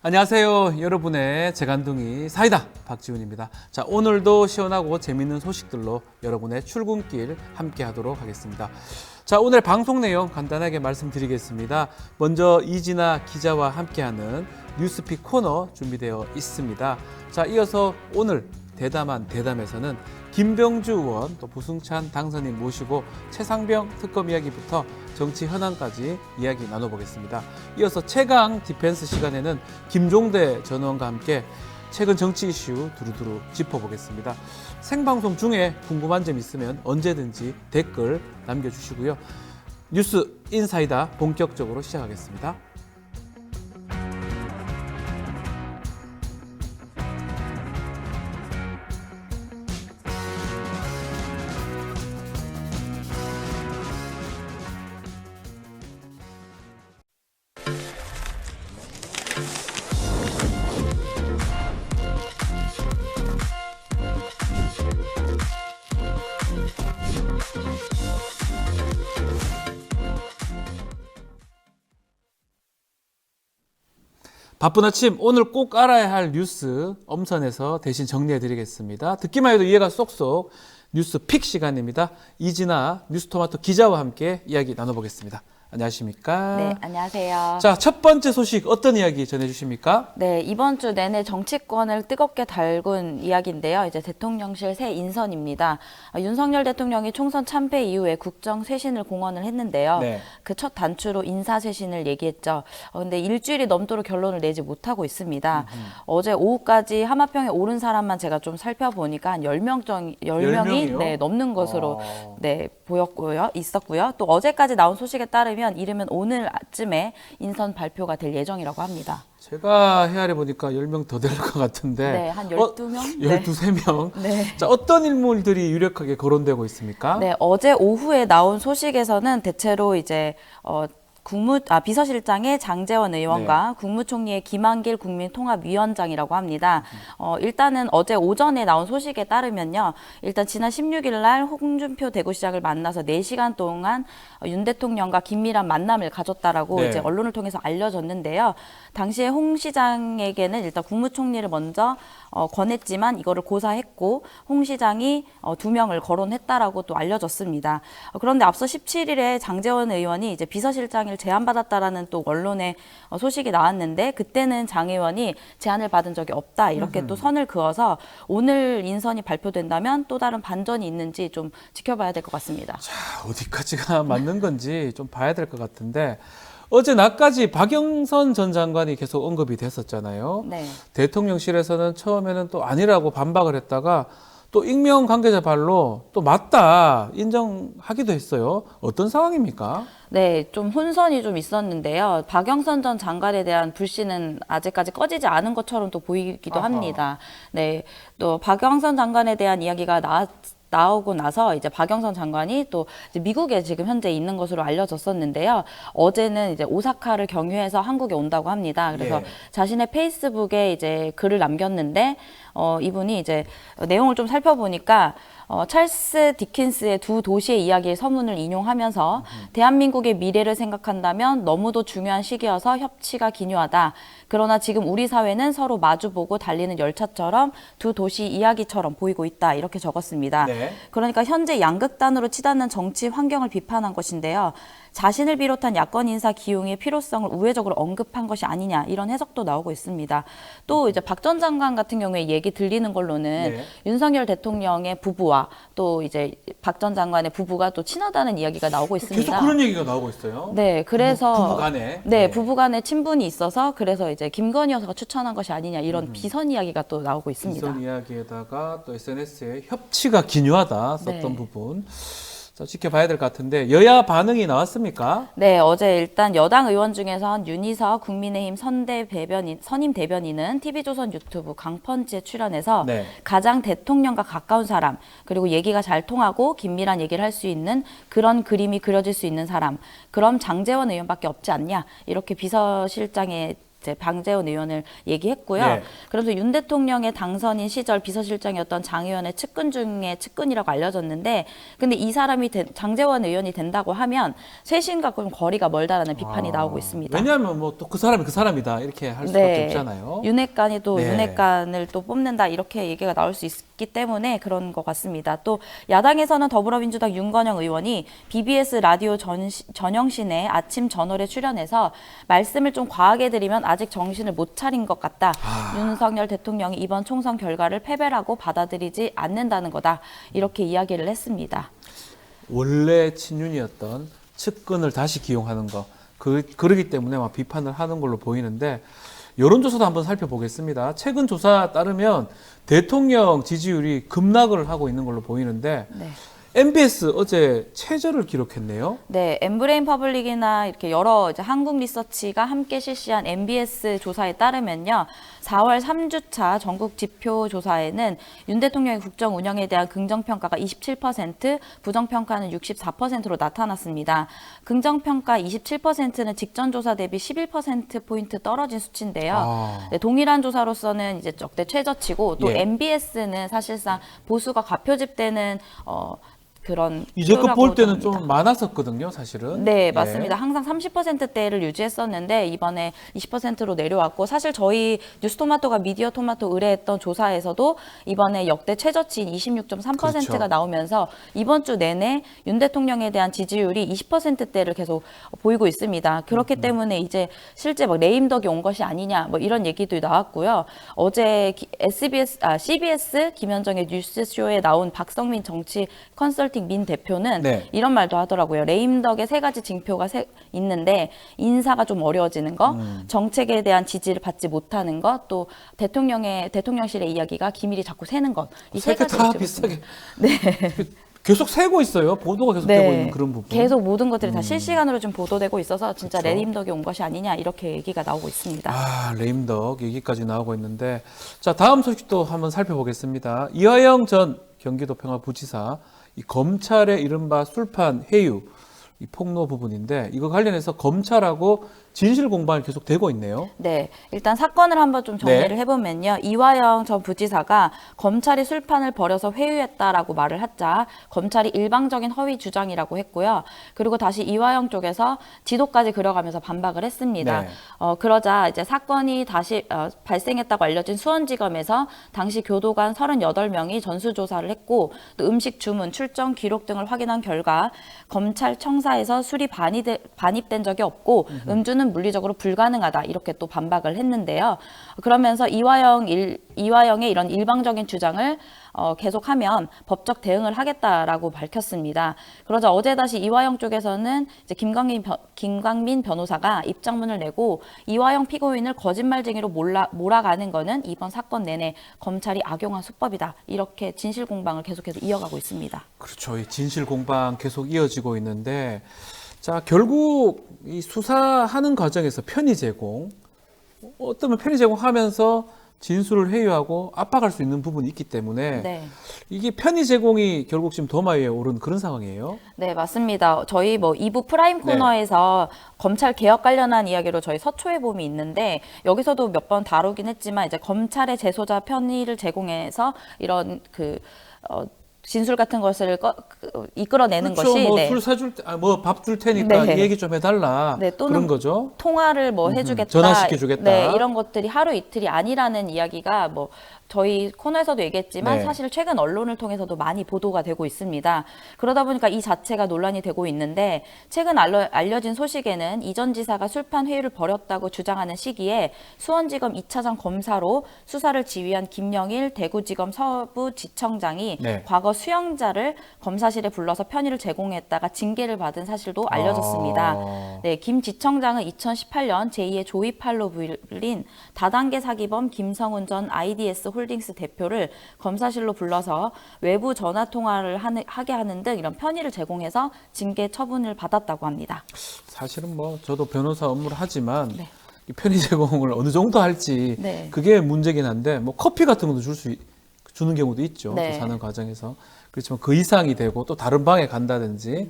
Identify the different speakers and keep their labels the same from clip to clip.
Speaker 1: 안녕하세요. 여러분의 재간둥이 사이다 박지훈입니다. 자, 오늘도 시원하고 재밌는 소식들로 여러분의 출근길 함께 하도록 하겠습니다. 자, 오늘 방송 내용 간단하게 말씀드리겠습니다. 먼저 이진아 기자와 함께하는 뉴스픽 코너 준비되어 있습니다. 자, 이어서 오늘 대담한 대담에서는 김병주 의원 또 부승찬 당선인 모시고 최상병 특검 이야기부터 정치 현안까지 이야기 나눠보겠습니다. 이어서 최강 디펜스 시간에는 김종대 전 의원과 함께 최근 정치 이슈 두루두루 짚어보겠습니다. 생방송 중에 궁금한 점 있으면 언제든지 댓글 남겨주시고요. 뉴스 인사이다 본격적으로 시작하겠습니다. 바쁜 아침 오늘 꼭 알아야 할 뉴스 엄선해서 대신 정리해드리겠습니다. 듣기만 해도 이해가 쏙쏙 뉴스 픽 시간입니다. 이진아 뉴스토마토 기자와 함께 이야기 나눠보겠습니다. 안녕하십니까?
Speaker 2: 네, 안녕하세요.
Speaker 1: 자, 첫 번째 소식 어떤 이야기 전해주십니까?
Speaker 2: 네, 이번 주 내내 정치권을 뜨겁게 달군 이야기인데요. 이제 대통령실 새 인선입니다. 윤석열 대통령이 총선 참패 이후에 국정 쇄신을 공언을 했는데요.
Speaker 1: 네.
Speaker 2: 그 첫 단추로 인사 쇄신을 얘기했죠. 근데 일주일이 넘도록 결론을 내지 못하고 있습니다. 어제 오후까지 하마평에 오른 사람만 제가 좀 살펴보니까 한 10명이 네, 넘는 것으로 네, 있었고요. 또 어제까지 나온 소식에 따르면 이르면 오늘 아침에 인선 발표가 될 예정이라고 합니다.
Speaker 1: 제가 헤아려 보니까 10명 더 될 것 같은데.
Speaker 2: 네, 한 12명?
Speaker 1: 13명?
Speaker 2: 네.
Speaker 1: 자, 어떤 인물들이 유력하게 거론되고 있습니까?
Speaker 2: 네, 어제 오후에 나온 소식에서는 대체로 이제 비서실장의 장제원 의원과
Speaker 1: 네.
Speaker 2: 국무총리의 김한길 국민통합위원장이라고 합니다. 일단은 어제 오전에 나온 소식에 따르면요. 일단 지난 16일 날 홍준표 대구시장을 만나서 4시간 동안 윤 대통령과 긴밀한 만남을 가졌다라고
Speaker 1: 네.
Speaker 2: 이제 언론을 통해서 알려졌는데요. 당시에 홍 시장에게는 일단 국무총리를 먼저 권했지만 이거를 고사했고 홍 시장이 2명을 거론했다라고 또 알려졌습니다. 그런데 앞서 17일에 장제원 의원이 이제 비서실장을 제안받았다라는 또 언론의 소식이 나왔는데 그때는 장 의원이 제안을 받은 적이 없다 이렇게 또 선을 그어서 오늘 인선이 발표된다면 또 다른 반전이 있는지 좀 지켜봐야 될 것 같습니다.
Speaker 1: 자, 어디까지가 맞는 건지 좀 봐야 될 것 같은데 어제 낮까지 박영선 전 장관이 계속 언급이 됐었잖아요.
Speaker 2: 네.
Speaker 1: 대통령실에서는 처음에는 또 아니라고 반박을 했다가 또 익명 관계자 발로 또 맞다 인정하기도 했어요. 어떤 상황입니까?
Speaker 2: 네, 좀 혼선이 좀 있었는데요. 박영선 전 장관에 대한 불씨는 아직까지 꺼지지 않은 것처럼 또 보이기도 합니다. 네, 또 박영선 장관에 대한 이야기가 나오고 나서 이제 박영선 장관이 또 이제 미국에 지금 현재 있는 것으로 알려졌었는데요. 어제는 이제 오사카를 경유해서 한국에 온다고 합니다. 그래서
Speaker 1: 예.
Speaker 2: 자신의 페이스북에 이제 글을 남겼는데 이분이 이제 내용을 좀 살펴보니까 찰스 디킨스의 두 도시의 이야기의 서문을 인용하면서 대한민국의 미래를 생각한다면 너무도 중요한 시기여서 협치가 기묘하다. 그러나 지금 우리 사회는 서로 마주보고 달리는 열차처럼 두 도시 이야기처럼 보이고 있다. 이렇게 적었습니다.
Speaker 1: 네.
Speaker 2: 그러니까 현재 양극단으로 치닫는 정치 환경을 비판한 것인데요. 자신을 비롯한 야권 인사 기용의 필요성을 우회적으로 언급한 것이 아니냐 이런 해석도 나오고 있습니다. 또 이제 박 전 장관 같은 경우에 얘기 들리는 걸로는
Speaker 1: 네.
Speaker 2: 윤석열 대통령의 부부와 또 이제 박 전 장관의 부부가 또 친하다는 이야기가 나오고 있습니다.
Speaker 1: 계속 그런 얘기가 나오고 있어요.
Speaker 2: 네, 그래서
Speaker 1: 부부간에.
Speaker 2: 네, 부부간에 친분이 있어서 그래서 이제 김건희 여사가 추천한 것이 아니냐 이런 비선 이야기가 또 나오고 있습니다.
Speaker 1: 비선 이야기에다가 또 SNS에 협치가 기묘하다 썼던
Speaker 2: 네.
Speaker 1: 부분. 자, 지켜봐야 될 것 같은데 여야 반응이 나왔습니까?
Speaker 2: 네, 어제 일단 여당 의원 중에선 윤희석 국민의힘 선임 대변인은 TV조선 유튜브 강펀치에 출연해서
Speaker 1: 네.
Speaker 2: 가장 대통령과 가까운 사람, 그리고 얘기가 잘 통하고 긴밀한 얘기를 할 수 있는 그런 그림이 그려질 수 있는 사람, 그럼 장제원 의원밖에 없지 않냐, 이렇게 비서실장에 이제 방재원 의원을 얘기했고요.
Speaker 1: 네.
Speaker 2: 그러면서 윤 대통령의 당선인 시절 비서실장이었던 장 의원의 측근 중에 측근이라고 알려졌는데, 근데 이 사람이 장재원 의원이 된다고 하면 쇄신과 좀 거리가 멀다라는 비판이 나오고 있습니다.
Speaker 1: 왜냐하면 뭐 또 그 사람이 그 사람이다 이렇게 할 수밖에 없잖아요.
Speaker 2: 윤핵관이 또
Speaker 1: 네.
Speaker 2: 윤핵관을 또 뽑는다 이렇게 얘기가 나올 수 있기 때문에 그런 것 같습니다. 또 야당에서는 더불어민주당 윤건영 의원이 BBS 라디오 전영신의 아침 저널에 출연해서 말씀을 좀 과하게 드리면 아직 정신을 못 차린 것 같다. 윤석열 대통령이 이번 총선 결과를 패배라고 받아들이지 않는다는 거다. 이렇게 이야기를 했습니다.
Speaker 1: 원래 친윤이었던 측근을 다시 기용하는 거. 그러기 때문에 막 비판을 하는 걸로 보이는데 여론조사도 한번 살펴보겠습니다. 최근 조사 따르면 대통령 지지율이 급락을 하고 있는 걸로 보이는데
Speaker 2: 네.
Speaker 1: MBS 어제 최저를 기록했네요.
Speaker 2: 네, 엠브레인 퍼블릭이나 이렇게 여러 이제 한국 리서치가 함께 실시한 MBS 조사에 따르면요, 4월 3주차 전국 지표 조사에는 윤 대통령의 국정 운영에 대한 긍정 평가가 27%, 부정 평가는 64%로 나타났습니다. 긍정 평가 27%는 직전 조사 대비 11% 포인트 떨어진 수치인데요. 네, 동일한 조사로서는 이제 역대 최저치고 또
Speaker 1: 예.
Speaker 2: MBS는 사실상 보수가 과표집되는 그런
Speaker 1: 이제껏 볼 때는
Speaker 2: 합니다.
Speaker 1: 좀 많았었거든요, 사실은.
Speaker 2: 네, 맞습니다. 항상 30%대를 유지했었는데 이번에 20%로 내려왔고, 사실 저희 뉴스토마토가 미디어 토마토 의뢰했던 조사에서도 이번에 역대 최저치인 26.3%가
Speaker 1: 그렇죠.
Speaker 2: 나오면서 이번 주 내내 윤 대통령에 대한 지지율이 20%대를 계속 보이고 있습니다. 그렇기 때문에 이제 실제 뭐 레임덕이 온 것이 아니냐 뭐 이런 얘기도 나왔고요. 어제 CBS 김현정의 뉴스쇼에 나온 박성민 정치 컨설팅 민 대표는
Speaker 1: 네.
Speaker 2: 이런 말도 하더라고요. 레임덕의 세 가지 징표가 있는데, 인사가 좀 어려워지는 거, 정책에 대한 지지를 받지 못하는 것, 또 대통령실의 이야기가 기밀이 자꾸 새는 것. 이 세
Speaker 1: 세 개
Speaker 2: 가지
Speaker 1: 다 비슷하게.
Speaker 2: 네.
Speaker 1: 계속 새고 있어요. 보도가 계속 되고 있는 그런 부분.
Speaker 2: 계속 모든 것들이 다 실시간으로 좀 보도되고 있어서 진짜
Speaker 1: 그쵸.
Speaker 2: 레임덕이 온 것이 아니냐 이렇게 얘기가 나오고 있습니다.
Speaker 1: 레임덕 얘기까지 나오고 있는데, 자, 다음 소식도 한번 살펴보겠습니다. 이화영 전 경기도 평화부지사, 이 검찰의 이른바 술판 회유, 이 폭로 부분인데, 이거 관련해서 검찰하고 진실 공방이 계속 되고 있네요.
Speaker 2: 네, 일단 사건을 한번 좀 정리를
Speaker 1: 네.
Speaker 2: 해보면요. 이화영 전 부지사가 검찰이 술판을 벌여서 회유했다라고 말을 하자 검찰이 일방적인 허위 주장이라고 했고요. 그리고 다시 이화영 쪽에서 지도까지 그려가면서 반박을 했습니다.
Speaker 1: 네.
Speaker 2: 그러자 이제 사건이 다시 발생했다고 알려진 수원지검에서 당시 교도관 38명이 전수조사를 했고, 또 음식 주문, 출정 기록 등을 확인한 결과 검찰 청사에서 술이 반입된 적이 없고 음주는 물리적으로 불가능하다 이렇게 또 반박을 했는데요. 그러면서 이화영의 이런 일방적인 주장을 계속하면 법적 대응을 하겠다라고 밝혔습니다. 그러자 어제 다시 이화영 쪽에서는 이제 김광민 변호사가 입장문을 내고 이화영 피고인을 거짓말쟁이로 몰아가는 거는 이번 사건 내내 검찰이 악용한 수법이다. 이렇게 진실 공방을 계속해서 이어가고 있습니다.
Speaker 1: 그렇죠. 이 진실 공방 계속 이어지고 있는데, 자, 결국 이 수사하는 과정에서 편의 제공, 어떤 편의 제공하면서 진술을 회유하고 압박할 수 있는 부분이 있기 때문에
Speaker 2: 네.
Speaker 1: 이게 편의 제공이 결국 지금 도마 위에 오른 그런 상황이에요.
Speaker 2: 네, 맞습니다. 저희 2부 프라임 코너에서 검찰 개혁 관련한 이야기로 저희 서초의 봄이 있는데, 여기서도 몇 번 다루긴 했지만 이제 검찰의 재소자 편의를 제공해서 이런 진술 같은 것을 이끌어내는
Speaker 1: 그렇죠.
Speaker 2: 것이
Speaker 1: 술 사줄 때, 밥 줄 테니까
Speaker 2: 네.
Speaker 1: 이 얘기 좀 해달라.
Speaker 2: 네, 또는
Speaker 1: 그런 거죠.
Speaker 2: 통화를 해주겠다,
Speaker 1: 전화시켜주겠다.
Speaker 2: 네, 이런 것들이 하루 이틀이 아니라는 이야기가 저희 코너에서도 얘기했지만
Speaker 1: 네.
Speaker 2: 사실 최근 언론을 통해서도 많이 보도가 되고 있습니다. 그러다 보니까 이 자체가 논란이 되고 있는데, 최근 알려진 소식에는 이 전 지사가 술판 회유를 벌였다고 주장하는 시기에 수원지검 2차장 검사로 수사를 지휘한 김영일 대구지검 서부지청장이
Speaker 1: 네.
Speaker 2: 과거 수영자를 검사실에 불러서 편의를 제공했다가 징계를 받은 사실도 알려졌습니다. 네, 김 지청장은 2018년 제2의 조이팔로 불린 다단계 사기범 김성훈 전 IDS 홀딩스 대표를 검사실로 불러서 외부 전화 통화를 하게 하는 등 이런 편의를 제공해서 징계 처분을 받았다고 합니다.
Speaker 1: 사실은 저도 변호사 업무를 하지만
Speaker 2: 네.
Speaker 1: 이 편의 제공을 어느 정도 할지
Speaker 2: 네.
Speaker 1: 그게 문제긴 한데, 커피 같은 것도 주는 경우도 있죠.
Speaker 2: 네.
Speaker 1: 또 사는 과정에서. 그렇지만 그 이상이 되고 또 다른 방에 간다든지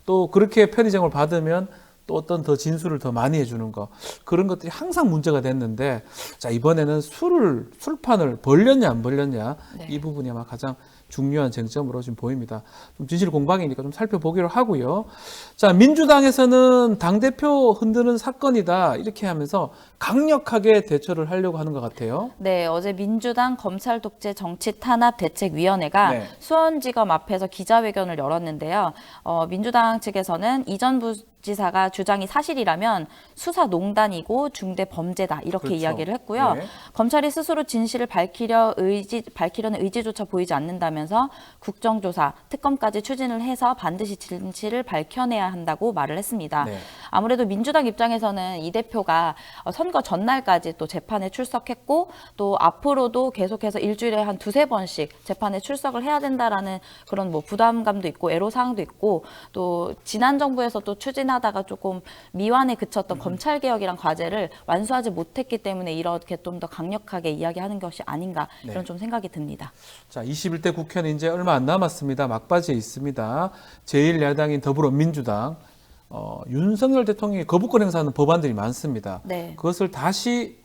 Speaker 1: 또 그렇게 편의 제공을 받으면 또 어떤 더 진술을 더 많이 해주는 거 그런 것들이 항상 문제가 됐는데 자 이번에는 술판을 벌렸냐 안 벌렸냐
Speaker 2: 네.
Speaker 1: 이 부분이 아마 가장 중요한 쟁점으로 지금 보입니다. 좀 진실 공방이니까 좀 살펴보기로 하고요. 자 민주당에서는 당대표 흔드는 사건이다 이렇게 하면서 강력하게 대처를 하려고 하는 것 같아요.
Speaker 2: 네, 어제 민주당 검찰 독재 정치 탄압 대책위원회가
Speaker 1: 네.
Speaker 2: 수원지검 앞에서 기자회견을 열었는데요. 민주당 측에서는 이전 부지사가 주장이 사실이라면 수사농단이고 중대 범죄다 이렇게
Speaker 1: 그렇죠.
Speaker 2: 이야기를 했고요.
Speaker 1: 네.
Speaker 2: 검찰이 스스로 진실을 밝히려는 의지조차 보이지 않는다면서 국정조사, 특검까지 추진을 해서 반드시 진실을 밝혀내야 한다고 말을 했습니다.
Speaker 1: 네.
Speaker 2: 아무래도 민주당 입장에서는 이 대표가 선거 전날까지 또 재판에 출석했고 또 앞으로도 계속해서 일주일에 한 두세 번씩 재판에 출석을 해야 된다라는 그런 뭐 부담감도 있고 애로사항도 있고 또 지난 정부에서 또 추진하다가 조금 미완에 그쳤던 검찰개혁이란 과제를 완수하지 못했기 때문에 이렇게 좀 더 강력하게 이야기하는 것이 아닌가 이런 좀 생각이 듭니다.
Speaker 1: 자, 21대 국회는 이제 얼마 안 남았습니다. 막바지에 있습니다. 제1야당인 더불어민주당 윤석열 대통령이 거부권 행사하는 법안들이 많습니다.
Speaker 2: 네.
Speaker 1: 그것을 다시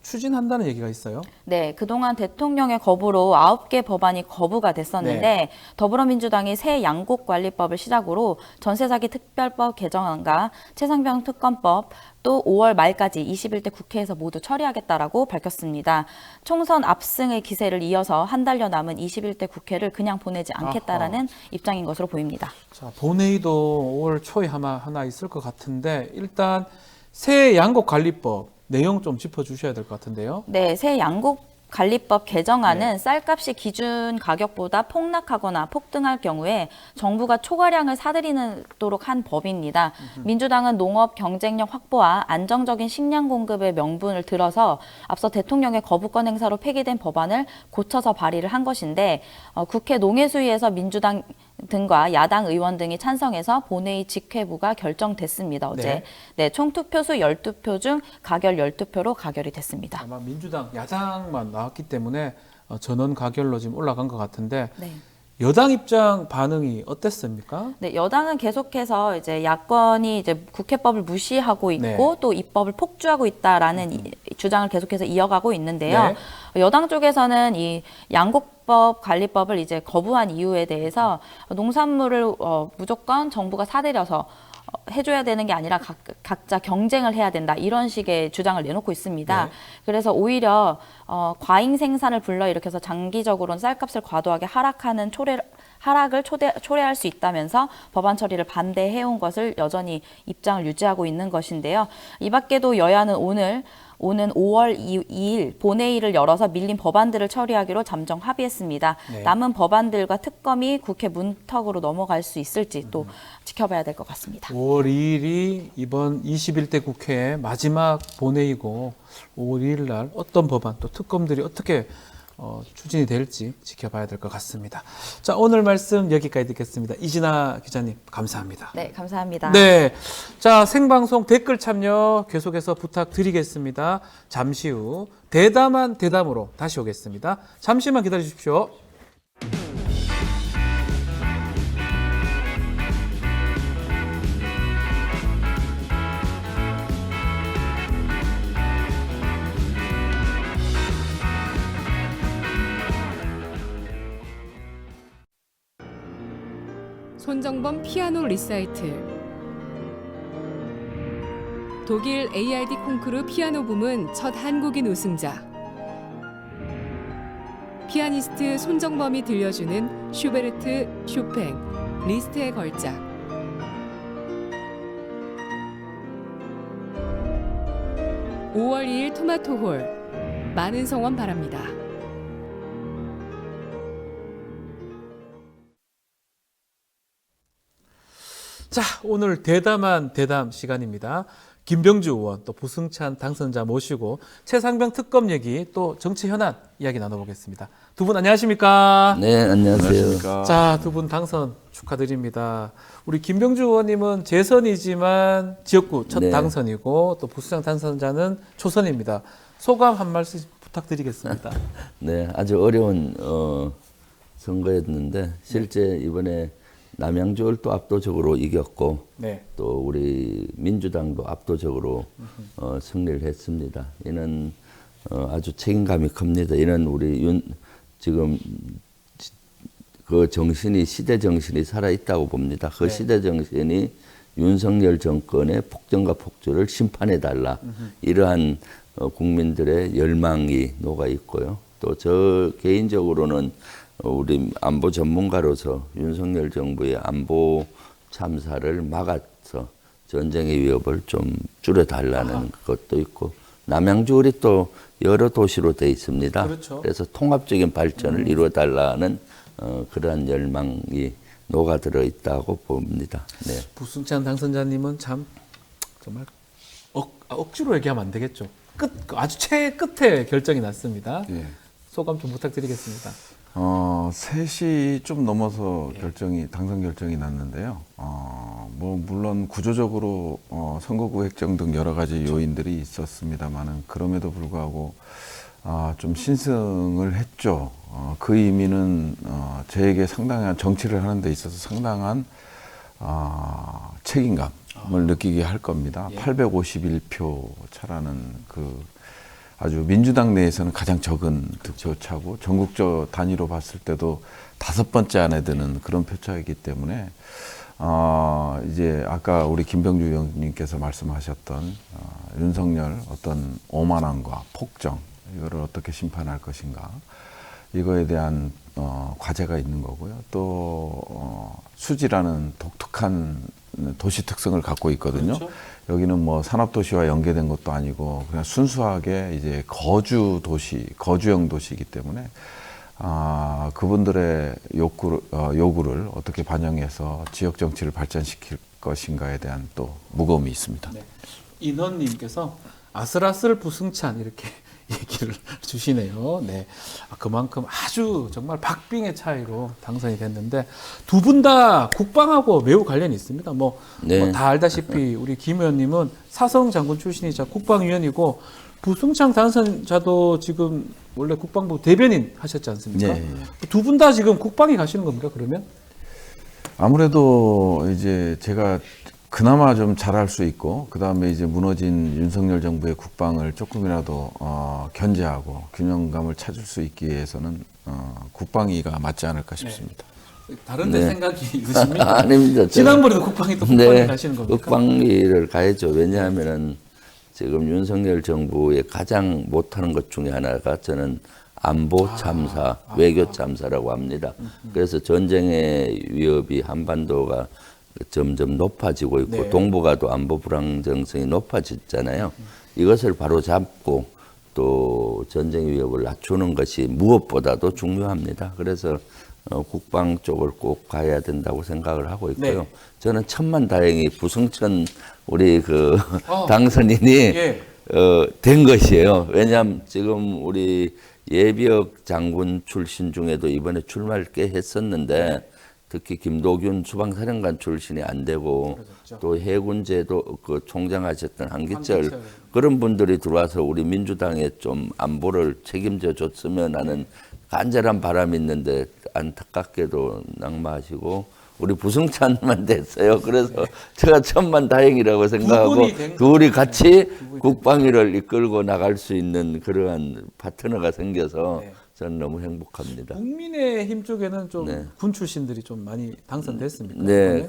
Speaker 1: 추진한다는 얘기가 있어요.
Speaker 2: 네, 그동안 대통령의 거부로 9개 법안이 거부가 됐었는데
Speaker 1: 네.
Speaker 2: 더불어민주당이 새 양국관리법을 시작으로 전세사기 특별법 개정안과 최상병 특검법 또 5월 말까지 21대 국회에서 모두 처리하겠다라고 밝혔습니다. 총선 압승의 기세를 이어서 한 달여 남은 21대 국회를 그냥 보내지 않겠다라는 입장인 것으로 보입니다.
Speaker 1: 자, 본회의도 5월 초에 하나 있을 것 같은데 일단 새 양국관리법 내용 좀 짚어주셔야 될 것 같은데요.
Speaker 2: 네, 새 양국관리법 개정안은 쌀값이 기준 가격보다 폭락하거나 폭등할 경우에 정부가 초과량을 사들이도록 한 법입니다. 민주당은 농업 경쟁력 확보와 안정적인 식량 공급의 명분을 들어서 앞서 대통령의 거부권 행사로 폐기된 법안을 고쳐서 발의를 한 것인데 국회 농해수위에서 민주당 등과 야당 의원 등이 찬성해서 본회의 직회부가 결정됐습니다. 어제. 네, 총 투표수 12표 중 가결 12표로 가결이 됐습니다.
Speaker 1: 아마 민주당 야당만 나왔기 때문에 전원 가결로 지금 올라간 것 같은데
Speaker 2: 네.
Speaker 1: 여당 입장 반응이 어땠습니까?
Speaker 2: 네, 여당은 계속해서 이제 야권이 이제 국회법을 무시하고 있고 또 입법을 폭주하고 있다라는 주장을 계속해서 이어가고 있는데요. 여당 쪽에서는 이 양국법 관리법을 이제 거부한 이유에 대해서 농산물을 무조건 정부가 사들여서 해줘야 되는 게 아니라 각자 경쟁을 해야 된다 이런 식의 주장을 내놓고 있습니다.
Speaker 1: 네.
Speaker 2: 그래서 오히려 과잉 생산을 불러일으켜서 장기적으로는 쌀값을 과도하게 하락을 초래할 수 있다면서 법안 처리를 반대해온 것을 여전히 입장을 유지하고 있는 것인데요. 이 밖에도 여야는 오는 5월 2일 본회의를 열어서 밀린 법안들을 처리하기로 잠정 합의했습니다.
Speaker 1: 네.
Speaker 2: 남은 법안들과 특검이 국회 문턱으로 넘어갈 수 있을지 또 지켜봐야 될 것 같습니다.
Speaker 1: 5월 2일이 이번 21대 국회의 마지막 본회의고 5월 2일 날 어떤 법안 또 특검들이 어떻게 추진이 될지 지켜봐야 될 것 같습니다. 자, 오늘 말씀 여기까지 듣겠습니다. 이진아 기자님 감사합니다.
Speaker 2: 네, 감사합니다.
Speaker 1: 네, 자 생방송 댓글 참여 계속해서 부탁드리겠습니다. 잠시 후 대담한 대담으로 다시 오겠습니다. 잠시만 기다려 주십시오.
Speaker 3: 손정범 피아노 리사이틀. 독일 ARD 콩쿠르 피아노 부문 첫 한국인 우승자. 피아니스트 손정범이 들려주는 슈베르트, 쇼팽, 리스트의 걸작. (5월 2일) 토마토홀. 많은 성원 바랍니다.
Speaker 1: 자, 오늘 대담한 대담 시간입니다. 김병주 의원 또 부승찬 당선자 모시고 최상병 특검 얘기 또 정치 현안 이야기 나눠보겠습니다. 두 분 안녕하십니까?
Speaker 4: 네, 안녕하세요.
Speaker 1: 자, 두 분 당선 축하드립니다. 우리 김병주 의원님은 재선이지만 지역구 첫
Speaker 4: 네.
Speaker 1: 당선이고 또 부승찬 당선자는 초선입니다. 소감 한 말씀 부탁드리겠습니다.
Speaker 4: 네, 아주 어려운 선거였는데 실제 이번에 남양주를 압도적으로 이겼고
Speaker 1: 네.
Speaker 4: 또 우리 민주당도 압도적으로 승리를 했습니다. 이는 아주 책임감이 큽니다. 이는 우리 지금 그 정신이 시대 정신이 살아 있다고 봅니다. 그
Speaker 1: 네.
Speaker 4: 시대 정신이 윤석열 정권의 폭정과 폭주를 심판해 달라 이러한 국민들의 열망이 녹아 있고요. 또 저 개인적으로는 우리 안보 전문가로서 윤석열 정부의 안보 참사를 막아서 전쟁의 위협을 좀 줄여달라는 것도 있고 남양주울이 또 여러 도시로 돼 있습니다.
Speaker 1: 그렇죠.
Speaker 4: 그래서 통합적인 발전을 이루어달라는 그러한 열망이 녹아들어 있다고 봅니다. 네.
Speaker 1: 부승찬 당선자님은 참 정말 억지로 얘기하면 안 되겠죠. 아주 최끝에 결정이 났습니다.
Speaker 5: 예.
Speaker 1: 소감 좀 부탁드리겠습니다.
Speaker 5: 3시 좀 넘어서 당선 결정이 났는데요. 뭐 물론 구조적으로 선거구 획정 등 여러 가지 요인들이 있었습니다만은 그럼에도 불구하고 좀 신승을 했죠. 그 의미는 저에게 상당한 정치를 하는 데 있어서 상당한 책임감을 느끼게 할 겁니다. 851표 차라는 그 아주 민주당 내에서는 가장 적은 득표차고 전국적 단위로 봤을 때도 5번째 안에 드는 그런 표차이기 때문에 이제 아까 우리 김병주 의원님께서 말씀하셨던 윤석열 어떤 오만함과 폭정 이거를 어떻게 심판할 것인가 이거에 대한 과제가 있는 거고요. 또 수지라는 독특한 도시 특성을 갖고 있거든요.
Speaker 1: 그렇죠.
Speaker 5: 여기는 뭐 산업도시와 연계된 것도 아니고 그냥 순수하게 이제 거주형 도시이기 때문에 그분들의 요구를 어떻게 반영해서 지역 정치를 발전시킬 것인가에 대한 또 무거움이 있습니다.
Speaker 1: 네. 인원님께서 아슬아슬 부승찬 이렇게 얘기를 주시네요. 네. 그만큼 아주 정말 박빙의 차이로 당선이 됐는데 두 분 다 국방하고 매우 관련이 있습니다.
Speaker 4: 네.
Speaker 1: 다 알다시피 우리 김 의원님은 사성 장군 출신이자 국방위원이고 부승찬 당선자도 지금 원래 국방부 대변인 하셨지 않습니까?
Speaker 5: 네.
Speaker 1: 두 분 다 지금 국방에 가시는 겁니까? 그러면?
Speaker 5: 아무래도 이제 제가 그나마 좀 잘할 수 있고 그 다음에 이제 무너진 윤석열 정부의 국방을 조금이라도 견제하고 균형감을 찾을 수 있기 위해서는 국방위가 맞지 않을까 싶습니다.
Speaker 1: 다른 데 생각이 있으십니까?
Speaker 4: 아닙니다.
Speaker 1: 지난번에도 국방위 또 국방에 가시는 겁니까?
Speaker 4: 국방위를 가야죠. 왜냐하면은 지금 윤석열 정부의 가장 못하는 것 중에 하나가 저는 안보 참사, 외교 참사라고 합니다. 그래서 전쟁의 위협이 한반도가 점점 높아지고 있고
Speaker 1: 네.
Speaker 4: 동북아도 안보 불안정성이 높아졌잖아요. 이것을 바로 잡고 또 전쟁 위협을 낮추는 것이 무엇보다도 중요합니다. 그래서 국방 쪽을 꼭 가야 된다고 생각을 하고 있고요.
Speaker 1: 네.
Speaker 4: 저는 천만다행히 부승찬 우리 당선인이
Speaker 1: 예.
Speaker 4: 된 것이에요. 왜냐하면 지금 우리 예비역 장군 출신 중에도 이번에 출마를 꽤 했었는데 특히 김도균 수방사령관 출신이 안 되고
Speaker 1: 그렇죠.
Speaker 4: 또 해군제도 그 총장하셨던 한기철
Speaker 1: 한기철.
Speaker 4: 그런 분들이 들어와서 우리 민주당에 좀 안보를 책임져 줬으면 하는 간절한 바람이 있는데 안타깝게도 낙마하시고 우리 부승찬만 됐어요. 그래서 제가 천만다행이라고 생각하고 둘이 같이 국방위를 이끌고 나갈 수 있는 그러한 파트너가 생겨서
Speaker 1: 네.
Speaker 4: 저는 너무 행복합니다.
Speaker 1: 국민의힘 쪽에는 좀
Speaker 4: 네.
Speaker 1: 군 출신들이 좀 많이 당선됐습니까?
Speaker 4: 네,
Speaker 1: 이번에?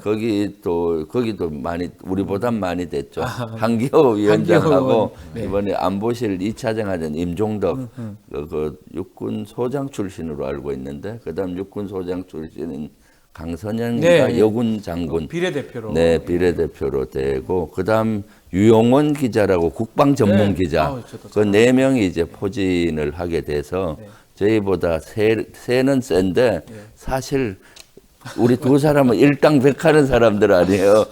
Speaker 4: 거기도 많이 우리보단 많이 됐죠. 한기호 위원장하고
Speaker 1: 의원. 네.
Speaker 4: 이번에 안보실 2차장 하던 임종덕 그 육군 소장 출신으로 알고 있는데 그다음 육군 소장 출신인 강선영이가
Speaker 1: 네.
Speaker 4: 여군 장군
Speaker 1: 비례대표로.
Speaker 4: 네, 비례대표로 되고 그다음 유용원 기자라고 국방 전문
Speaker 1: 네.
Speaker 4: 기자
Speaker 1: 아우, 저도
Speaker 4: 그 4명이 이제 포진을 하게 돼서
Speaker 1: 네.
Speaker 4: 저희보다 세는 센데 사실 우리 두 사람은 일당백하는 사람들 아니에요.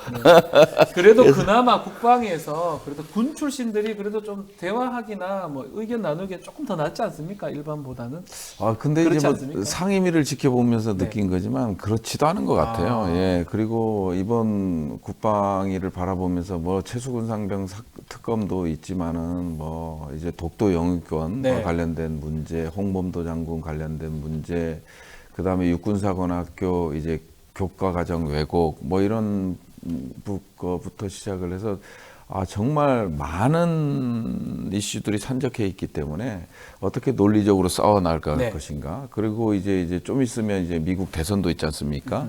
Speaker 1: 그래도 그나마 국방위에서 그래도 군 출신들이 그래도 좀 대화하기나 뭐 의견 나누기 조금 더 낫지 않습니까? 일반보다는.
Speaker 5: 근데
Speaker 1: 그렇지
Speaker 5: 이제 뭐
Speaker 1: 않습니까?
Speaker 5: 상임위를 지켜보면서
Speaker 1: 네.
Speaker 5: 느낀 거지만 그렇지도 않은 것 같아요. 예. 그리고 이번 국방위를 바라보면서 뭐 최수근 상병 특검도 있지만은 뭐 이제 독도 영유권과
Speaker 1: 네.
Speaker 5: 관련된 문제, 홍범도 장군 관련된 문제, 그 다음에 육군사관학교 이제 교과과정 왜곡 뭐 이런 거부터 시작을 해서 정말 많은 이슈들이 산적해 있기 때문에 어떻게 논리적으로 싸워 나갈
Speaker 1: 네.
Speaker 5: 것인가. 그리고 이제 좀 있으면 이제 미국 대선도 있지 않습니까?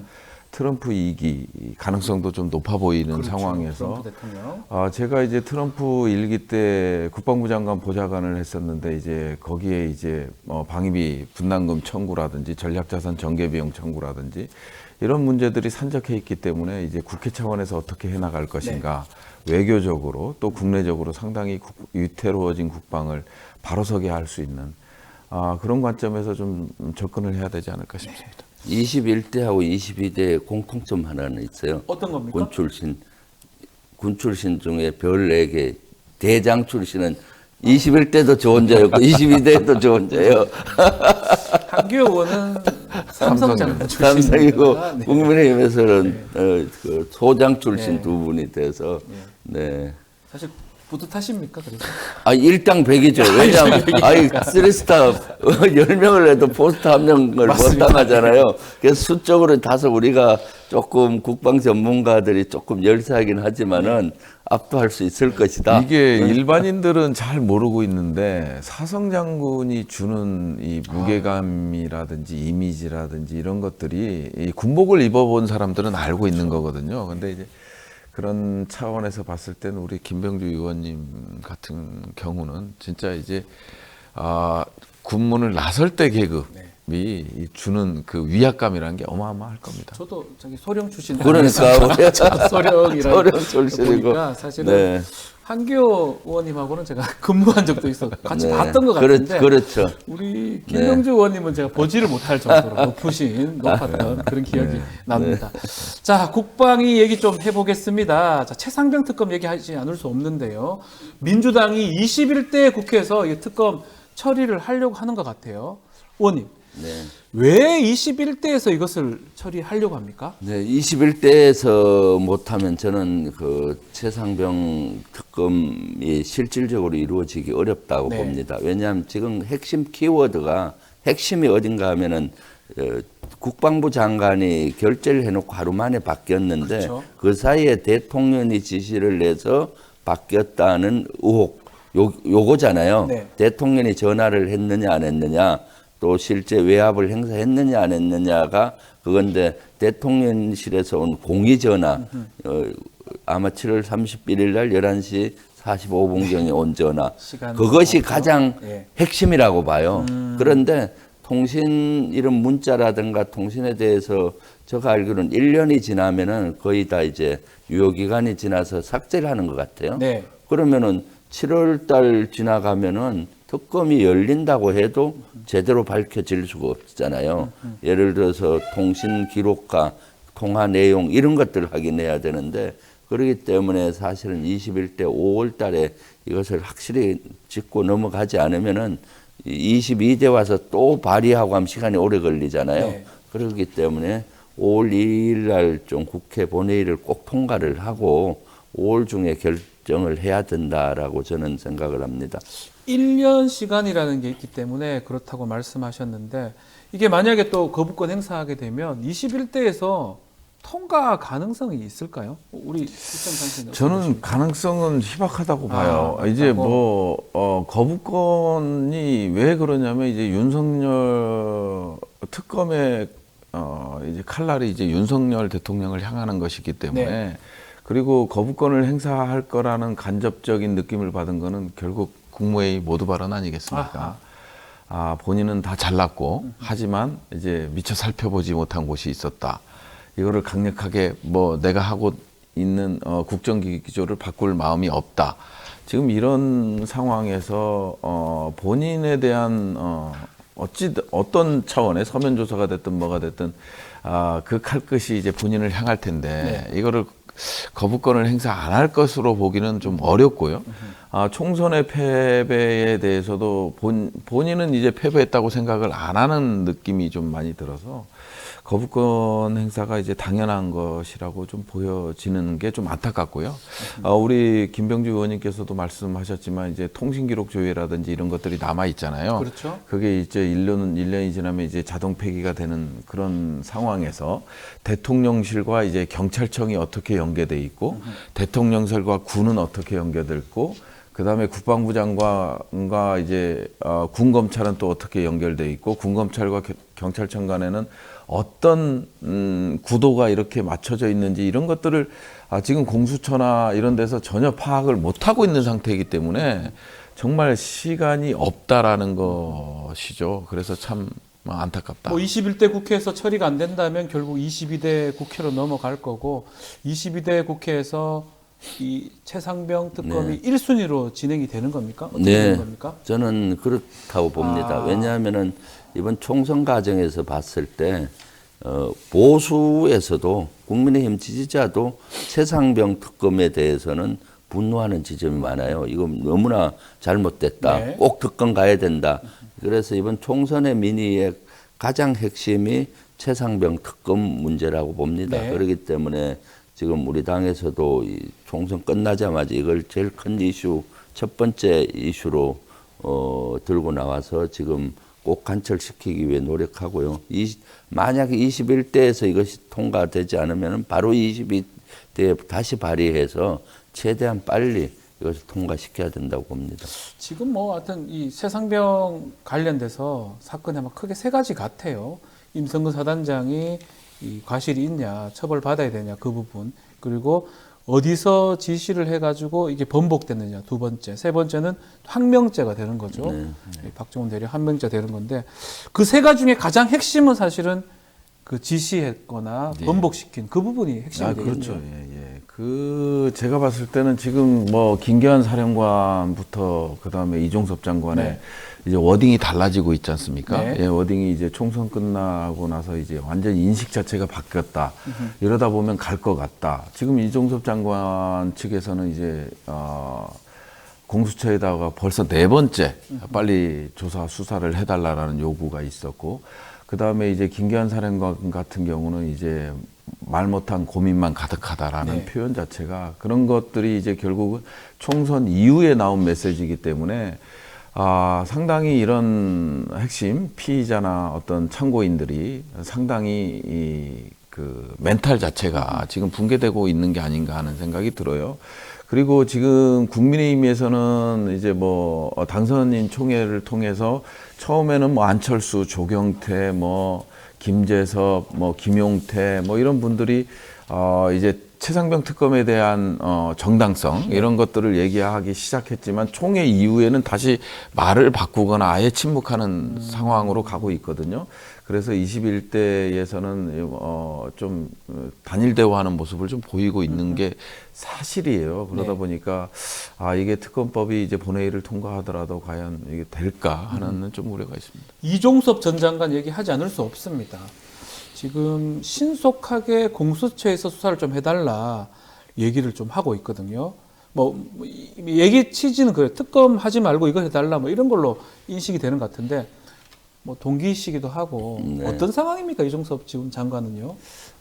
Speaker 5: 트럼프 2기 가능성도 좀 높아 보이는
Speaker 1: 그렇죠.
Speaker 5: 상황에서
Speaker 1: 트럼프 대통령.
Speaker 5: 제가 이제 트럼프 1기 때 국방부 장관 보좌관을 했었는데 이제 거기에 이제 방위비 분담금 청구라든지 전략자산 정계 비용 청구라든지 이런 문제들이 산적해 있기 때문에 이제 국회 차원에서 어떻게 해나갈 것인가. 외교적으로 또 국내적으로 상당히 위태로워진 국방을 바로서게 할 수 있는 그런 관점에서 좀 접근을 해야 되지 않을까 싶습니다.
Speaker 4: 21대하고 22대의 공통점 하나는 있어요.
Speaker 1: 어떤 겁니까?
Speaker 4: 군 출신 중에 별 4개, 대장 출신은 21대도 좋은자였고 22대도 좋은자예요.
Speaker 1: 한규 의원은 삼성장
Speaker 4: 삼성이고
Speaker 1: 출신입니다. 네.
Speaker 4: 국민의힘에서는 그 소장 출신
Speaker 1: 네.
Speaker 4: 두 분이 돼서 네.
Speaker 1: 사실 뿌듯하십니까? 그래서
Speaker 4: 일당 100이죠. 왜냐하면, 쓰리스타 10명을 해도 포스트 한 명을 못
Speaker 1: 맞습니다.
Speaker 4: 당하잖아요. 그래서 수적으로 다소 우리가 조금 국방 전문가들이 조금 열세하긴 하지만은 압도할 수 있을 것이다.
Speaker 5: 이게 일반인들은 잘 모르고 있는데 사성 장군이 주는 이 무게감이라든지 이미지라든지 이런 것들이 이 군복을 입어본 사람들은 알고 있는 거거든요. 근데 이제 그런 차원에서 봤을 때는 우리 김병주 의원님 같은 경우는 진짜 이제 군문을 나설 때 계급이 주는 그 위압감이라는 게 어마어마할 겁니다.
Speaker 1: 저도 저기 소령 출신
Speaker 4: 그러니까
Speaker 1: 소령이라
Speaker 4: 소령 출신이고
Speaker 1: 보니까 사실은
Speaker 4: 네.
Speaker 1: 한규 의원님하고는 제가 근무한 적도 있어 같이
Speaker 4: 네.
Speaker 1: 봤던 것 같은데
Speaker 4: 그렇죠.
Speaker 1: 우리 김병주 의원님은 제가 보지를 못할 정도로 높았던 그런 기억이 납니다. 자, 국방위 얘기 좀 해보겠습니다. 자, 최상병 특검 얘기하지 않을 수 없는데요. 민주당이 21대 국회에서 이 특검 처리를 하려고 하는 것 같아요. 의원님,
Speaker 4: 네.
Speaker 1: 왜 21대에서 이것을 처리하려고 합니까?
Speaker 4: 네, 21대에서 못하면 저는 그 최상병 특검이 실질적으로 이루어지기 어렵다고
Speaker 1: 네.
Speaker 4: 봅니다. 왜냐하면 지금 핵심 키워드가 핵심이 어딘가 하면은 국방부 장관이 결재를 해놓고 하루 만에 바뀌었는데
Speaker 1: 그렇죠.
Speaker 4: 그 사이에 대통령이 지시를 내서 바뀌었다는 의혹 요거잖아요.
Speaker 1: 네.
Speaker 4: 대통령이 전화를 했느냐 안 했느냐 또 실제 외압을 행사했느냐 안 했느냐가 그건데 대통령실에서 온 공의 전화 아마 7월 31일 날 11시 45분경에 온 전화 그것이 가장 핵심이라고 봐요. 그런데 통신 이런 문자라든가 통신에 대해서 제가 알기로는 1년이 지나면은 거의 다 이제 유효기간이 지나서 삭제를 하는 것 같아요.
Speaker 1: 네.
Speaker 4: 그러면은 7월 달 지나가면은 특검이 열린다고 해도 제대로 밝혀질 수가 없잖아요. 예를 들어서 통신 기록과 통화 내용 이런 것들을 확인해야 되는데 그렇기 때문에 사실은 21대 5월 달에 이것을 확실히 짚고 넘어가지 않으면은 22대 와서 또 발의하고 하면 시간이 오래 걸리잖아요.
Speaker 1: 네.
Speaker 4: 그렇기 때문에 5월 2일 날 좀 국회 본회의를 꼭 통과를 하고 5월 중에 결정을 해야 된다라고 저는 생각을 합니다.
Speaker 1: 1년 시간이라는 게 있기 때문에 그렇다고 말씀하셨는데 이게 만약에 또 거부권 행사하게 되면 21대에서 통과 가능성이 있을까요? 우리 시청
Speaker 5: 저는 가능성은 희박하다고 봐요. 이제 거부권이 왜 그러냐면 이제 윤석열 특검의 이제 칼날이 이제 윤석열 대통령을 향하는 것이기 때문에
Speaker 1: 네.
Speaker 5: 그리고 거부권을 행사할 거라는 간접적인 느낌을 받은 거는 결국 국무회의 모두 발언 아니겠습니까? 본인은 다 잘났고 하지만 이제 미처 살펴보지 못한 곳이 있었다. 이거를 강력하게 내가 하고 있는 국정기조를 바꿀 마음이 없다. 지금 이런 상황에서 본인에 대한 어떤 차원의 서면 조사가 됐든 뭐가 됐든 그 칼끝이 이제 본인을 향할 텐데 이거를 거부권을 행사 안 할 것으로 보기는 좀 어렵고요. 총선의 패배에 대해서도 본인은 이제 패배했다고 생각을 안 하는 느낌이 좀 많이 들어서 거부권 행사가 이제 당연한 것이라고 좀 보여지는 게 좀 안타깝고요. 우리 김병주 의원님께서도 말씀하셨지만 이제 통신기록 조회라든지 이런 것들이 남아 있잖아요.
Speaker 1: 그렇죠.
Speaker 5: 그게 이제 1년이 지나면 이제 자동 폐기가 되는 그런 상황에서 대통령실과 이제 경찰청이 어떻게 연계돼 있고 대통령실과 군은 어떻게 연계돼 있고 그다음에 국방부 장관과 이제 군 검찰은 또 어떻게 연결돼 있고 군 검찰과 경찰청 간에는 어떤 구도가 이렇게 맞춰져 있는지 이런 것들을 지금 공수처나 이런 데서 전혀 파악을 못 하고 있는 상태이기 때문에 정말 시간이 없다라는 것이죠. 그래서 참 안타깝다.
Speaker 1: 뭐 21대 국회에서 처리가 안 된다면 결국 22대 국회로 넘어갈 거고 22대 국회에서 이 최상병 특검이 1순위로 진행이 되는 겁니까? 어떻게 되는 겁니까?
Speaker 4: 저는 그렇다고 봅니다. 왜냐하면은 이번 총선 과정에서 봤을 때 보수에서도 국민의힘 지지자도 최상병 특검에 대해서는 분노하는 지점이 많아요. 이거 너무나 잘못됐다.
Speaker 1: 네.
Speaker 4: 꼭 특검 가야 된다. 그래서 이번 총선의 민의의 가장 핵심이 최상병 특검 문제라고 봅니다.
Speaker 1: 네.
Speaker 4: 그렇기 때문에 지금 우리 당에서도 이 총선 끝나자마자 이걸 제일 큰 이슈, 첫 번째 이슈로 들고 나와서 지금 꼭 관철시키기 위해 노력하고요. 만약에 21대에서 이것이 통과되지 않으면 바로 22대에 다시 발의해서 최대한 빨리 이것을 통과시켜야 된다고 봅니다.
Speaker 1: 지금 뭐 하여튼 이 최상병 관련돼서 사건이 아마 크게 세 가지 같아요. 임성근 사단장이 이 과실이 있냐, 처벌받아야 되냐 그 부분, 그리고 어디서 지시를 해가지고 이게 번복됐느냐 두 번째, 세 번째는 항명죄가 되는 거죠. 박정훈 대리 항명죄 되는 건데 그 세 가지 중에 가장 핵심은 사실은 그 지시했거나 번복시킨 그 부분이 핵심이 되겠네요.
Speaker 5: 그렇죠. 예. 그 제가 봤을 때는 지금 뭐 김계환 사령관부터 그다음에 이종섭 장관의 이제 워딩이 달라지고 있지 않습니까?
Speaker 1: 네.
Speaker 5: 예, 워딩이 이제 총선 끝나고 나서 이제 완전 인식 자체가 바뀌었다. 이러다 보면 갈 것 같다. 지금 이종섭 장관 측에서는 이제 공수처에다가 벌써 4번째 빨리 조사 수사를 해달라라는 요구가 있었고, 그 다음에 이제 김계환 사령관 같은 경우는 이제 말 못한 고민만 가득하다라는 표현 자체가 그런 것들이 이제 결국은 총선 이후에 나온 메시지이기 때문에 상당히 이런 핵심 피의자나 어떤 참고인들이 상당히 그 멘탈 자체가 지금 붕괴되고 있는 게 아닌가 하는 생각이 들어요. 그리고 지금 국민의힘에서는 이제 뭐 당선인 총회를 통해서 처음에는 뭐 안철수, 조경태, 뭐 김재섭, 뭐 김용태, 뭐 이런 분들이 이제 최상병 특검에 대한 정당성 이런 것들을 얘기하기 시작했지만 총회 이후에는 다시 말을 바꾸거나 아예 침묵하는 상황으로 가고 있거든요. 그래서 21대에서는 좀 단일 대화하는 모습을 좀 보이고 있는 게 사실이에요. 그러다 보니까 이게 특검법이 이제 본회의를 통과하더라도 과연 이게 될까 하는 좀 우려가 있습니다.
Speaker 1: 이종섭 전 장관 얘기하지 않을 수 없습니다. 지금 신속하게 공수처에서 수사를 좀 해달라 얘기를 좀 하고 있거든요. 뭐 얘기 취지는 그래요. 특검 하지 말고 이거 해달라 뭐 이런 걸로 인식이 되는 것 같은데 뭐 동기이시기도 하고 어떤 상황입니까 이종섭 지금 장관은요?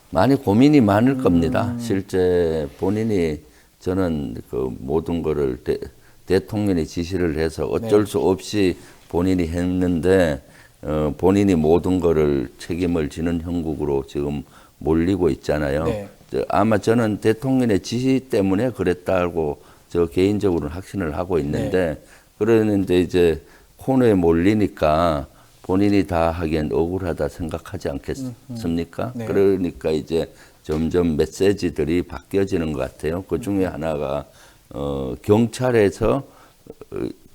Speaker 4: 많이 고민이 많을 겁니다. 실제 본인이 저는 그 모든 거를 대통령이 지시를 해서 어쩔 수 없이 본인이 했는데 본인이 모든 거를 책임을 지는 형국으로 지금 몰리고 있잖아요. 아마 저는 대통령의 지시 때문에 그랬다고 저 개인적으로는 확신을 하고 있는데 그러는데 이제 코너에 몰리니까 본인이 다 하기엔 억울하다 생각하지 않겠습니까? 그러니까 이제 점점 메시지들이 바뀌어지는 것 같아요. 그 중에 하나가 경찰에서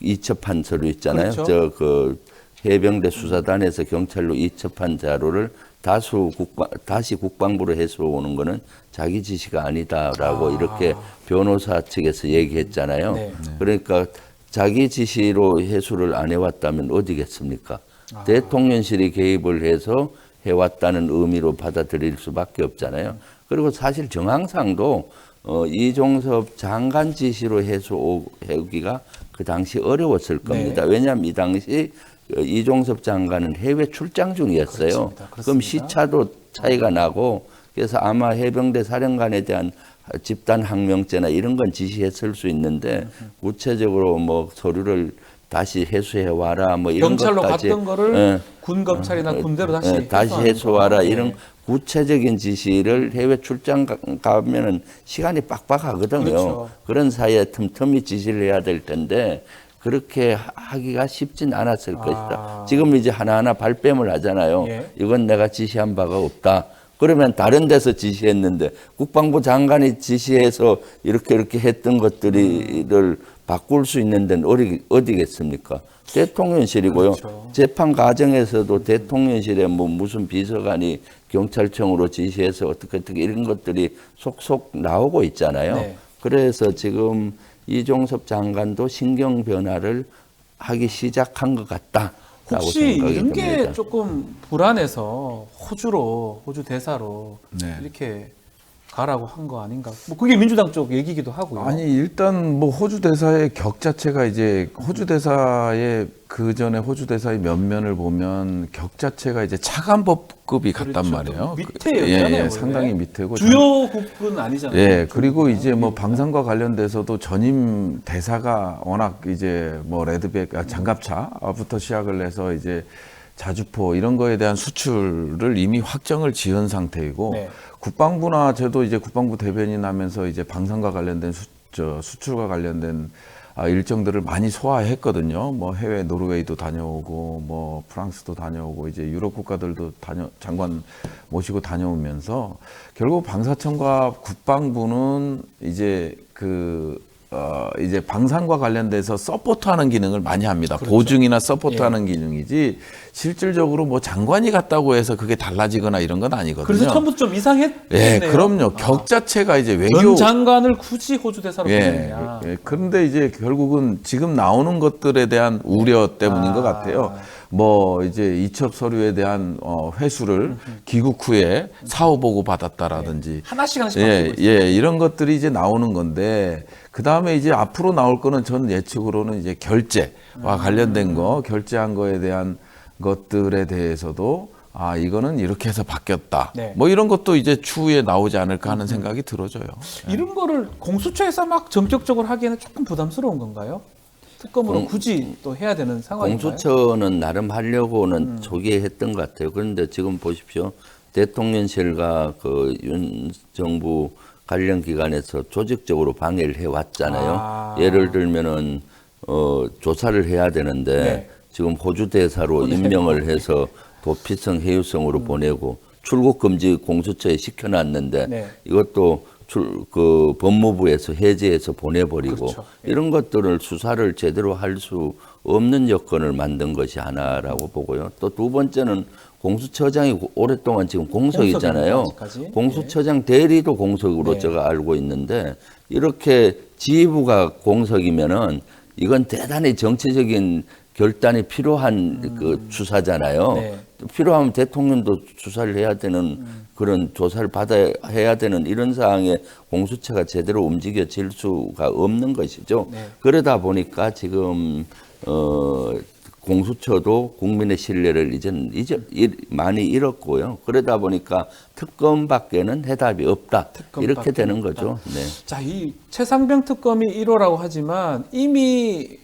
Speaker 4: 이첩한 서류 있잖아요.
Speaker 1: 그렇죠.
Speaker 4: 그 해병대 수사단에서 경찰로 이첩한 자료를 다시 국방부로 해서 오는 거는 자기 지시가 아니다라고 이렇게 변호사 측에서 얘기했잖아요. 그러니까 자기 지시로 해수를 안 해왔다면 어디겠습니까? 대통령실이 개입을 해서 해왔다는 의미로 받아들일 수밖에 없잖아요. 그리고 사실 정황상도 이종섭 장관 지시로 해오기가 그 당시 어려웠을 겁니다. 왜냐하면 이 당시 이종섭 장관은 해외 출장 중이었어요.
Speaker 1: 그렇습니다.
Speaker 4: 그럼 시차도 차이가 나고 그래서 아마 해병대 사령관에 대한 집단 항명죄나 이런 건 지시했을 수 있는데 구체적으로 뭐 서류를 다시 해수해 와라 뭐 이런
Speaker 1: 경찰로
Speaker 4: 것까지
Speaker 1: 갔던 거를
Speaker 4: 예.
Speaker 1: 군 검찰이나 군대로 다시
Speaker 4: 다시
Speaker 1: 해소하는
Speaker 4: 해소하라
Speaker 1: 거.
Speaker 4: 이런
Speaker 1: 네.
Speaker 4: 구체적인 지시를 해외 출장 가면은 시간이 빡빡하거든요.
Speaker 1: 그렇죠.
Speaker 4: 그런 사이에 틈틈이 지시를 해야 될 텐데 그렇게 하기가 쉽진 않았을 것이다. 지금 이제 하나하나 발뺌을 하잖아요.
Speaker 1: 예.
Speaker 4: 이건 내가 지시한 바가 없다. 그러면 다른 데서 지시했는데 국방부 장관이 지시해서 이렇게 했던 것들을 바꿀 수 있는 데는 어디겠습니까? 대통령실이고요.
Speaker 1: 그렇죠.
Speaker 4: 재판 과정에서도 대통령실에 뭐 무슨 비서관이 경찰청으로 지시해서 어떻게 이런 것들이 속속 나오고 있잖아요.
Speaker 1: 네.
Speaker 4: 그래서 지금 이종섭 장관도 신경 변화를 하기 시작한 것 같다.
Speaker 1: 혹시
Speaker 4: 생각이
Speaker 1: 이런 게
Speaker 4: 듭니다.
Speaker 1: 조금 불안해서 호주 대사로
Speaker 5: 네.
Speaker 1: 이렇게 가라고 한 거 아닌가? 뭐 그게 민주당 쪽 얘기기도 하고요.
Speaker 5: 아니 일단 뭐 호주 대사의 격 자체가 이제 호주 대사의 그 전에 호주 대사의 면면을 보면 격 자체가 이제 차관법급이 같단
Speaker 1: 그렇죠.
Speaker 5: 말이에요.
Speaker 1: 밑에였잖아요, 원래.
Speaker 5: 상당히 밑에고
Speaker 1: 주요국은 아니잖아요.
Speaker 5: 예, 그리고 이제 뭐 방산과 관련돼서도 전임 대사가 워낙 이제 뭐 레드백 장갑차부터 시작을 해서 이제 자주포 이런 거에 대한 수출을 이미 확정을 지은 상태이고
Speaker 1: 네.
Speaker 5: 국방부나 저도 이제 국방부 대변인 하면서 이제 방산과 관련된 수출과 관련된 일정들을 많이 소화했거든요. 뭐 해외 노르웨이도 다녀오고 뭐 프랑스도 다녀오고 이제 유럽 국가들도 장관 모시고 다녀오면서 결국 방사청과 국방부는 이제 이제 방산과 관련돼서 서포트하는 기능을 많이 합니다.
Speaker 1: 그렇죠.
Speaker 5: 보증이나 서포트하는 기능이지 실질적으로 뭐 장관이 갔다고 해서 그게 달라지거나 이런 건 아니거든요.
Speaker 1: 그래서 처음부터 좀 이상했네요.
Speaker 5: 예, 그럼요. 격 자체가 이제 외교
Speaker 1: 전 장관을 굳이 호주 대사로
Speaker 5: 예,
Speaker 1: 보냈냐.
Speaker 5: 예. 그런데 이제 결국은 지금 나오는 것들에 대한 우려 때문인 것 같아요. 뭐 이제 이첩 서류에 대한 회수를 귀국 후에 사후 보고 받았다라든지
Speaker 1: 하나씩 바꾸고
Speaker 5: 예,
Speaker 1: 있어요.
Speaker 5: 예, 이런 것들이 이제 나오는 건데 그 다음에 이제 앞으로 나올 거는 전 예측으로는 이제 결제와 관련된 거, 결제한 거에 대한 것들에 대해서도 이거는 이렇게 해서 바뀌었다.
Speaker 1: 네.
Speaker 5: 뭐 이런 것도 이제 추후에 나오지 않을까 하는 생각이 들어져요.
Speaker 1: 이런 거를 공수처에서 막 전격적으로 하기에는 조금 부담스러운 건가요? 특검으로 굳이 또 해야 되는 상황인가요?
Speaker 4: 공수처는 나름 하려고는 초기에 했던 것 같아요. 그런데 지금 보십시오. 대통령실과 그 윤 정부 관련 기관에서 조직적으로 방해를 해왔잖아요. 예를 들면은 조사를 해야 되는데
Speaker 1: 네.
Speaker 4: 지금 호주 대사로 임명을 해서 도피성 해유성으로 보내고 출국 금지 공수처에 시켜놨는데
Speaker 1: 네.
Speaker 4: 이것도 그 법무부에서 해제해서 보내버리고
Speaker 1: 그렇죠.
Speaker 4: 이런 것들을 수사를 제대로 할 수 없는 여건을 만든 것이 하나라고 보고요. 또 두 번째는 공수처장이 오랫동안 지금 공석이잖아요.
Speaker 1: 공석입니다, 아직까지.
Speaker 4: 공수처장 대리도 공석으로
Speaker 1: 네.
Speaker 4: 제가 알고 있는데 이렇게 지휘부가 공석이면은 이건 대단히 정치적인 결단이 필요한 그 수사잖아요.
Speaker 1: 네.
Speaker 4: 필요하면 대통령도 수사를 해야 되는 그런 조사를 해야 되는 이런 상황에 공수처가 제대로 움직여질 수가 없는 것이죠.
Speaker 1: 네.
Speaker 4: 그러다 보니까 지금 공수처도 국민의 신뢰를 이제 많이 잃었고요. 그러다 보니까 특검밖에는 해답이 없다. 이렇게 되는 거죠. 네.
Speaker 1: 자, 이 최상병 특검이 1호라고 하지만 이미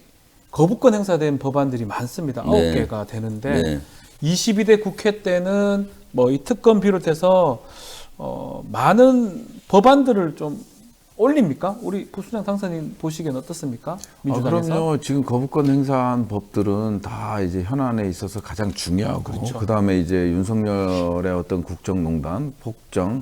Speaker 1: 거부권 행사된 법안들이 많습니다.
Speaker 4: 네.
Speaker 1: 9개가 되는데
Speaker 4: 네.
Speaker 1: 22대 국회 때는 뭐 이 특검 비롯해서 많은 법안들을 좀 올립니까? 우리 부수장 당선인 보시기엔 어떻습니까? 민주당에서?
Speaker 5: 그럼요. 지금 거부권 행사한 법들은 다 이제 현안에 있어서 가장 중요하고
Speaker 1: 그렇죠.
Speaker 5: 그다음에 이제 윤석열의 어떤 국정농단, 폭정,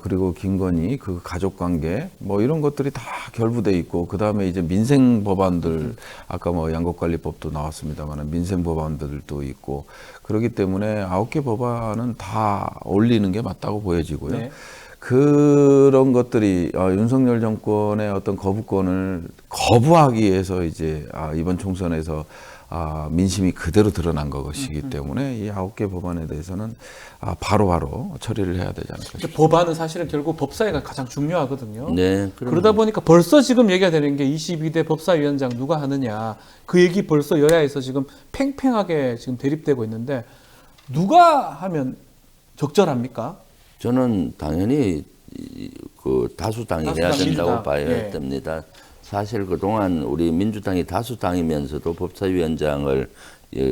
Speaker 5: 그리고 김건희 그 가족관계 뭐 이런 것들이 다 결부돼 있고 그다음에 이제 민생 법안들 아까 뭐 양곡관리법도 나왔습니다만 민생 법안들도 있고 그렇기 때문에 9개 법안은 다 올리는 게 맞다고 보여지고요.
Speaker 1: 네.
Speaker 5: 그런 것들이 윤석열 정권의 어떤 거부권을 거부하기 위해서 이제 이번 총선에서 민심이 그대로 드러난 것이기 때문에 이 9개 법안에 대해서는 바로바로 처리를 해야 되지 않을까 싶습니다.
Speaker 1: 법안은 사실은 결국 법사위가 가장 중요하거든요.
Speaker 4: 네.
Speaker 1: 그러다 보니까 벌써 지금 얘기가 되는 게 22대 법사위원장 누가 하느냐 그 얘기 벌써 여야에서 지금 팽팽하게 지금 대립되고 있는데 누가 하면 적절합니까?
Speaker 4: 저는 당연히 그 다수당이 해야
Speaker 1: 다수당
Speaker 4: 된다고
Speaker 1: 민주당.
Speaker 4: 봐야
Speaker 1: 예.
Speaker 4: 됩니다. 사실 그동안 우리 민주당이 다수당이면서도 법사위원장을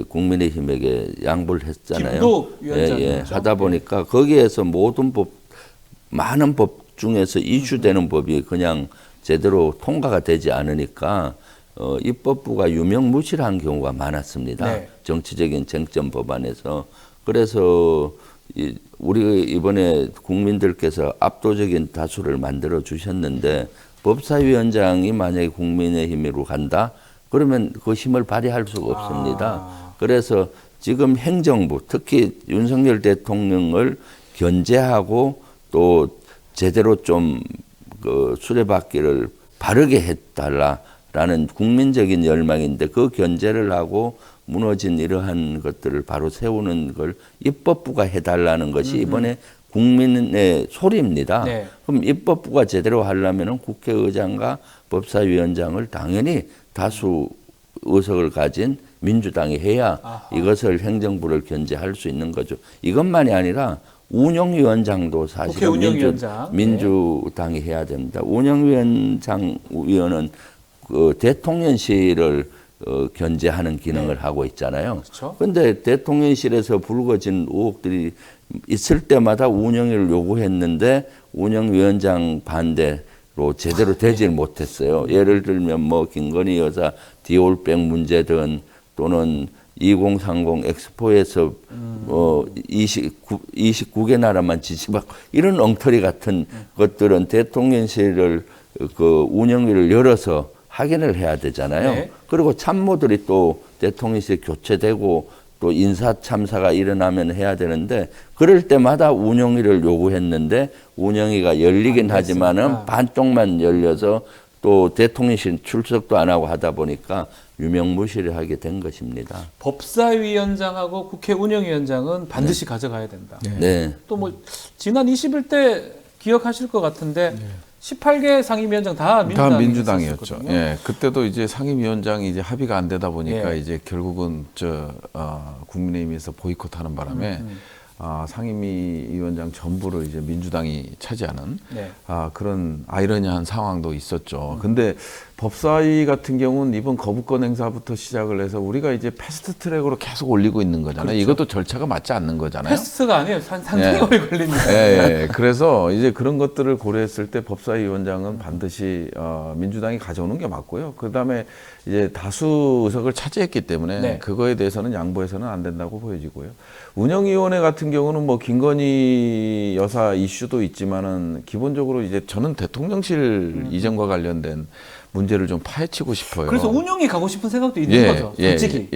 Speaker 4: 국민의힘에게 양보를 했잖아요.
Speaker 1: 김도 위원장이었죠.
Speaker 4: 하다 보니까 거기에서 많은 법 중에서 이슈되는 법이 그냥 제대로 통과가 되지 않으니까 입법부가 유명무실한 경우가 많았습니다.
Speaker 1: 네.
Speaker 4: 정치적인 쟁점 법안에서. 그래서 우리 이번에 국민들께서 압도적인 다수를 만들어 주셨는데 법사위원장이 만약에 국민의힘으로 간다? 그러면 그 힘을 발휘할 수가 없습니다. 그래서 지금 행정부, 특히 윤석열 대통령을 견제하고 또 제대로 좀 그 수레바퀴를 바르게 해달라라는 국민적인 열망인데 그 견제를 하고 무너진 이러한 것들을 바로 세우는 걸 입법부가 해달라는 것이 이번에 국민의 소리입니다.
Speaker 1: 네.
Speaker 4: 그럼 입법부가 제대로 하려면 국회의장과 법사위원장을 당연히 다수 의석을 가진 민주당이 해야 이것을 행정부를 견제할 수 있는 거죠. 이것만이 아니라 운영위원장도 사실
Speaker 1: 국회 운영위원장.
Speaker 4: 민주당이 해야 됩니다. 운영위원장은 그 대통령실을 견제하는 기능을 하고 있잖아요. 그런데
Speaker 1: 그렇죠.
Speaker 4: 대통령실에서 불거진 의혹들이 있을 때마다 운영위를 요구했는데 운영위원장 반대로 제대로 되질 못했어요. 예를 들면 뭐 김건희 여사 디올백 문제든 또는 2030 엑스포에서 29개 나라만 지지받고 이런 엉터리 같은 것들은 대통령실을 그 운영위를 열어서 확인을 해야 되잖아요.
Speaker 1: 네.
Speaker 4: 그리고 참모들이 또 대통령실 교체되고 또 인사 참사가 일어나면 해야 되는데 그럴 때마다 운영위를 요구했는데 운영위가 열리긴 하지만은 반쪽만 열려서 또 대통령실 출석도 안 하고 하다 보니까 유명무실하게 된 것입니다.
Speaker 1: 법사위원장하고 국회 운영위원장은 반드시 가져가야 된다.
Speaker 4: 네.
Speaker 1: 또 뭐 지난 21대 기억하실 것 같은데 18개 상임위원장 다
Speaker 5: 민주당이었죠.
Speaker 1: 있었거든요.
Speaker 5: 예, 그때도 이제 상임위원장이 이제 합의가 안 되다 보니까
Speaker 1: 예.
Speaker 5: 이제 결국은 국민의힘에서 보이콧하는 바람에 상임위원장 전부를 이제 민주당이 차지하는
Speaker 1: 네.
Speaker 5: 그런 아이러니한 상황도 있었죠. 근데 법사위 같은 경우는 이번 거부권 행사부터 시작을 해서 우리가 이제 패스트 트랙으로 계속 올리고 있는 거잖아요.
Speaker 1: 그렇죠.
Speaker 5: 이것도 절차가 맞지 않는 거잖아요.
Speaker 1: 패스트가 아니에요. 상당히
Speaker 5: 예.
Speaker 1: 오래 걸립니다.
Speaker 5: 예. 그래서 이제 그런 것들을 고려했을 때 법사위원장은 반드시 민주당이 가져오는 게 맞고요. 그 다음에 이제 다수 의석을 차지했기 때문에
Speaker 1: 네.
Speaker 5: 그거에 대해서는 양보해서는 안 된다고 보여지고요. 운영위원회 같은 경우는 뭐 김건희 여사 이슈도 있지만은 기본적으로 이제 저는 대통령실 이전과 관련된 문제를 좀 파헤치고 싶어요.
Speaker 1: 그래서 운영이 가고 싶은 생각도 있는 거죠. 솔직히.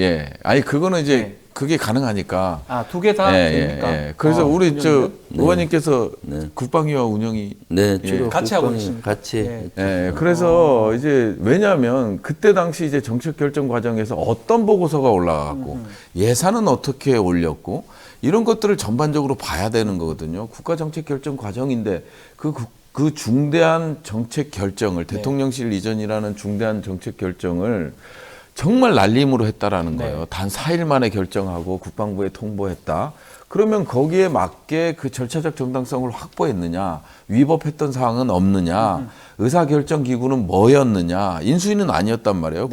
Speaker 5: 아니 그거는 이제
Speaker 1: 네.
Speaker 5: 그게 가능하니까.
Speaker 1: 두 개 다 됩니까?
Speaker 5: 그래서 우리
Speaker 1: 운영위는?
Speaker 5: 의원님께서
Speaker 4: 네.
Speaker 5: 국방위와 운영이
Speaker 4: 네, 주로
Speaker 1: 같이 하고
Speaker 4: 국방이
Speaker 1: 계십니까?
Speaker 4: 같이.
Speaker 5: 그래서 이제 왜냐하면 그때 당시 이제 정책 결정 과정에서 어떤 보고서가 올라가고 예산은 어떻게 올렸고 이런 것들을 전반적으로 봐야 되는 거거든요. 국가 정책 결정 과정인데 그 중대한 정책 결정을 대통령실 이전이라는 중대한 정책 결정을 정말 날림으로 했다라는 거예요. 단 4일 만에 결정하고 국방부에 통보했다. 그러면 거기에 맞게 그 절차적 정당성을 확보했느냐, 위법했던 사항은 없느냐, 의사결정 기구는 뭐였느냐, 인수위는 아니었단 말이에요.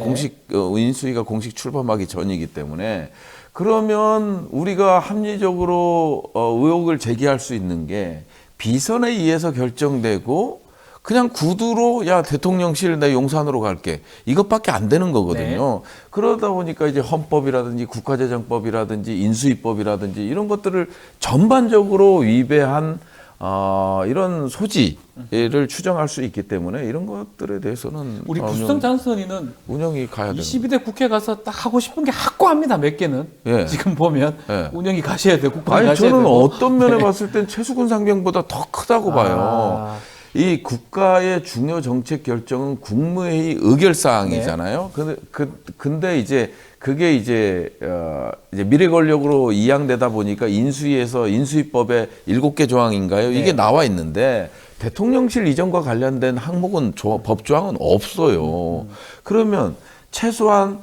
Speaker 5: 인수위가 공식 출범하기 전이기 때문에. 그러면 우리가 합리적으로 의혹을 제기할 수 있는 게 비선에 의해서 결정되고 그냥 구두로 야 대통령실 내 용산으로 갈게 이것밖에 안 되는 거거든요. 그러다 보니까 이제 헌법이라든지 국가재정법이라든지 인수위법이라든지 이런 것들을 전반적으로 위배한 이런 소지를 추정할 수 있기 때문에 이런 것들에 대해서는
Speaker 1: 우리 구수정 장선이는
Speaker 5: 운영이 가야 되는
Speaker 1: 22대 국회 가서 딱 하고 싶은 게 확고합니다. 몇 개는.
Speaker 5: 예.
Speaker 1: 지금 보면
Speaker 5: 예.
Speaker 1: 운영이 가셔야 돼요. 국방이
Speaker 5: 아니
Speaker 1: 가셔야
Speaker 5: 저는
Speaker 1: 되고.
Speaker 5: 어떤 면에 봤을 땐 최수근 상병보다 더 크다고 봐요. 이 국가의 중요 정책 결정은 국무회의 의결 사항이잖아요. 근데 이제 그게 이제 미래 권력으로 이양되다 보니까 인수위에서 인수위법에 7개 조항인가요? 이게 나와 있는데 대통령실 이전과 관련된 항목은 법 조항은 없어요. 그러면 최소한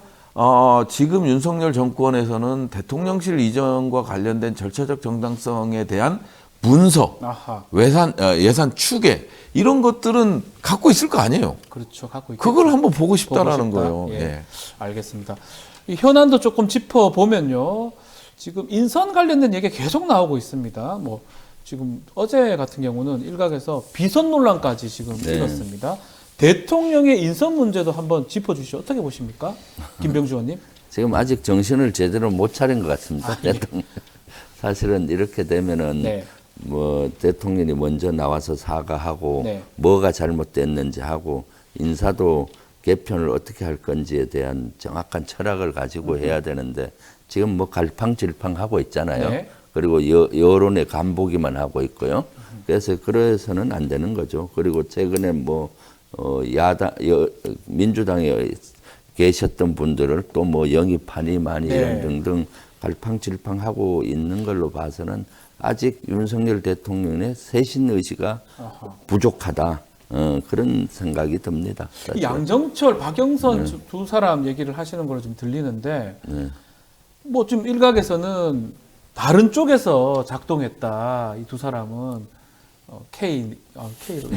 Speaker 5: 지금 윤석열 정권에서는 대통령실 이전과 관련된 절차적 정당성에 대한 문서,
Speaker 1: 아하.
Speaker 5: 예산 추계 이런 것들은 갖고 있을 거 아니에요.
Speaker 1: 그렇죠. 갖고 있
Speaker 5: 그걸 한번 보고 싶다라는
Speaker 1: 보고 싶다.
Speaker 5: 거예요.
Speaker 1: 예.
Speaker 5: 예.
Speaker 1: 알겠습니다. 이 현안도 조금 짚어 보면요. 지금 인선 관련된 얘기가 계속 나오고 있습니다. 뭐 지금 어제 같은 경우는 일각에서 비선 논란까지 지금
Speaker 4: 네.
Speaker 1: 일었습니다. 대통령의 인선 문제도 한번 짚어주시죠. 어떻게 보십니까, 김병주 의원님?
Speaker 4: 지금 아직 정신을 제대로 못 차린 것 같습니다. 대통령. 사실은 이렇게 되면은
Speaker 1: 네.
Speaker 4: 뭐 대통령이 먼저 나와서 사과하고
Speaker 1: 네.
Speaker 4: 뭐가 잘못됐는지 하고 인사도 개편을 어떻게 할 건지에 대한 정확한 철학을 가지고 해야 되는데 지금 뭐 갈팡질팡하고 있잖아요.
Speaker 1: 네.
Speaker 4: 그리고 여론에 간보기만 하고 있고요. 그래서는 안 되는 거죠. 그리고 최근에 뭐 민주당에 계셨던 분들을 또 뭐 영입하니
Speaker 1: 네.
Speaker 4: 이런 등등 갈팡질팡하고 있는 걸로 봐서는 아직 윤석열 대통령의 쇄신 의지가
Speaker 1: 아하.
Speaker 4: 부족하다. 그런 생각이 듭니다.
Speaker 1: 이 양정철, 박영선
Speaker 4: 네.
Speaker 1: 두 사람 얘기를 하시는 걸로 좀 들리는데
Speaker 4: 네.
Speaker 1: 뭐 좀 일각에서는 다른 쪽에서 작동했다. 이 두 사람은 K로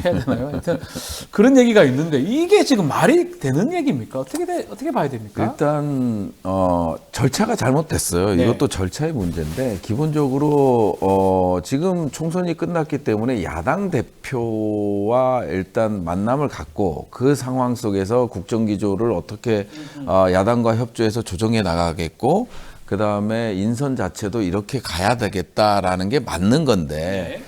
Speaker 1: 해야 되나요? 하여튼 그런 얘기가 있는데 이게 지금 말이 되는 얘기입니까? 어떻게 봐야 됩니까?
Speaker 5: 일단 절차가 잘못됐어요.
Speaker 1: 네.
Speaker 5: 이것도 절차의 문제인데 기본적으로 지금 총선이 끝났기 때문에 야당 대표와 일단 만남을 갖고 그 상황 속에서 국정기조를 어떻게 야당과 협조해서 조정해 나가겠고 그 다음에 인선 자체도 이렇게 가야 되겠다라는 게 맞는 건데.
Speaker 1: 네.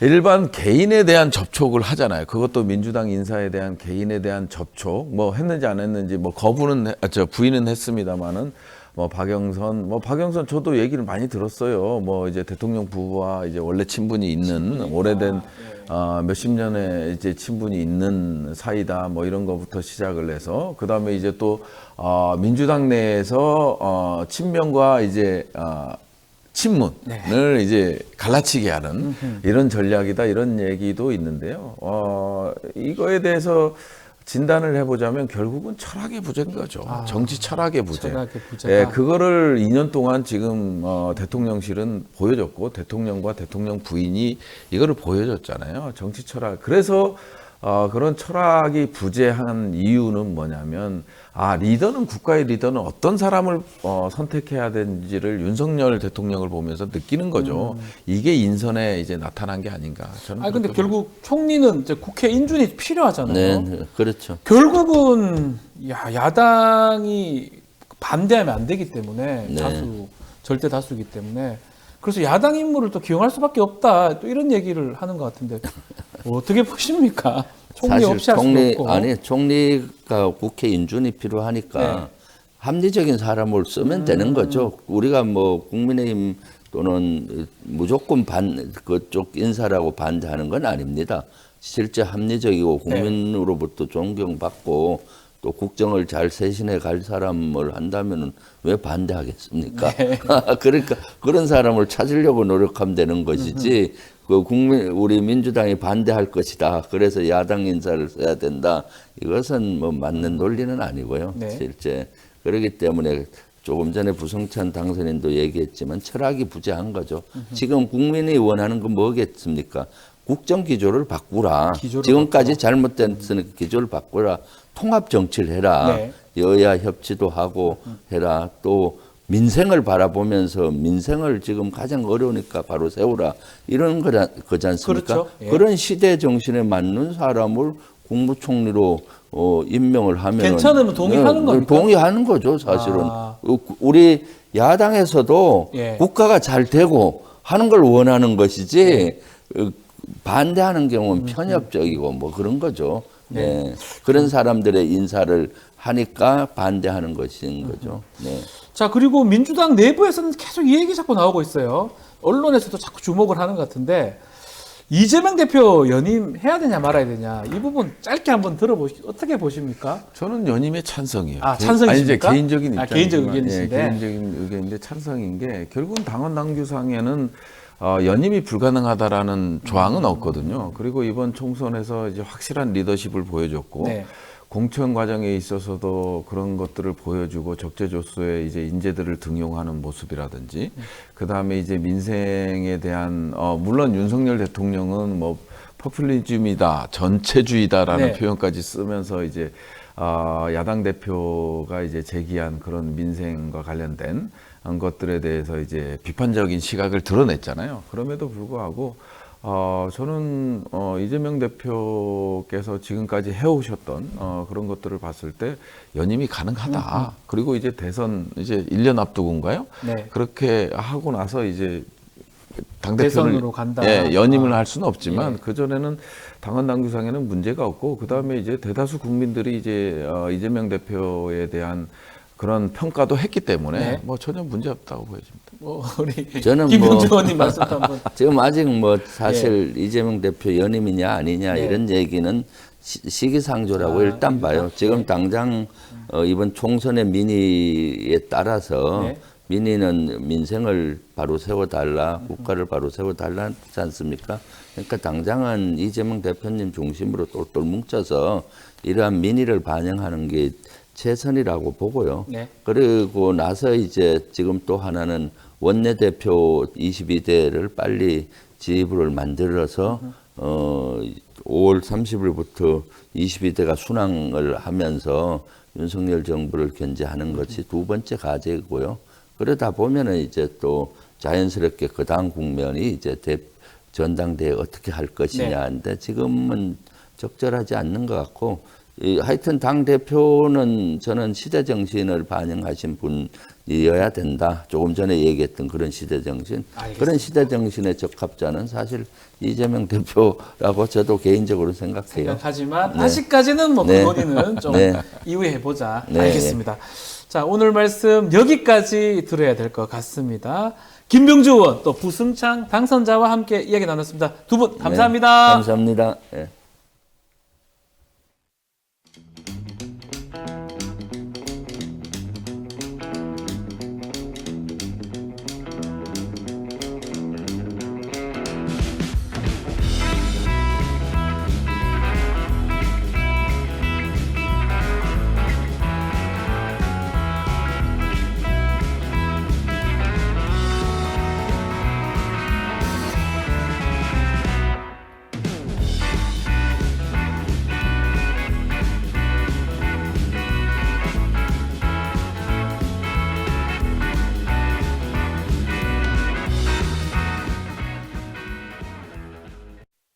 Speaker 5: 일반 개인에 대한 접촉을 하잖아요. 그것도 민주당 인사에 대한 개인에 대한 접촉, 뭐 했는지 안 했는지 뭐 부인은 했습니다만은 뭐 박영선 저도 얘기를 많이 들었어요. 뭐 이제 대통령 부부와 이제 원래 친분이 있는 오래된 몇십 년의 이제 친분이 있는 사이다. 뭐 이런 거부터 시작을 해서 그 다음에 이제 또 민주당 내에서 친명과 이제 친문을 이제 갈라치게 하는 이런 전략이다 이런 얘기도 있는데요. 이거에 대해서 진단을 해보자면 결국은 철학의 부재인 거죠. 정치 철학의 부재.
Speaker 1: 철학의 부재가.
Speaker 5: 예, 그거를 2년 동안 지금 대통령실은 보여줬고 대통령과 대통령 부인이 이거를 보여줬잖아요. 정치 철학. 그래서 그런 철학이 부재한 이유는 뭐냐면 리더는 국가의 리더는 어떤 사람을 선택해야 되는지를 윤석열 대통령을 보면서 느끼는 거죠. 이게 인선에 이제 나타난 게 아닌가 저는.
Speaker 1: 근데
Speaker 5: 그렇게
Speaker 1: 결국 총리는 이제 국회 인준이 필요하잖아요.
Speaker 4: 네, 그렇죠.
Speaker 1: 결국은 야당이 반대하면 안 되기 때문에
Speaker 4: 네.
Speaker 1: 절대 다수이기 때문에 그래서 야당 인물을 또 기용할 수밖에 없다. 또 이런 얘기를 하는 것 같은데 어떻게 보십니까? 총리 없이 할 수도 없고.
Speaker 4: 총리가 국회 인준이 필요하니까
Speaker 1: 네.
Speaker 4: 합리적인 사람을 쓰면 되는 거죠. 우리가 뭐 국민의힘 또는 무조건 그쪽 인사라고 반대하는 건 아닙니다. 실제 합리적이고 국민으로부터 존경받고 또 국정을 잘 쇄신해 갈 사람을 한다면 왜 반대하겠습니까?
Speaker 1: 네.
Speaker 4: 그러니까 그런 사람을 찾으려고 노력하면 되는 것이지 우리 민주당이 반대할 것이다. 그래서 야당 인사를 써야 된다. 이것은 뭐 맞는 논리는 아니고요.
Speaker 1: 네.
Speaker 4: 실제 그렇기 때문에 조금 전에 부성찬 당선인도 얘기했지만 철학이 부재한 거죠. 지금 국민이 원하는 건 뭐겠습니까? 국정 기조를 바꾸라. 지금까지 잘못된 기조를 바꾸라. 통합 정치를 해라.
Speaker 1: 네.
Speaker 4: 여야 협치도 하고 해라. 또 민생을 바라보면서 민생을 지금 가장 어려우니까 바로 세우라. 이런 거지 않습니까?
Speaker 1: 그렇죠. 예.
Speaker 4: 그런 시대 정신에 맞는 사람을 국무총리로 임명을 하면
Speaker 1: 괜찮으면 동의하는 겁니까?
Speaker 4: 동의하는 거죠, 사실은.
Speaker 1: 아.
Speaker 4: 우리 야당에서도
Speaker 1: 예.
Speaker 4: 국가가 잘 되고 하는 걸 원하는 것이지 반대하는 경우는 편협적이고 뭐 그런 거죠. 네. 그런 사람들의 인사를 하니까 반대하는 것인 거죠. 네.
Speaker 1: 자, 그리고 민주당 내부에서는 계속 이 얘기 자꾸 나오고 있어요. 언론에서도 자꾸 주목을 하는 것 같은데 이재명 대표 연임해야 되냐 말아야 되냐 이 부분 짧게 한번 어떻게 보십니까?
Speaker 5: 저는 연임에 찬성이에요.
Speaker 1: 찬성이십니까?
Speaker 5: 아니 이제 개인적인 입장이지만
Speaker 1: 개인적 의견이신데.
Speaker 5: 개인적인 의견인데 찬성인 게 결국은 당헌 당규상에는 연임이 불가능하다라는 조항은 없거든요. 그리고 이번 총선에서 이제 확실한 리더십을 보여줬고
Speaker 1: 네.
Speaker 5: 공천 과정에 있어서도 그런 것들을 보여주고 적재조소에 이제 인재들을 등용하는 모습이라든지, 그 다음에 이제 민생에 대한 물론 윤석열 대통령은 뭐 포퓰리즘이다, 전체주의다라는
Speaker 1: 네.
Speaker 5: 표현까지 쓰면서 이제 야당 대표가 이제 제기한 그런 민생과 관련된 것들에 대해서 이제 비판적인 시각을 드러냈잖아요. 그럼에도 불구하고 저는 이재명 대표께서 지금까지 해오셨던 그런 것들을 봤을 때 연임이 가능하다. 그리고 이제 대선 이제 1년 앞두고인가요?
Speaker 1: 네.
Speaker 5: 그렇게 하고 나서 이제
Speaker 1: 대선으로 간다.
Speaker 5: 연임을 할 수는 없지만
Speaker 1: 예.
Speaker 5: 그 전에는 당헌 당규상에는 문제가 없고 그 다음에 이제 대다수 국민들이 이제 이재명 대표에 대한 그런 평가도 했기 때문에
Speaker 1: 네.
Speaker 5: 뭐 전혀 문제 없다고 보여집니다.
Speaker 1: 우리
Speaker 4: 저는
Speaker 1: 김병주 의원님 말씀도 한번.
Speaker 4: 지금 아직 뭐 사실 이재명 대표 연임이냐 아니냐
Speaker 1: 네.
Speaker 4: 이런 얘기는 시기상조라고 일단 봐요. 지금 당장 이번 총선의 민의에 따라서
Speaker 1: 네.
Speaker 4: 민의는 민생을 바로 세워달라, 국가를 바로 세워달라 하지 않습니까? 그러니까 당장은 이재명 대표님 중심으로 똘똘 뭉쳐서 이러한 민의를 반영하는 게 최선이라고 보고요.
Speaker 1: 네.
Speaker 4: 그리고 나서 이제 지금 또 하나는 원내대표 22대를 빨리 지휘부를 만들어서 5월 30일부터 22대가 순항을 하면서 윤석열 정부를 견제하는 것이 두 번째 과제고요. 그러다 보면은 이제 또 자연스럽게 그 다음 국면이 이제 전당대회 어떻게 할 것이냐인데 지금은 적절하지 않는 것 같고, 하여튼 당 대표는 저는 시대 정신을 반영하신 분이어야 된다. 조금 전에 얘기했던 그런 시대 정신,
Speaker 1: 알겠습니다.
Speaker 4: 그런 시대 정신의 적합자는 사실 이재명 대표라고 저도 개인적으로 생각해요.
Speaker 1: 하지만
Speaker 4: 네.
Speaker 1: 아직까지는 뭐 그
Speaker 4: 네.
Speaker 1: 논의는 좀
Speaker 4: 네.
Speaker 1: 이후에 해보자.
Speaker 4: 네.
Speaker 1: 알겠습니다. 자, 오늘 말씀 여기까지 들어야 될 것 같습니다. 김병주 의원 또 부승창 당선자와 함께 이야기 나눴습니다. 두 분 감사합니다.
Speaker 4: 네, 감사합니다. 예.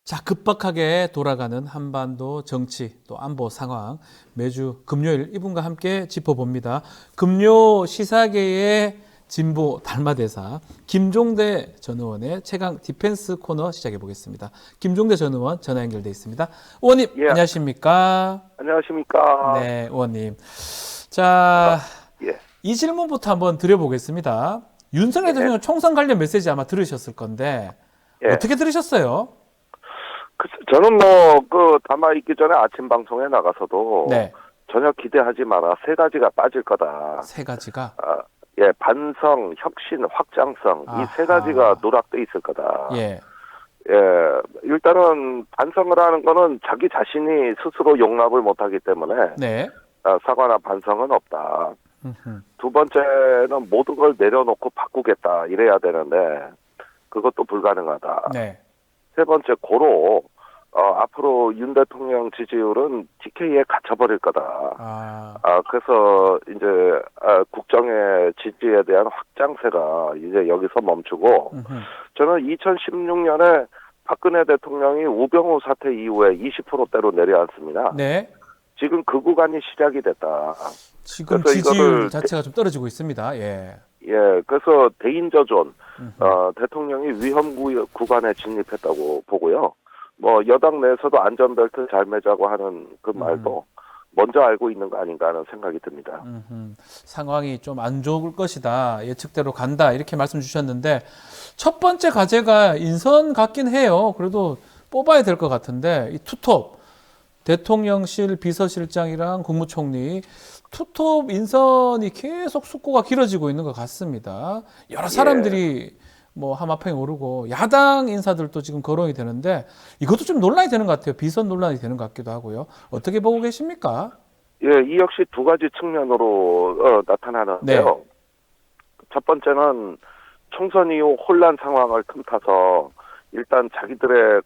Speaker 1: 자, 급박하게 돌아가는 한반도 정치 또 안보 상황 매주 금요일 이분과 함께 짚어봅니다. 금요 시사계의 진보 달마대사 김종대 전 의원의 최강 디펜스 코너 시작해 보겠습니다. 김종대 전 의원 전화 연결돼 있습니다. 의원님
Speaker 6: 예.
Speaker 1: 안녕하십니까?
Speaker 6: 안녕하십니까.
Speaker 1: 네, 의원님. 자,
Speaker 6: 예.
Speaker 1: 이 질문부터 한번 드려보겠습니다. 윤석열 대통령 총선 관련 메시지 아마 들으셨을 건데
Speaker 6: 예.
Speaker 1: 어떻게 들으셨어요?
Speaker 6: 저는 담화 있기 전에 아침 방송에 나가서도
Speaker 1: 네,
Speaker 6: 전혀 기대하지 마라. 세 가지가 빠질 거다.
Speaker 1: 세 가지가.
Speaker 6: 예, 반성, 혁신, 확장성. 이 세
Speaker 1: 아하.
Speaker 6: 가지가 누락돼 있을 거다.
Speaker 1: 예,
Speaker 6: 예, 일단은 반성을 하는 거는 자기 자신이 스스로 용납을 못하기 때문에
Speaker 1: 네.
Speaker 6: 사과나 반성은 없다.
Speaker 1: 음흠.
Speaker 6: 두 번째는 모든 걸 내려놓고 바꾸겠다. 이래야 되는데 그것도 불가능하다.
Speaker 1: 네.
Speaker 6: 세 번째, 고로 앞으로 윤 대통령 지지율은 DK에 갇혀버릴 거다. 그래서 이제 국정의 지지에 대한 확장세가 이제 여기서 멈추고,
Speaker 1: 음흠.
Speaker 6: 저는 2016년에 박근혜 대통령이 우병우 사태 이후에 20%대로 내려앉습니다.
Speaker 1: 네.
Speaker 6: 지금 그 구간이 시작이 됐다.
Speaker 1: 지금
Speaker 6: 그래서
Speaker 1: 지지율
Speaker 6: 이거를
Speaker 1: 자체가 좀 떨어지고 있습니다. 예.
Speaker 6: 예, 그래서 대인저존, 대통령이 위험 구간에 진입했다고 보고요. 뭐 여당 내에서도 안전벨트 잘 매자고 하는 그 말도 먼저 알고 있는 거 아닌가 하는 생각이 듭니다.
Speaker 1: 상황이 좀 안 좋을 것이다. 예측대로 간다. 이렇게 말씀 주셨는데 첫 번째 과제가 인선 같긴 해요. 그래도 뽑아야 될 것 같은데 이 투톱 대통령실 비서실장이랑 국무총리 투톱 인선이 계속 숙고가 길어지고 있는 것 같습니다. 여러 사람들이 뭐 하마평에 오르고 야당 인사들도 지금 거론이 되는데 이것도 좀 논란이 되는 것 같아요. 비선 논란이 되는 것 같기도 하고요. 어떻게 보고 계십니까?
Speaker 6: 예, 이 역시 두 가지 측면으로 나타나는데요. 첫 번째는 총선 이후 혼란 상황을 틈타서 일단 자기들의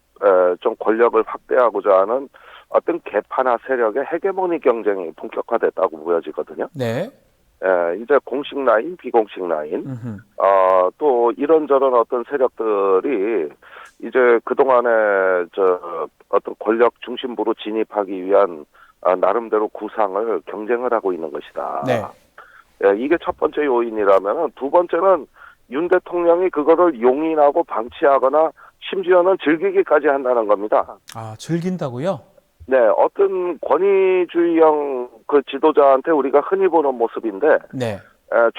Speaker 6: 좀 권력을 확대하고자 하는 어떤 개파나 세력의 헤게모니 경쟁이 본격화됐다고 보여지거든요.
Speaker 1: 네.
Speaker 6: 이제 공식 라인, 비공식 라인,
Speaker 1: 음흠.
Speaker 6: 또 이런저런 어떤 세력들이 이제 그동안에 어떤 권력 중심부로 진입하기 위한 나름대로 구상을 경쟁을 하고 있는 것이다.
Speaker 1: 네.
Speaker 6: 이게 첫 번째 요인이라면 두 번째는 윤 대통령이 그거를 용인하고 방치하거나 심지어는 즐기기까지 한다는 겁니다.
Speaker 1: 아, 즐긴다고요?
Speaker 6: 네, 어떤 권위주의형 그 지도자한테 우리가 흔히 보는 모습인데
Speaker 1: 네.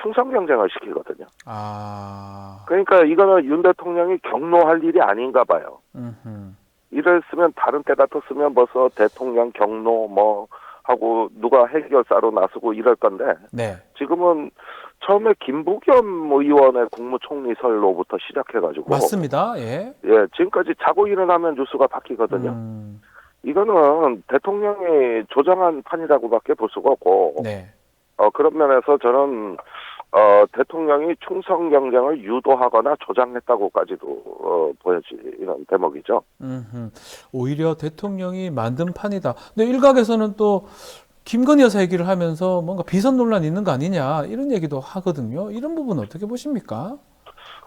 Speaker 6: 충성 경쟁을 시키거든요.
Speaker 1: 아.
Speaker 6: 그러니까 이거는 윤 대통령이 경로할 일이 아닌가 봐요.
Speaker 1: 음흠.
Speaker 6: 이랬으면 다른 때 같았으면 벌써 대통령 경로 뭐 하고 누가 해결사로 나서고 이럴 건데
Speaker 1: 네.
Speaker 6: 지금은 처음에 김부겸 의원의 국무총리설로부터 시작해가지고
Speaker 1: 맞습니다. 예.
Speaker 6: 예, 지금까지 자고 일어나면 뉴스가 바뀌거든요. 이거는 대통령이 조장한 판이라고밖에 볼 수가 없고
Speaker 1: 네.
Speaker 6: 그런 면에서 저는 대통령이 충성 경쟁을 유도하거나 조장했다고까지도 보여지는 대목이죠.
Speaker 1: 오히려 대통령이 만든 판이다. 근데 일각에서는 또 김건희 여사 얘기를 하면서 뭔가 비선 논란이 있는 거 아니냐 이런 얘기도 하거든요. 이런 부분 어떻게 보십니까?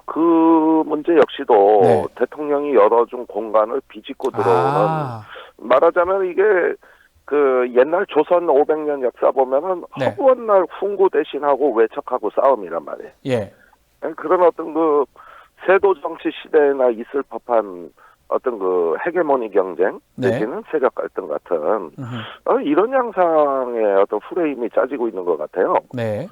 Speaker 6: 그 문제 역시도
Speaker 1: 네.
Speaker 6: 대통령이 열어준 공간을 비집고 들어오는 말하자면 이게 그 옛날 조선 500년 역사 보면은
Speaker 1: 네.
Speaker 6: 허구한 날 훈구 대신하고 외척하고 싸움이란 말이에요.
Speaker 1: 예.
Speaker 6: 그런 어떤 그 세도 정치 시대나 있을 법한 어떤 그 헤게모니 경쟁 내지는 세력 갈등 같은 이런 양상의 어떤 프레임이 짜지고 있는 것 같아요.
Speaker 1: 네.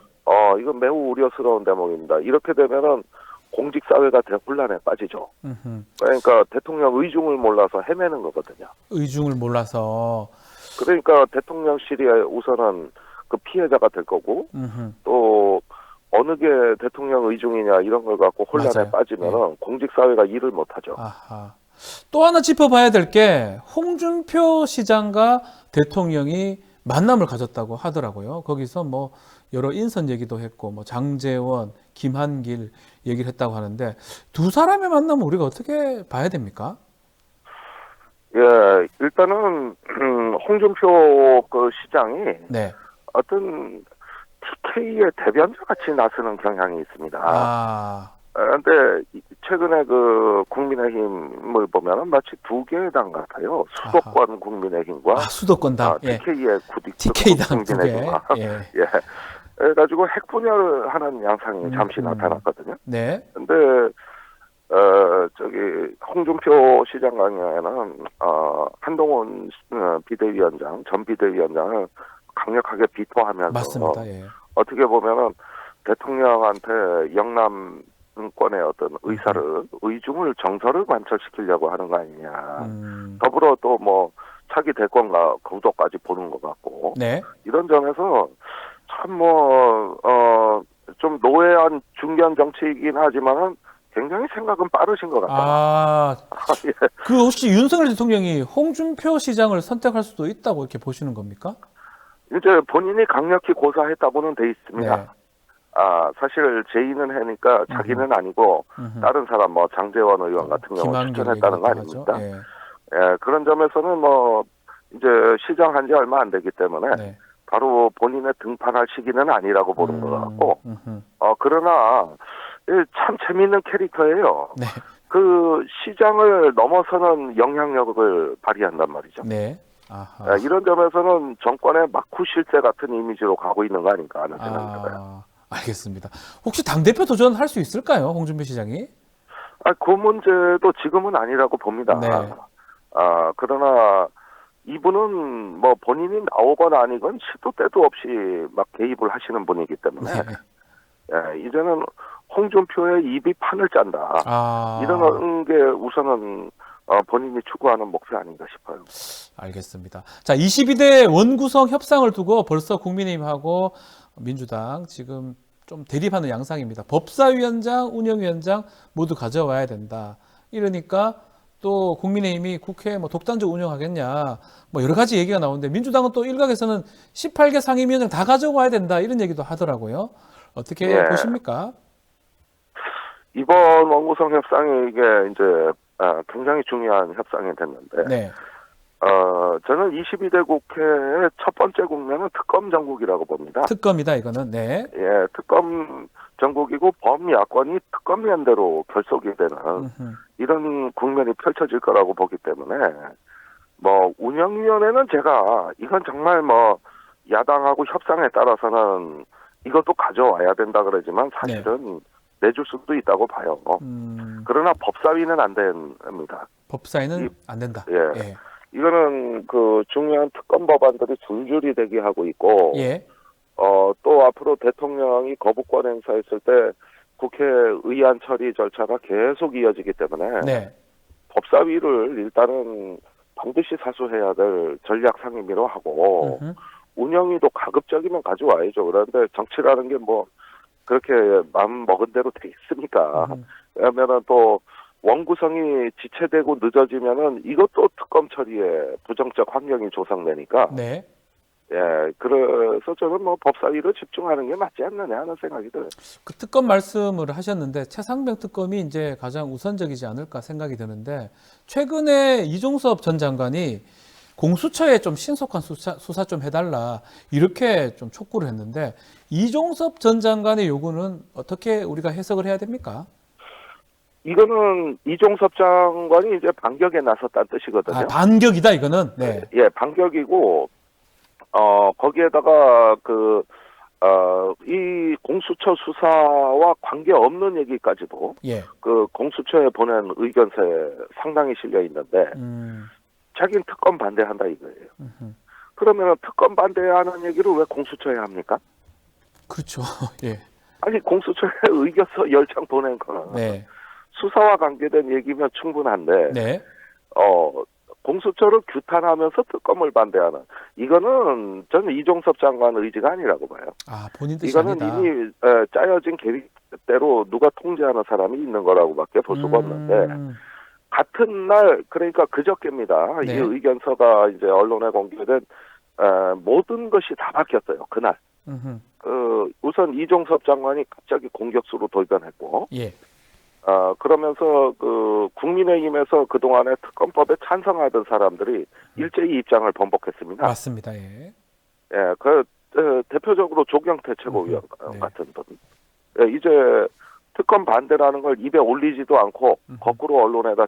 Speaker 6: 이건 매우 우려스러운 대목입니다. 이렇게 되면은 공직 사회가 대혼란에 빠지죠. 그러니까 대통령 의중을 몰라서 헤매는 거거든요.
Speaker 1: 의중을 몰라서.
Speaker 6: 그러니까 대통령실이 우선은 그 피해자가 될 거고 또 어느 게 대통령 의중이냐 이런 걸 갖고 혼란에
Speaker 1: 맞아요.
Speaker 6: 빠지면은 공직 사회가 일을 못 하죠.
Speaker 1: 아하. 또 하나 짚어봐야 될 게 홍준표 시장과 대통령이 만남을 가졌다고 하더라고요. 거기서 뭐 여러 인선 얘기도 했고 뭐 장제원, 김한길 얘기를 했다고 하는데 두 사람의 만남은 우리가 어떻게 봐야 됩니까?
Speaker 6: 예, 일단은 홍준표 그 시장이
Speaker 1: 네.
Speaker 6: 어떤 TK의 대변자 같이 나서는 경향이 있습니다.
Speaker 1: 아.
Speaker 6: 그런데 최근에 그 국민의힘을 보면은 마치 두 개의 당 같아요. 수도권 국민의힘과
Speaker 1: 수도권당. 예.
Speaker 6: TK의
Speaker 1: TK당 두 개.
Speaker 6: 국민의힘과
Speaker 1: 예.
Speaker 6: 예. 그래가지고 핵분열하는 양상이 잠시 나타났거든요.
Speaker 1: 네.
Speaker 6: 근데 홍준표 시장 강연에는 한동훈 비대위원장, 전 비대위원장을 강력하게 비토하면서
Speaker 1: 맞습니다. 예.
Speaker 6: 어떻게 보면은 대통령한테 영남권의 어떤 의중을 정서를 관철시키려고 하는 거 아니냐. 더불어 또 뭐 차기 대권과 구도까지 보는 것 같고.
Speaker 1: 네.
Speaker 6: 이런 점에서 참 좀 노회한 중견 정치이긴 하지만은 굉장히 생각은 빠르신 것 같아요. 예.
Speaker 1: 그 혹시 윤석열 대통령이 홍준표 시장을 선택할 수도 있다고 이렇게 보시는 겁니까?
Speaker 6: 이제 본인이 강력히 고사했다고는 돼 있습니다.
Speaker 1: 네.
Speaker 6: 사실 제의는 하니까 자기는 아니고 다른 사람 뭐 장제원 의원 같은 경우 추천했다는 거 아닙니까?
Speaker 1: 예.
Speaker 6: 예, 그런 점에서는 뭐 이제 시장한 지 얼마 안 되기 때문에
Speaker 1: 네.
Speaker 6: 바로 본인의 등판할 시기는 아니라고 보는 것 같고, 그러나 참 재미있는 캐릭터예요.
Speaker 1: 네.
Speaker 6: 그 시장을 넘어서는 영향력을 발휘한단 말이죠.
Speaker 1: 네. 아하.
Speaker 6: 이런 점에서는 정권의 마쿠 실세 같은 이미지로 가고 있는 거 아닌가 하는 생각이 들어요.
Speaker 1: 알겠습니다. 혹시 당대표 도전할 수 있을까요? 홍준표 시장이?
Speaker 6: 그 문제도 지금은 아니라고 봅니다.
Speaker 1: 네.
Speaker 6: 그러나 이분은 뭐 본인이 나오거나 아니건 시도 때도 없이 막 개입을 하시는 분이기 때문에 예, 이제는 홍준표의 입이 판을 짠다. 이런 게 우선은 본인이 추구하는 목표 아닌가 싶어요.
Speaker 1: 알겠습니다. 자, 22대 원구성 협상을 두고 벌써 국민의힘하고 민주당 지금 좀 대립하는 양상입니다. 법사위원장, 운영위원장 모두 가져와야 된다. 이러니까 또 국민의힘이 국회 뭐 독단적 운영하겠냐, 뭐 여러 가지 얘기가 나오는데 민주당은 또 일각에서는 18개 상임위원장 다 가져와야 된다 이런 얘기도 하더라고요. 어떻게
Speaker 6: 예.
Speaker 1: 보십니까?
Speaker 6: 이번 원구성 협상이 이게 이제 굉장히 중요한 협상이 됐는데,
Speaker 1: 네.
Speaker 6: 저는 22대 국회의 첫 번째 국면은 특검 정국이라고 봅니다.
Speaker 1: 특검이다 이거는. 네.
Speaker 6: 예, 특검 정국이고 범야권이 특검 연대로 결속이 되는
Speaker 1: 음흠.
Speaker 6: 이런 국면이 펼쳐질 거라고 보기 때문에 뭐 운영위원회는 제가 이건 정말 뭐 야당하고 협상에 따라서는 이것도 가져와야 된다 그러지만 사실은 내줄 수도 있다고 봐요. 그러나 법사위는 안 됩니다.
Speaker 1: 법사위는 안 된다.
Speaker 6: 예.
Speaker 1: 예.
Speaker 6: 이거는 그 중요한 특검 법안들이 줄줄이 대기하고 있고,
Speaker 1: 예.
Speaker 6: 또 앞으로 대통령이 거부권 행사했을 때 국회 의안 처리 절차가 계속 이어지기 때문에
Speaker 1: 네.
Speaker 6: 법사위를 일단은 반드시 사수해야 될 전략 상임위로 하고
Speaker 1: 음흠.
Speaker 6: 운영위도 가급적이면 가져와야죠. 그런데 정치라는 게 뭐 그렇게 마음 먹은 대로 돼 있습니까? 왜냐면은 또 원구성이 지체되고 늦어지면은 이것도 특검 처리에 부정적 환경이 조성되니까
Speaker 1: 네.
Speaker 6: 예, 그래서 저는 뭐 법사위로 집중하는 게 맞지 않느냐 하는 생각이 들어요.
Speaker 1: 그 특검 말씀을 하셨는데 최상병 특검이 이제 가장 우선적이지 않을까 생각이 드는데 최근에 이종섭 전 장관이 공수처에 좀 신속한 수사 좀 해달라 이렇게 좀 촉구를 했는데 이종섭 전 장관의 요구는 어떻게 우리가 해석을 해야 됩니까?
Speaker 6: 이거는 이종섭 장관이 이제 반격에 나섰다는 뜻이거든요.
Speaker 1: 아, 반격이다 이거는. 네.
Speaker 6: 예, 반격이고 거기에다가 이 공수처 수사와 관계 없는 얘기까지도
Speaker 1: 예.
Speaker 6: 그 공수처에 보낸 의견서에 상당히 실려 있는데 자기는 특검 반대한다 이거예요. 그러면 특검 반대하는 얘기를 왜 공수처에 합니까?
Speaker 1: 그렇죠. 예.
Speaker 6: 아니 공수처에 의견서 10장 보낸 거는
Speaker 1: 네.
Speaker 6: 수사와 관계된 얘기면 충분한데
Speaker 1: 네.
Speaker 6: 공수처를 규탄하면서 특검을 반대하는 이거는 저는 이종섭 장관 의지가 아니라고 봐요.
Speaker 1: 아, 본인 뜻이
Speaker 6: 이거는
Speaker 1: 아니다.
Speaker 6: 이미 짜여진 계획대로 누가 통제하는 사람이 있는 거라고밖에 볼 수가 없는데 같은 날 그러니까 그저께입니다.
Speaker 1: 네.
Speaker 6: 이 의견서가 이제 언론에 공개된 모든 것이 다 바뀌었어요. 그날. 우선 이종섭 장관이 갑자기 공격수로 돌변했고,
Speaker 1: 예.
Speaker 6: 그러면서 그 국민의힘에서 그동안에 특검법에 찬성하던 사람들이 일제히 입장을 번복했습니다.
Speaker 1: 맞습니다. 예.
Speaker 6: 예, 대표적으로 조경태 최고위원
Speaker 1: 네.
Speaker 6: 같은 분. 예, 이제 특검 반대라는 걸 입에 올리지도 않고 거꾸로 언론에다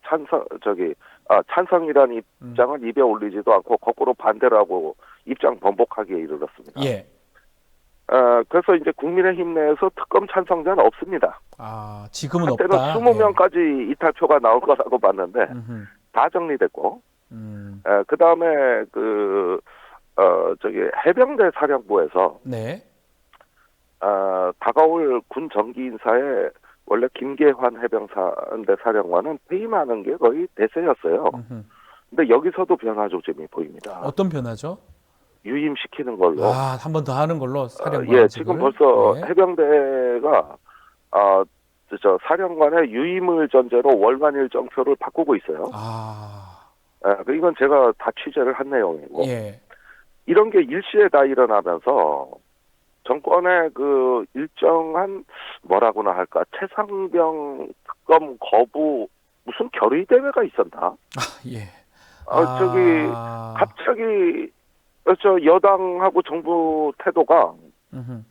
Speaker 6: 찬성이라는 입장을 입에 올리지도 않고 거꾸로 반대라고 입장 번복하기에 이르렀습니다.
Speaker 1: 예.
Speaker 6: 그래서 이제 국민의힘 내에서 특검 찬성자는 없습니다.
Speaker 1: 아, 지금은
Speaker 6: 한때는
Speaker 1: 없다.
Speaker 6: 20명까지 이탈표가 나올 거라고 봤는데 다 정리됐고, 그 다음에 해병대 사령부에서
Speaker 1: 네.
Speaker 6: 다가올 군 정기 인사에 원래 김계환 해병대 사령관은 퇴임하는 게 거의 대세였어요. 근데 여기서도 변화 조짐이 보입니다.
Speaker 1: 어떤 변화죠?
Speaker 6: 유임시키는 걸로.
Speaker 1: 아, 한 번 더 하는 걸로 사령관.
Speaker 6: 예, 지금 벌써
Speaker 1: 네.
Speaker 6: 해병대가 사령관의 유임을 전제로 월간 일정표를 바꾸고 있어요.
Speaker 1: 아.
Speaker 6: 이건 제가 다 취재를 한 내용이고.
Speaker 1: 예.
Speaker 6: 이런 게 일시에 다 일어나면서 정권의 그 일정한 뭐라고나 할까 최상병 특검 거부 무슨 결의 대회가 있었나?
Speaker 1: 아, 예.
Speaker 6: 갑자기 여당하고 정부 태도가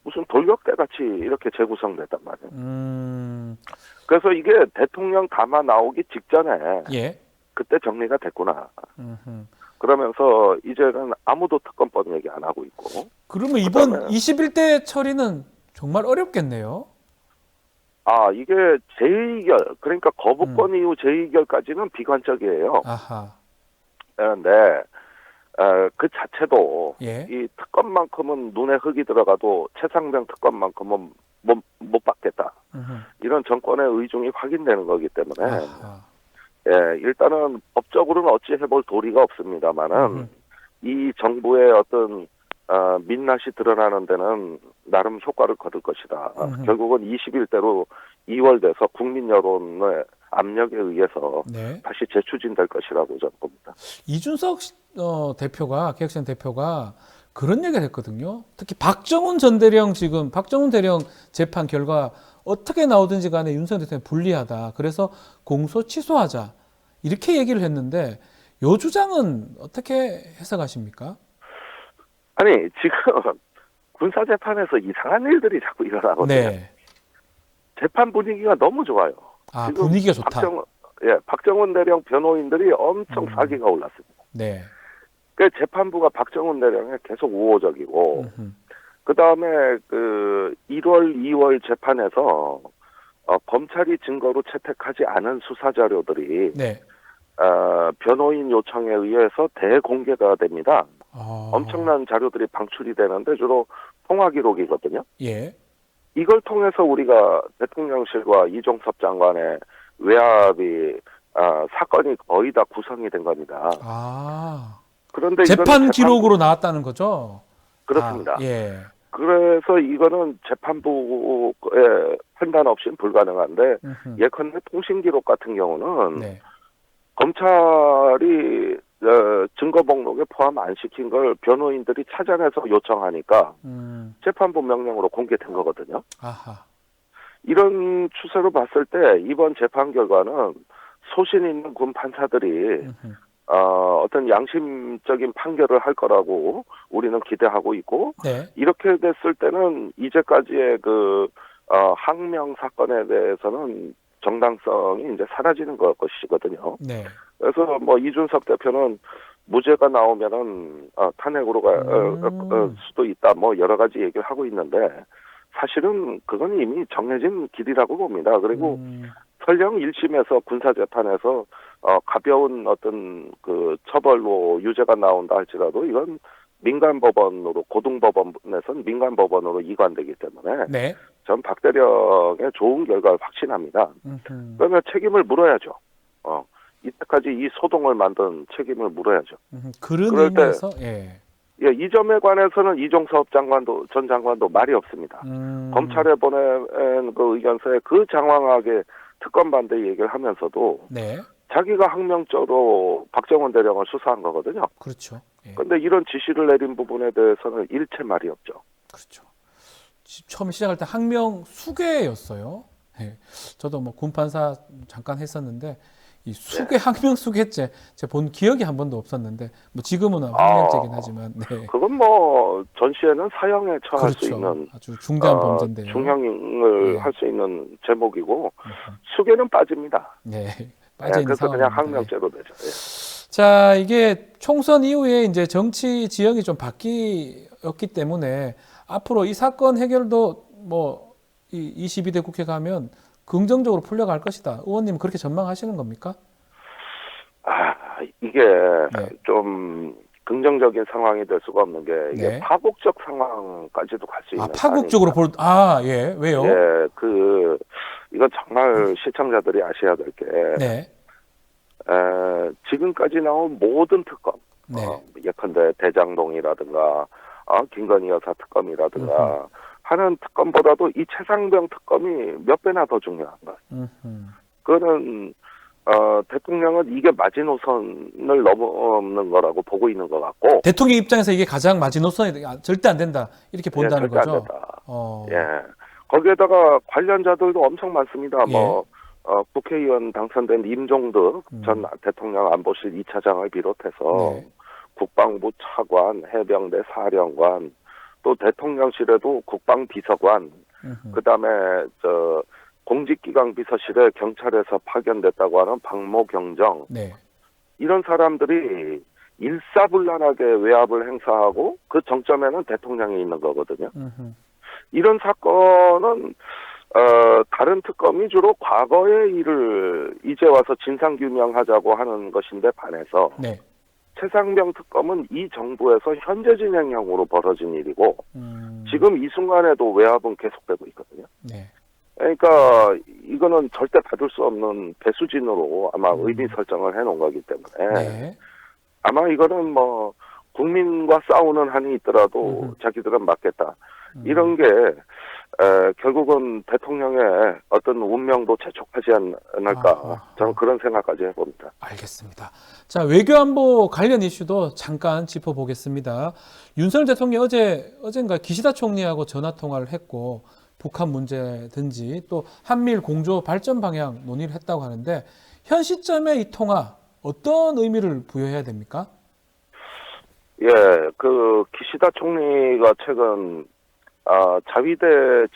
Speaker 6: 무슨 돌격대 같이 이렇게 재구성됐단 말이에요. 그래서 이게 대통령 담화 나오기 직전에
Speaker 1: 예.
Speaker 6: 그때 정리가 됐구나. 그러면서 이제는 아무도 특검법 얘기 안 하고 있고.
Speaker 1: 그러면 이번 21대 처리는 정말 어렵겠네요.
Speaker 6: 이게 재의결, 그러니까 거부권 이후 재의결까지는 비관적이에요.
Speaker 1: 아하.
Speaker 6: 그런데 그 자체도
Speaker 1: 예.
Speaker 6: 이 특검만큼은 눈에 흙이 들어가도 최상병 특검만큼은 못 받겠다. 이런 정권의 의중이 확인되는 거기 때문에 예, 일단은 법적으로는 어찌 해볼 도리가 없습니다만은 이 정부의 어떤 민낯이 드러나는 데는 나름 효과를 거둘 것이다. 결국은 21대로 2월 돼서 국민 여론에 압력에 의해서
Speaker 1: 네.
Speaker 6: 다시 재추진될 것이라고 저는 봅니다.
Speaker 1: 이준석 대표가 개혁신 대표가 그런 얘기를 했거든요. 특히 박정훈 전 대령 지금 박정훈 대령 재판 결과 어떻게 나오든지 간에 윤석열 대통령이 불리하다. 그래서 공소 취소하자. 이렇게 얘기를 했는데 요 주장은 어떻게 해석하십니까?
Speaker 6: 아니 지금 군사재판에서 이상한 일들이 자꾸 일어나거든요.
Speaker 1: 네.
Speaker 6: 재판 분위기가 너무 좋아요.
Speaker 1: 아,
Speaker 6: 지금
Speaker 1: 분위기가 좋다.
Speaker 6: 박정훈 대령 변호인들이 엄청 사기가 올랐습니다.
Speaker 1: 네.
Speaker 6: 그 재판부가 박정훈 대령에 계속 우호적이고, 그 다음에 그 1월, 2월 재판에서 검찰이 증거로 채택하지 않은 수사 자료들이
Speaker 1: 네.
Speaker 6: 변호인 요청에 의해서 대공개가 됩니다.
Speaker 1: 아.
Speaker 6: 엄청난 자료들이 방출이 되는데 주로 통화 기록이거든요.
Speaker 1: 예.
Speaker 6: 이걸 통해서 우리가 대통령실과 이종섭 장관의 외압이 사건이 거의 다 구성이 된 겁니다.
Speaker 1: 아.
Speaker 6: 그런데
Speaker 1: 재판
Speaker 6: 이거는
Speaker 1: 기록으로 나왔다는 거죠?
Speaker 6: 그렇습니다.
Speaker 1: 아, 예.
Speaker 6: 그래서 이거는 재판부의 판단 없이는 불가능한데 예컨대 통신 기록 같은 경우는
Speaker 1: 네.
Speaker 6: 검찰이 증거 목록에 포함 안 시킨 걸 변호인들이 찾아내서 요청하니까 재판부 명령으로 공개된 거거든요.
Speaker 1: 아하.
Speaker 6: 이런 추세로 봤을 때 이번 재판 결과는 소신 있는 군 판사들이 어떤 양심적인 판결을 할 거라고 우리는 기대하고 있고,
Speaker 1: 네.
Speaker 6: 이렇게 됐을 때는 이제까지의 그 항명 사건에 대해서는 정당성이 이제 사라지는 것이거든요.
Speaker 1: 네.
Speaker 6: 그래서 뭐 이준석 대표는 무죄가 나오면은 탄핵으로 갈 수도 있다, 뭐 여러 가지 얘기를 하고 있는데 사실은 그건 이미 정해진 길이라고 봅니다. 그리고 설령 1심에서 군사재판에서 가벼운 어떤 그 처벌로 유죄가 나온다 할지라도 이건 민간법원으로, 고등법원에서는 민간법원으로 이관되기 때문에
Speaker 1: 네.
Speaker 6: 전 박대령의 좋은 결과를 확신합니다. 그러면 책임을 물어야죠. 이때까지 이 소동을 만든 책임을 물어야죠.
Speaker 1: 그런
Speaker 6: 그럴 때
Speaker 1: 의미에서 예.
Speaker 6: 이 점에 관해서는 이종섭 전 장관도 말이 없습니다. 검찰에 보낸 그 의견서에 그 장황하게 특검 반대 얘기를 하면서도
Speaker 1: 네.
Speaker 6: 자기가 항명죄로 박정훈 대령을 수사한 거거든요.
Speaker 1: 그렇죠. 예.
Speaker 6: 그런데 이런 지시를 내린 부분에 대해서는 일체 말이 없죠.
Speaker 1: 그렇죠. 처음 시작할 때 항명 수괴였어요. 예. 저도 뭐 군판사 잠깐 했었는데 이 수괴 항명 수괴죄 제가 본 기억이 한 번도 없었는데 뭐 지금은 항명죄긴 하지만 네.
Speaker 6: 그건 뭐 전시에는 사형에 처할
Speaker 1: 그렇죠.
Speaker 6: 수 있는
Speaker 1: 아주 중대한 범죄인데요.
Speaker 6: 중형을
Speaker 1: 네.
Speaker 6: 할 수 있는 제목이고 수괴는 빠집니다.
Speaker 1: 네. 빠져 있는
Speaker 6: 그래서 그냥
Speaker 1: 상황입니다.
Speaker 6: 항명죄로 되죠. 예.
Speaker 1: 자, 이게 총선 이후에 이제 정치 지형이 좀 바뀌었기 때문에 앞으로 이 사건 해결도 뭐 이 22대 국회 가면 긍정적으로 풀려갈 것이다. 의원님 그렇게 전망하시는 겁니까?
Speaker 6: 이게
Speaker 1: 네.
Speaker 6: 좀 긍정적인 상황이 될 수가 없는 게 이게
Speaker 1: 네.
Speaker 6: 파국적 상황까지도 갈 수 있는
Speaker 1: 파국적으로 예, 왜요?
Speaker 6: 예, 이건 정말 시청자들이 아셔야 될 게
Speaker 1: 네.
Speaker 6: 지금까지 나온 모든 특검,
Speaker 1: 네.
Speaker 6: 예컨대 대장동이라든가 김건희 여사 특검이라든가 하는 특검보다도 이 최상병 특검이 몇 배나 더 중요한 거예요. 그거는 대통령은 이게 마지노선을 넘는 거라고 보고 있는 것 같고,
Speaker 1: 대통령 입장에서 이게 가장 마지노선이 절대 안 된다. 이렇게 본다는
Speaker 6: 절대 안
Speaker 1: 거죠.
Speaker 6: 된다. 예. 거기에다가 관련자들도 엄청 많습니다. 뭐 국회의원 당선된 임종득 전 대통령 안보실 2차장을 비롯해서
Speaker 1: 네.
Speaker 6: 국방부 차관, 해병대 사령관, 또 대통령실에도 국방비서관, 그다음에 공직기강 비서실에 경찰에서 파견됐다고 하는 박모 경정,
Speaker 1: 네.
Speaker 6: 이런 사람들이 일사불란하게 외압을 행사하고 그 정점에는 대통령이 있는 거거든요. 이런 사건은 다른 특검이 주로 과거의 일을 이제 와서 진상규명하자고 하는 것인데 반해서
Speaker 1: 네.
Speaker 6: 최상병 특검은 이 정부에서 현재 진행형으로 벌어진 일이고 지금 이 순간에도 외압은 계속되고 있거든요.
Speaker 1: 네.
Speaker 6: 그러니까 이거는 절대 받을 수 없는 배수진으로 아마 의미 설정을 해놓은 거기 때문에
Speaker 1: 네.
Speaker 6: 아마 이거는 뭐 국민과 싸우는 한이 있더라도 자기들은 맞겠다. 이런 게 결국은 대통령의 어떤 운명도 재촉하지 않을까 저는 그런 생각까지 해봅니다.
Speaker 1: 알겠습니다. 자, 외교안보 관련 이슈도 잠깐 짚어보겠습니다. 윤석열 대통령이 어젠가 기시다 총리하고 전화 통화를 했고 북한 문제든지 또 한미일 공조 발전 방향 논의를 했다고 하는데 현 시점에 이 통화 어떤 의미를 부여해야 됩니까?
Speaker 6: 예, 그 기시다 총리가 최근 자위대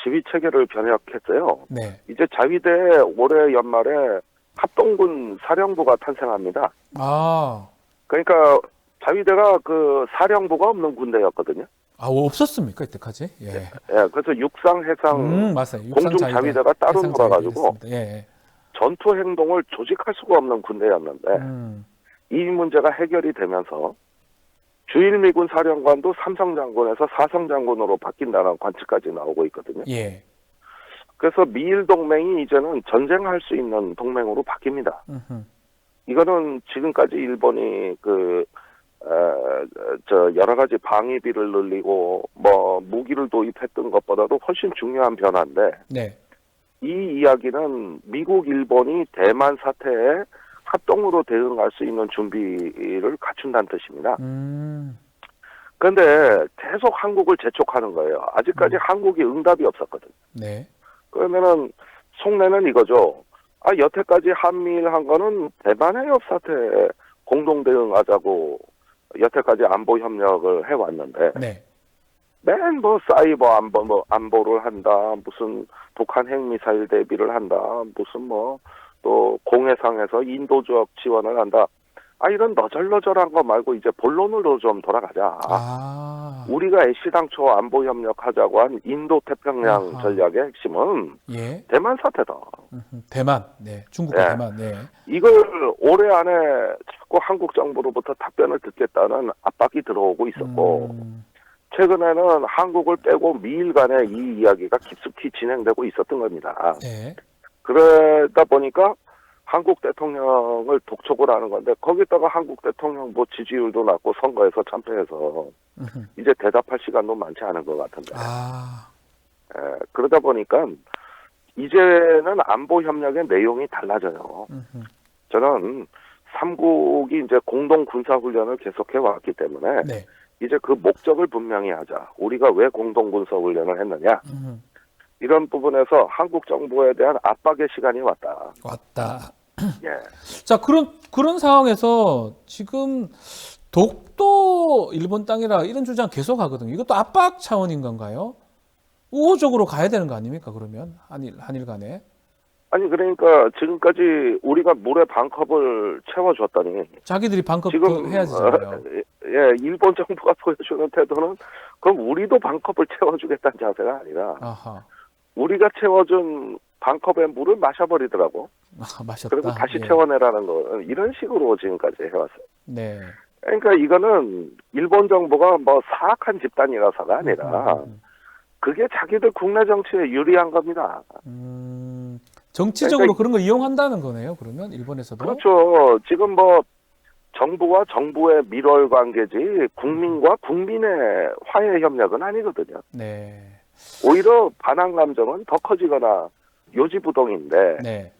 Speaker 6: 지휘 체계를 변혁했어요.
Speaker 1: 네.
Speaker 6: 이제 자위대 올해 연말에 합동군 사령부가 탄생합니다.
Speaker 1: 아,
Speaker 6: 그러니까 자위대가 그 사령부가 없는 군대였거든요.
Speaker 1: 없었습니까 이때까지? 예.
Speaker 6: 예, 그래서 육상, 해상,
Speaker 1: 맞아요.
Speaker 6: 공중 자위대가 따로
Speaker 1: 해상
Speaker 6: 돌아가지고
Speaker 1: 자위대였습니다. 예.
Speaker 6: 전투 행동을 조직할 수가 없는 군대였는데 이 문제가 해결이 되면서 주일미군 사령관도 삼성장군에서 사성장군으로 바뀐다는 관측까지 나오고 있거든요.
Speaker 1: 예.
Speaker 6: 그래서 미일 동맹이 이제는 전쟁할 수 있는 동맹으로 바뀝니다. 이거는 지금까지 일본이 여러 가지 방위비를 늘리고 뭐 무기를 도입했던 것보다도 훨씬 중요한 변화인데
Speaker 1: 네.
Speaker 6: 이 이야기는 미국, 일본이 대만 사태에 합동으로 대응할 수 있는 준비를 갖춘다는 뜻입니다. 그런데 계속 한국을 재촉하는 거예요. 아직까지 한국이 응답이 없었거든요.
Speaker 1: 네.
Speaker 6: 그러면은 속내는 이거죠. 여태까지 한미일 한 거는 대만의 해협 사태에 공동 대응하자고 여태까지 안보 협력을 해왔는데
Speaker 1: 네.
Speaker 6: 맨 뭐 사이버 안보를 한다, 무슨 북한 핵미사일 대비를 한다, 무슨 뭐 또 공해상에서 인도 지역 지원을 한다. 이런 너절너절한 거 말고 이제 본론으로 좀 돌아가자. 우리가 애시당초 안보 협력하자고 한 인도 태평양 전략의 핵심은
Speaker 1: 예.
Speaker 6: 대만 사태다.
Speaker 1: 대만, 네, 중국과
Speaker 6: 네.
Speaker 1: 대만, 네.
Speaker 6: 이걸 올해 안에 자꾸 한국 정부로부터 답변을 듣겠다는 압박이 들어오고 있었고 최근에는 한국을 빼고 미일 간에 이 이야기가 깊숙이 진행되고 있었던 겁니다.
Speaker 1: 네.
Speaker 6: 그러다 보니까 한국 대통령을 독촉을 하는 건데 거기다가 한국 대통령 뭐 지지율도 낮고 선거에서 참패해서 이제 대답할 시간도 많지 않은 것 같은데 그러다 보니까 이제는 안보 협력의 내용이 달라져요. 저는 삼국이 이제 공동 군사 훈련을 계속해 왔기 때문에
Speaker 1: 네.
Speaker 6: 이제 그 목적을 분명히 하자. 우리가 왜 공동 군사 훈련을 했느냐? 이런 부분에서 한국 정부에 대한 압박의 시간이 왔다. 예.
Speaker 1: 자, 그런 상황에서 지금 독도 일본 땅이라 이런 주장 계속 하거든요. 이것도 압박 차원인 건가요? 우호적으로 가야 되는 거 아닙니까? 그러면 한일 간에.
Speaker 6: 아니 그러니까 지금까지 우리가 물에 반컵을 채워줬더니
Speaker 1: 자기들이 반컵
Speaker 6: 지금
Speaker 1: 해야지 되잖아요.
Speaker 6: 일본 정부가 보여주는 태도는 그럼 우리도 반컵을 채워주겠다는 자세가 아니라 우리가 채워준 반컵의 물을 마셔버리더라고.
Speaker 1: 마셨다.
Speaker 6: 그리고 다시 채워내라는 거 이런 식으로 지금까지 해왔어요.
Speaker 1: 네.
Speaker 6: 그러니까 이거는 일본 정부가 뭐 사악한 집단이라서가 아니라 그게 자기들 국내 정치에 유리한 겁니다.
Speaker 1: 정치적으로
Speaker 6: 그러니까
Speaker 1: 그런 걸 이용한다는 거네요. 그러면 일본에서도.
Speaker 6: 그렇죠. 지금 뭐 정부와 정부의 밀월 관계지 국민과 국민의 화해 협력은 아니거든요.
Speaker 1: 네.
Speaker 6: 오히려 반항 감정은 더 커지거나 요지부동인데
Speaker 1: 네.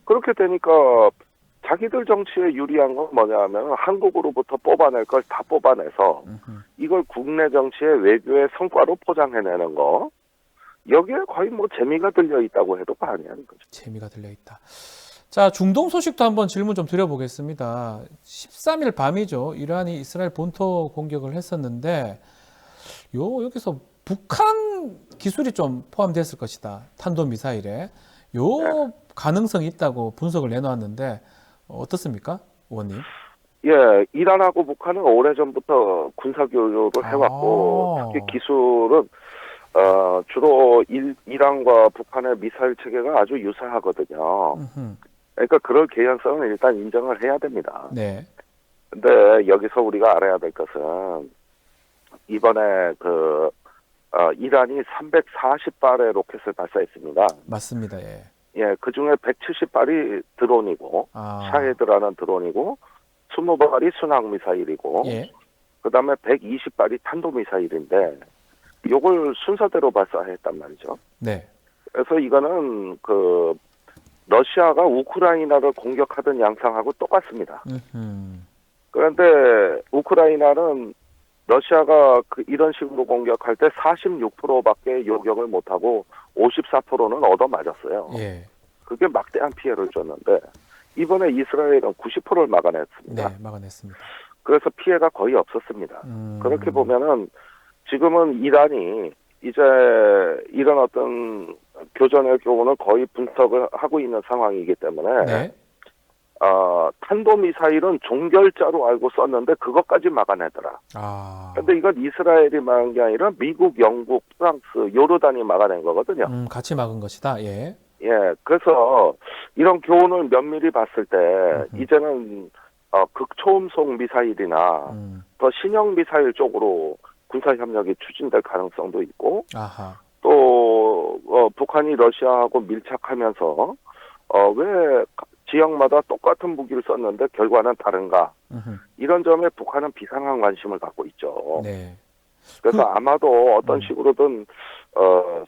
Speaker 6: 그렇게 되니까 자기들 정치에 유리한 건 뭐냐면 한국으로부터 뽑아낼 걸 다 뽑아내서 이걸 국내 정치의 외교의 성과로 포장해내는 거 여기에 거의 뭐 재미가 들려 있다고 해도 과언이 아닌 거죠.
Speaker 1: 재미가 들려 있다. 자, 중동 소식도 한번 질문 좀 드려보겠습니다. 13일 밤이죠. 이란이 이스라엘 본토 공격을 했었는데 여기서 북한 기술이 좀 포함됐을 것이다. 탄도미사일에. 요 가능성이 있다고 분석을 내놓았는데 어떻습니까? 의원님?
Speaker 6: 예, 이란하고 북한은 오래전부터 군사교류를 해왔고 특히 기술은 주로 이란과 북한의 미사일 체계가 아주 유사하거든요. 그러니까 그럴 개연성은 일단 인정을 해야 됩니다.
Speaker 1: 네.
Speaker 6: 근데 여기서 우리가 알아야 될 것은 이번에 이란이 340발의 로켓을 발사했습니다.
Speaker 1: 맞습니다. 예.
Speaker 6: 예, 그 중에 170발이 드론이고, 샤헤드라는 드론이고, 20발이 순항 미사일이고,
Speaker 1: 예.
Speaker 6: 그 다음에 120발이 탄도미사일인데, 요걸 순서대로 발사했단 말이죠.
Speaker 1: 네.
Speaker 6: 그래서 이거는 그 러시아가 우크라이나를 공격하던 양상하고 똑같습니다. 그런데 우크라이나는 러시아가 이런 식으로 공격할 때 46%밖에 요격을 못하고 54%는 얻어맞았어요.
Speaker 1: 예.
Speaker 6: 그게 막대한 피해를 줬는데 이번에 이스라엘은 90%를 막아냈습니다.
Speaker 1: 네, 막아냈습니다.
Speaker 6: 그래서 피해가 거의 없었습니다. 그렇게 보면은 지금은 이란이 이제 이런 어떤 교전의 경우는 거의 분석을 하고 있는 상황이기 때문에
Speaker 1: 네.
Speaker 6: 탄도미사일은 종결자로 알고 썼는데 그것까지 막아내더라.
Speaker 1: 아.
Speaker 6: 근데 이건 이스라엘이 막은 게 아니라 미국, 영국, 프랑스, 요르단이 막아낸 거거든요.
Speaker 1: 같이 막은 것이다. 예.
Speaker 6: 예, 그래서 이런 교훈을 면밀히 봤을 때 이제는 극초음속 미사일이나 더 신형 미사일 쪽으로 군사 협력이 추진될 가능성도 있고
Speaker 1: 아하.
Speaker 6: 또 북한이 러시아하고 밀착하면서 왜 지역마다 똑같은 무기를 썼는데 결과는 다른가? 이런 점에 북한은 비상한 관심을 갖고 있죠.
Speaker 1: 네.
Speaker 6: 그래서 아마도 어떤 식으로든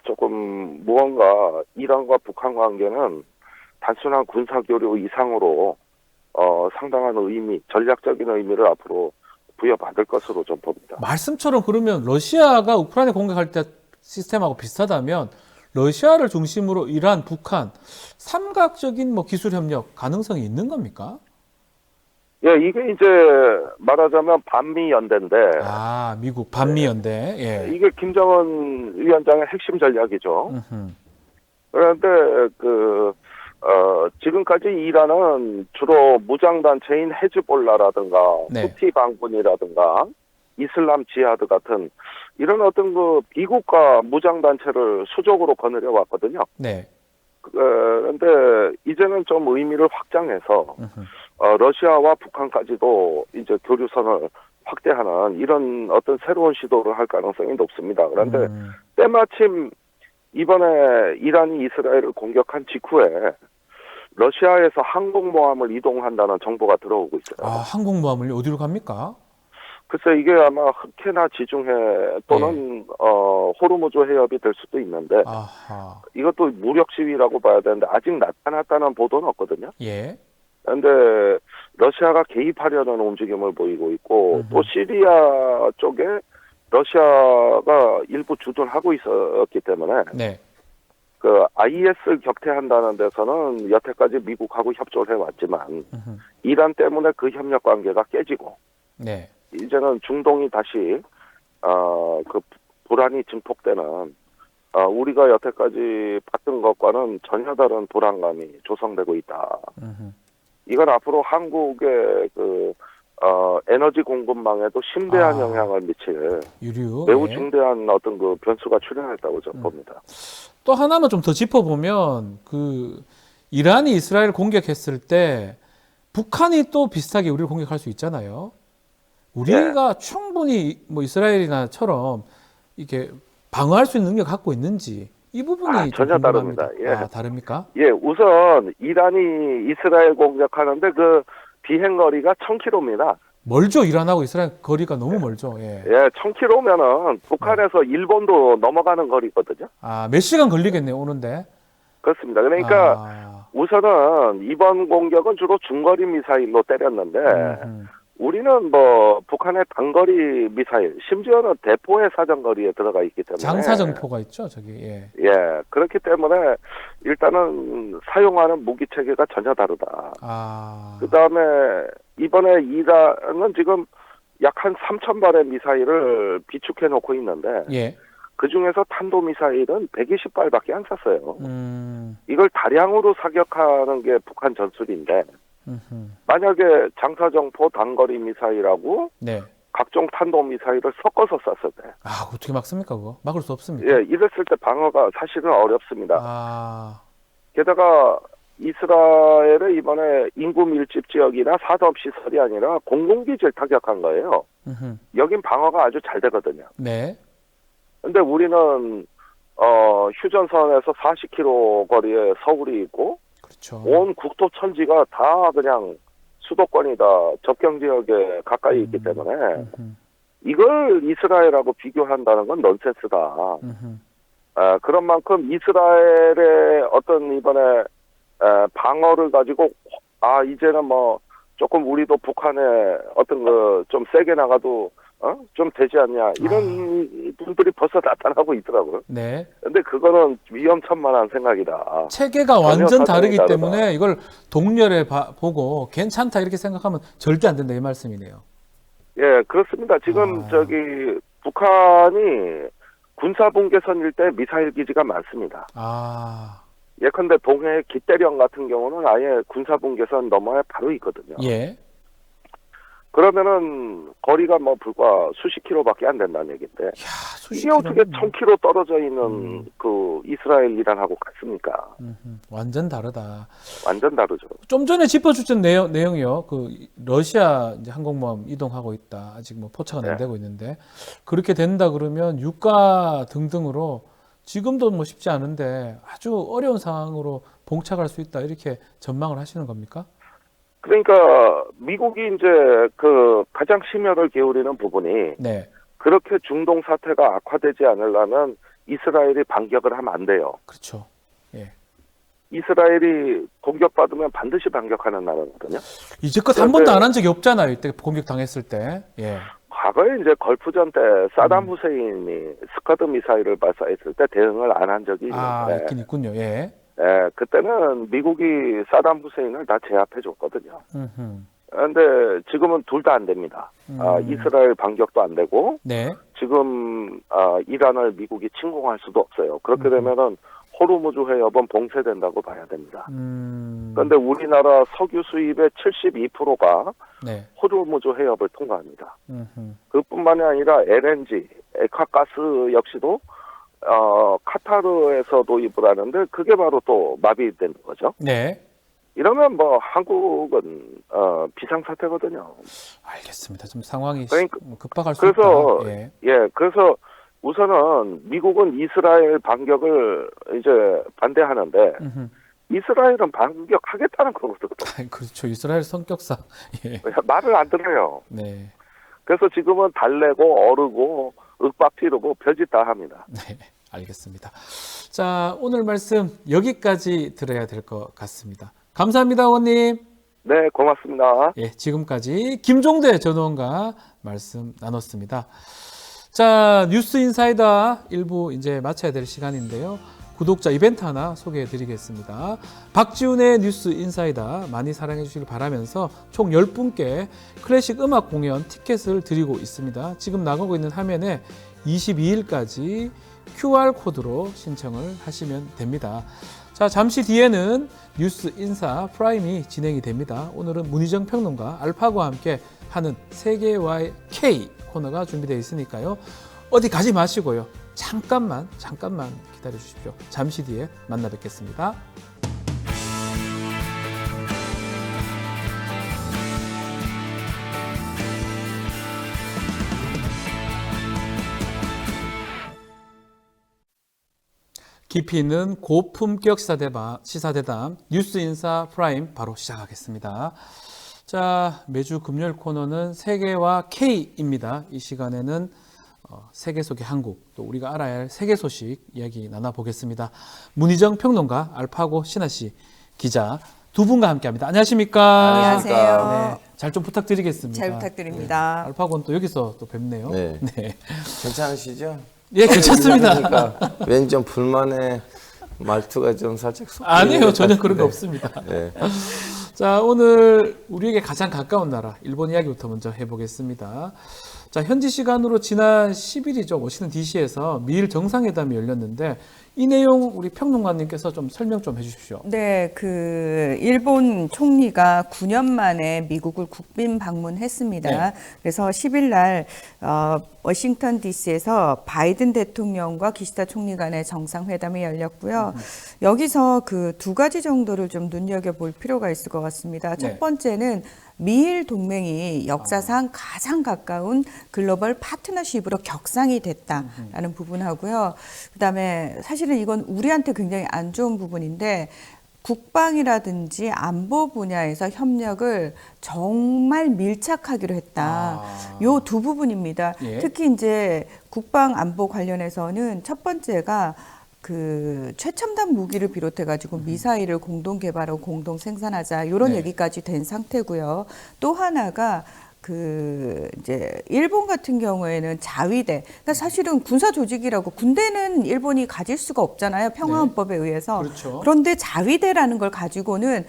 Speaker 6: 조금 무언가 이란과 북한 관계는 단순한 군사 교류 이상으로 상당한 의미, 전략적인 의미를 앞으로 부여받을 것으로 좀 봅니다.
Speaker 1: 말씀처럼 그러면 러시아가 우크라이나 공격할 때 시스템하고 비슷하다면 러시아를 중심으로 이란, 북한 삼각적인 뭐 기술 협력 가능성이 있는 겁니까?
Speaker 6: 예, 이게 이제 말하자면 반미 연대인데
Speaker 1: 아, 미국 반미 연대. 예.
Speaker 6: 이게 김정은 위원장의 핵심 전략이죠. 그런데 지금까지 이란은 주로 무장단체인 헤즈볼라라든가
Speaker 1: 네.
Speaker 6: 후티 방군이라든가 이슬람 지하드 같은 이런 어떤 그 비국가 무장단체를 수적으로 거느려 왔거든요.
Speaker 1: 네.
Speaker 6: 그런데 이제는 좀 의미를 확장해서 러시아와 북한까지도 이제 교류선을 확대하는 이런 어떤 새로운 시도를 할 가능성이 높습니다. 그런데 때마침 이번에 이란이 이스라엘을 공격한 직후에 러시아에서 항공모함을 이동한다는 정보가 들어오고 있어요.
Speaker 1: 아, 항공모함을 어디로 갑니까?
Speaker 6: 글쎄 이게 아마 흑해나 지중해 또는 호르무즈 해협이 될 수도 있는데
Speaker 1: 아하.
Speaker 6: 이것도 무력 시위라고 봐야 되는데 아직 나타났다는 보도는 없거든요.
Speaker 1: 예.
Speaker 6: 그런데 러시아가 개입하려는 움직임을 보이고 있고 또 시리아 쪽에 러시아가 일부 주둔하고 있었기 때문에
Speaker 1: 네.
Speaker 6: 그 IS 격퇴한다는 데서는 여태까지 미국하고 협조를 해왔지만 이란 때문에 그 협력 관계가 깨지고
Speaker 1: 네.
Speaker 6: 이제는 중동이 다시 그 불안이 증폭되는 우리가 여태까지 봤던 것과는 전혀 다른 불안감이 조성되고 있다. 이건 앞으로 한국의 그 에너지 공급망에도 심대한 영향을 미칠
Speaker 1: 유류.
Speaker 6: 매우
Speaker 1: 예.
Speaker 6: 중대한 어떤 그 변수가 출현했다고 저는 봅니다.
Speaker 1: 또 하나만 좀 더 짚어보면 그 이란이 이스라엘을 공격했을 때 북한이 또 비슷하게 우리를 공격할 수 있잖아요. 우리가 충분히 뭐 이스라엘이나처럼 이렇게 방어할 수 있는 능력 갖고 있는지 이 부분이 좀
Speaker 6: 전혀
Speaker 1: 궁금합니다.
Speaker 6: 다릅니다. 예.
Speaker 1: 아, 다릅니까?
Speaker 6: 예, 우선 이란이 이스라엘 공격하는데 그 비행 거리가 1000km입니다.
Speaker 1: 멀죠. 이란하고 이스라엘 거리가 너무 멀죠. 예.
Speaker 6: 예, 1000km면은 북한에서 일본도 넘어가는 거리거든요.
Speaker 1: 아, 몇 시간 걸리겠네요, 오는데.
Speaker 6: 그렇습니다. 그러니까
Speaker 1: 아,
Speaker 6: 우선은 이번 공격은 주로 중거리 미사일로 때렸는데 우리는 뭐 북한의 단거리 미사일, 심지어는 대포의 사정거리에 들어가 있기 때문에
Speaker 1: 장사정포가 있죠, 저기. 예.
Speaker 6: 예, 그렇기 때문에 일단은 사용하는 무기 체계가 전혀 다르다.
Speaker 1: 아,
Speaker 6: 그다음에 이번에 이란은 지금 약 한 3,000발의 미사일을 비축해 놓고 있는데
Speaker 1: 예.
Speaker 6: 그 중에서 탄도미사일은 120발밖에 안 쐈어요.
Speaker 1: 음,
Speaker 6: 이걸 다량으로 사격하는 게 북한 전술인데 만약에 장사정포 단거리 미사일하고
Speaker 1: 네.
Speaker 6: 각종 탄도미사일을 섞어서 쐈을 때
Speaker 1: 아, 어떻게 막습니까, 그거? 막을 수 없습니까?
Speaker 6: 예, 이랬을 때 방어가 사실은 어렵습니다.
Speaker 1: 아,
Speaker 6: 게다가 이스라엘의 이번에 인구 밀집 지역이나 사업 시설이 아니라 공군기지를 타격한 거예요. 여긴 방어가 아주 잘 되거든요.
Speaker 1: 네.
Speaker 6: 근데 우리는 휴전선에서 40km 거리에 서울이 있고
Speaker 1: 그렇죠.
Speaker 6: 온 국토 천지가 다 그냥 수도권이다 접경 지역에 가까이 있기 때문에 이걸 이스라엘하고 비교한다는 건 넌센스다. 그런 만큼 이스라엘의 어떤 이번에 방어를 가지고 이제는 뭐 조금 우리도 북한에 어떤 거 좀 세게 나가도 좀 되지 않냐 이런 분들이 벌써 나타나고 있더라고요.
Speaker 1: 네.
Speaker 6: 근데 그거는 위험천만한 생각이다.
Speaker 1: 체계가
Speaker 6: 전혀
Speaker 1: 완전
Speaker 6: 사정이
Speaker 1: 다르기
Speaker 6: 다르다.
Speaker 1: 때문에 이걸 동렬해 보고 괜찮다 이렇게 생각하면 절대 안 된다 이 말씀이네요.
Speaker 6: 예, 그렇습니다. 지금 저기 북한이 군사분계선 일대 미사일 기지가 많습니다. 예컨대 동해 기대령 같은 경우는 아예 군사분계선 너머에 바로 있거든요.
Speaker 1: 예.
Speaker 6: 그러면은 거리가 뭐 불과 수십 킬로밖에 안 된다는 얘기인데 이게 어떻게 1000킬로 떨어져 있는 그 이스라엘 이란하고 같습니까?
Speaker 1: 완전 다르다.
Speaker 6: 완전 다르죠.
Speaker 1: 좀 전에 짚어주신 내용이요. 그 러시아 이제 항공모함 이동하고 있다. 아직 뭐 포착은 안 되고 있는데 그렇게 된다 그러면 유가 등등으로 지금도 뭐 쉽지 않은데 아주 어려운 상황으로 봉착할 수 있다 이렇게 전망을 하시는 겁니까?
Speaker 6: 그러니까 미국이 이제 그 가장 심혈을 기울이는 부분이
Speaker 1: 네.
Speaker 6: 그렇게 중동 사태가 악화되지 않으려면 이스라엘이 반격을 하면 안 돼요.
Speaker 1: 그렇죠. 예.
Speaker 6: 이스라엘이 공격받으면 반드시 반격하는 나라거든요.
Speaker 1: 이제껏 한 번도 안 한 적이 없잖아요. 이때 공격 당했을 때. 예.
Speaker 6: 과거에 이제 걸프전 때 사담 후세인이 스커드 미사일을 발사했을 때 대응을 안 한 적이 있는데
Speaker 1: 있긴 있군요. 예.
Speaker 6: 예, 그때는 미국이 사담 후세인을 다 제압해 줬거든요. 그런데 지금은 둘 다 안 됩니다. 이스라엘 반격도 안 되고
Speaker 1: 네.
Speaker 6: 지금 이란을 미국이 침공할 수도 없어요. 그렇게 되면은 호르무즈 해협은 봉쇄된다고 봐야 됩니다. 그런데 우리나라 석유 수입의 72%가
Speaker 1: 네.
Speaker 6: 호르무즈 해협을 통과합니다. 그뿐만이 아니라 LNG, 액화가스 역시도 카타르에서 도입을 하는데 그게 바로 또 마비된 거죠.
Speaker 1: 네.
Speaker 6: 이러면 뭐 한국은 비상사태거든요.
Speaker 1: 알겠습니다. 좀 상황이
Speaker 6: 그러니까,
Speaker 1: 급박할 수
Speaker 6: 그래서
Speaker 1: 있다. 예.
Speaker 6: 그래서 우선은 미국은 이스라엘 반격을 이제 반대하는데 이스라엘은 반격하겠다는 거거든요.
Speaker 1: 그렇죠. 이스라엘 성격상 예.
Speaker 6: 말을 안 들어요.
Speaker 1: 네.
Speaker 6: 그래서 지금은 달래고 어르고 윽박 피르고 별짓 다 합니다.
Speaker 1: 네. 알겠습니다. 자, 오늘 말씀 여기까지 들어야 될 것 같습니다. 감사합니다, 의원님.
Speaker 6: 네, 고맙습니다.
Speaker 1: 예, 지금까지 김종대 전 의원과 말씀 나눴습니다. 자, 뉴스 인사이다 1부 이제 마쳐야 될 시간인데요. 구독자 이벤트 하나 소개해 드리겠습니다. 박지훈의 뉴스 인사이다 많이 사랑해 주시길 바라면서 총 10분께 클래식 음악 공연 티켓을 드리고 있습니다. 지금 나가고 있는 화면에 22일까지 QR코드로 신청을 하시면 됩니다. 자, 잠시 뒤에는 뉴스 인사 프라임이 진행이 됩니다. 오늘은 문희정 평론가 알파고와 함께 하는 세계와의 K 코너가 준비되어 있으니까요. 어디 가지 마시고요. 잠깐만 기다려 주십시오. 잠시 뒤에 만나 뵙겠습니다. 깊이 있는 고품격 시사대담 뉴스 인사 프라임 바로 시작하겠습니다. 자, 매주 금요일 코너는 세계와 K입니다. 이 시간에는 세계 속의 한국, 또 우리가 알아야 할 세계 소식 이야기 나눠보겠습니다. 문희정 평론가, 알파고 신하 씨 기자 두 분과 함께합니다. 안녕하십니까?
Speaker 7: 안녕하세요.
Speaker 1: 네, 잘 좀 부탁드리겠습니다.
Speaker 7: 잘 부탁드립니다.
Speaker 1: 네, 알파고는 또 여기서 또 뵙네요.
Speaker 8: 네.
Speaker 1: 네.
Speaker 8: 괜찮으시죠?
Speaker 1: 예, 괜찮습니다.
Speaker 8: 그러니까 왠지 좀 불만의 말투가 좀 살짝 속
Speaker 1: 아니에요, 전혀 그런 거 없습니다.
Speaker 8: 네.
Speaker 1: 자, 오늘 우리에게 가장 가까운 나라 일본 이야기부터 먼저 해보겠습니다. 자, 현지 시간으로 지난 10일이죠. 워싱턴 DC에서 미일 정상회담이 열렸는데 이 내용 우리 평론가님께서 좀 설명 좀 해주십시오.
Speaker 7: 네, 그 일본 총리가 9년 만에 미국을 국빈 방문했습니다.
Speaker 1: 네.
Speaker 7: 그래서 10일 날 워싱턴 DC에서 바이든 대통령과 기시다 총리 간의 정상회담이 열렸고요. 여기서 그 두 가지 정도를 좀 눈여겨볼 필요가 있을 것 같습니다. 첫 번째는 미일 동맹이 역사상 가장 가까운 글로벌 파트너십으로 격상이 됐다라는 부분하고요. 그다음에 사실은 이건 우리한테 굉장히 안 좋은 부분인데 국방이라든지 안보 분야에서 협력을 정말 밀착하기로 했다. 요 두 부분입니다.
Speaker 1: 예.
Speaker 7: 특히 이제 국방 안보 관련해서는 첫 번째가 그 최첨단 무기를 비롯해 가지고 미사일을 공동 개발하고 공동 생산하자 이런
Speaker 1: 네.
Speaker 7: 얘기까지 된 상태고요. 또 하나가 그 이제 일본 같은 경우에는 자위대. 그러니까 사실은 군사 조직이라고 군대는 일본이 가질 수가 없잖아요. 평화헌법에 의해서.
Speaker 1: 그렇죠.
Speaker 7: 그런데 자위대라는 걸 가지고는